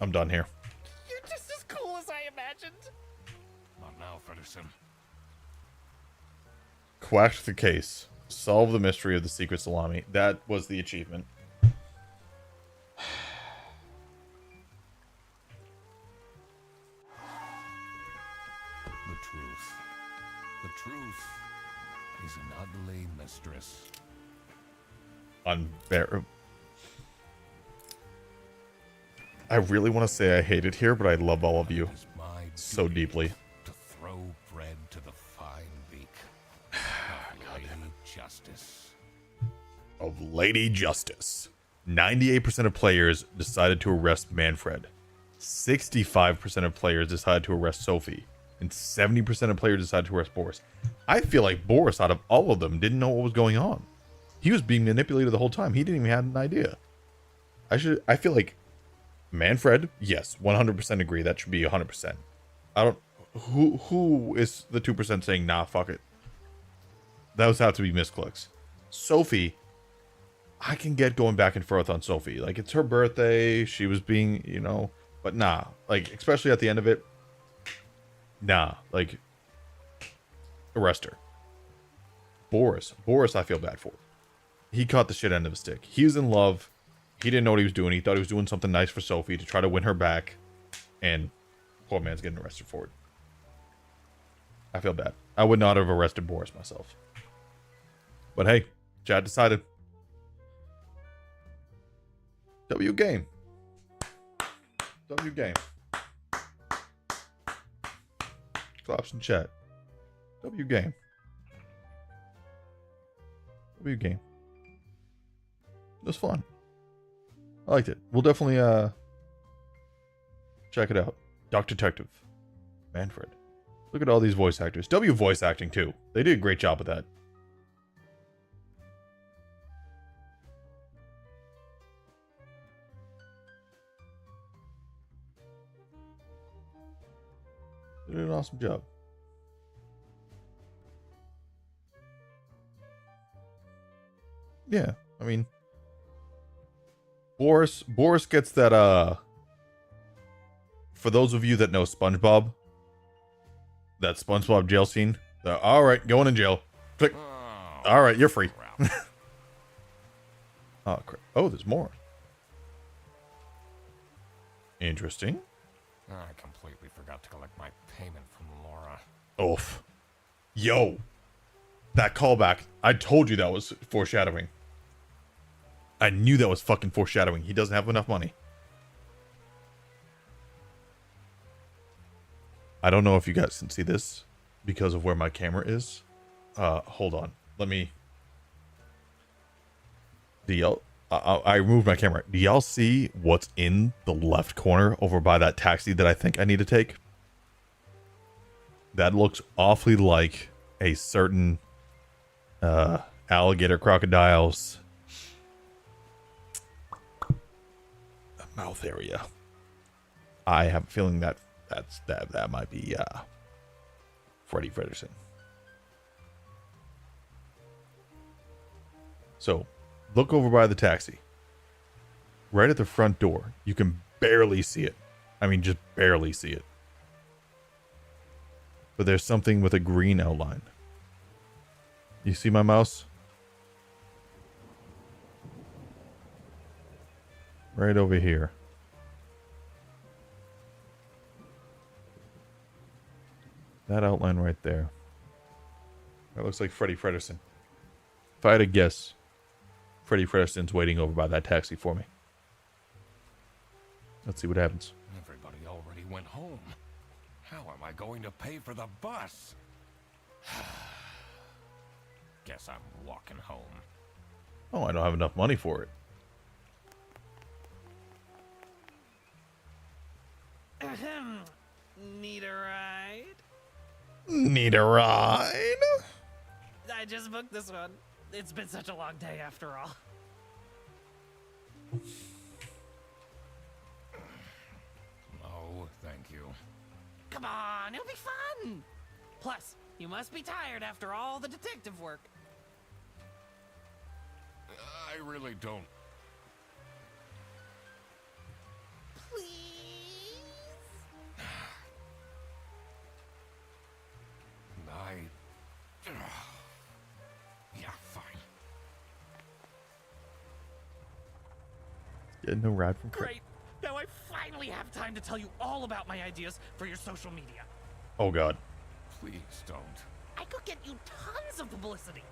I'm done here. You're just as cool as I imagined. Not now, Fredderson. Quacked the case. Solve the mystery of the secret salami. That was the achievement. The truth. The truth is an ugly mistress. Unbearable. I really want to say I hate it here, but I love all of you It is my so duty deeply. to throw bread to the fine beak of Lady Justice. Of Lady Justice. 98% of players decided to arrest Manfred. 65% of players decided to arrest Sophie. And 70% of players decided to arrest Boris. I feel like Boris, out of all of them, didn't know what was going on. He was being manipulated the whole time. He didn't even have an idea. I feel like Manfred, yes, 100% agree. That should be 100%. I don't... Who is the 2% saying, nah, fuck it? Those have to be misclicks. Sophie, I can get going back and forth on Sophie. Like, it's her birthday. She was being, you know... But nah. Like, especially at the end of it. Nah. Like, arrest her. Boris, I feel bad for. He caught the shit end of a stick. He was in love. He didn't know what he was doing. He thought he was doing something nice for Sophie to try to win her back. And poor man's getting arrested for it. I feel bad. I would not have arrested Boris myself. But hey, Chad decided. W game. W game. Claps in chat. W game. W game. It was fun. I liked it. We'll definitely check it out. Duck Detective. Manfred. Look at all these voice actors. W voice acting too. They did a great job with that. They did an awesome job. Yeah, I mean, Boris gets that, for those of you that know SpongeBob, that SpongeBob jail scene, all right, going in jail. Click. All right, you're free. Oh, crap. Oh, there's more. Interesting. I completely forgot to collect my payment from Laura. Oof. Yo. That callback. I told you that was foreshadowing. I knew that was fucking foreshadowing. He doesn't have enough money. I don't know if you guys can see this because of where my camera is. Hold on. Let me... I removed my camera. Do y'all see what's in the left corner over by that taxi that I think I need to take? That looks awfully like a certain alligator crocodile's mouth area. I have a feeling that that might be Freddy Fredderson. So look over by the taxi. Right at the front door. You can barely see it. I mean, just barely see it. But there's something with a green outline. You see my mouse? Right over here. That outline right there. That looks like Freddy Fredderson. If I had to guess, Freddie Preston's waiting over by that taxi for me. Let's see what happens. Everybody already went home. How am I going to pay for the bus? Guess I'm walking home. Oh, I don't have enough money for it. Ahem. Need a ride? Need a ride? I just booked this one. It's been such a long day after all. No, thank you. Come on, it'll be fun. Plus, you must be tired after all the detective work. I really don't. Please? Yeah, fine. Getting no ride from Craig. Great. Now I finally have time to tell you all about my ideas for your social media. Oh god. Please don't. I could get you tons of publicity.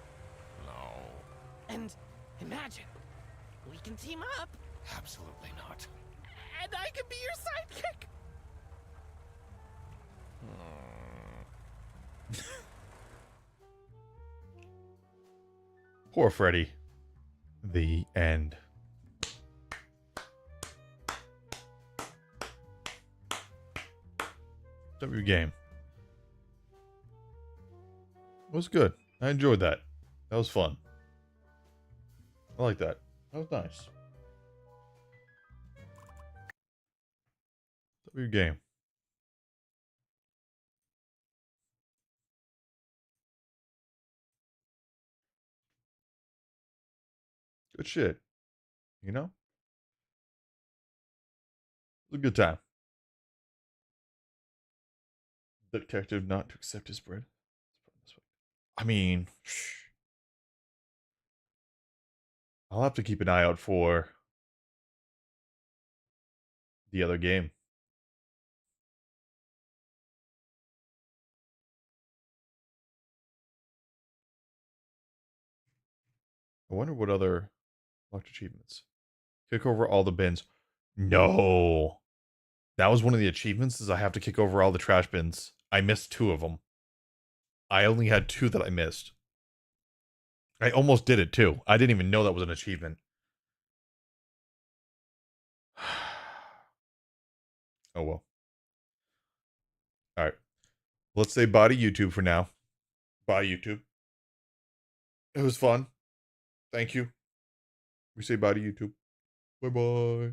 No. And imagine, we can team up, Absolutely not. and I can be your sidekick. Poor Freddy. The end. W game. It was good. I enjoyed that. That was fun. I like that. That was nice. W game. Good shit. You know? It was a good time. Detective not to accept his bread. I mean, I'll have to keep an eye out for the other game. I wonder what other locked achievements. Kick over all the bins. No. That was one of the achievements is I have to kick over all the trash bins. I missed 2 of them. I only had 2 that I missed. I almost did it too. I didn't even know that was an achievement. Oh well. Alright. Let's say bye to YouTube for now. Bye, YouTube. It was fun. Thank you. We say bye to YouTube. Bye bye.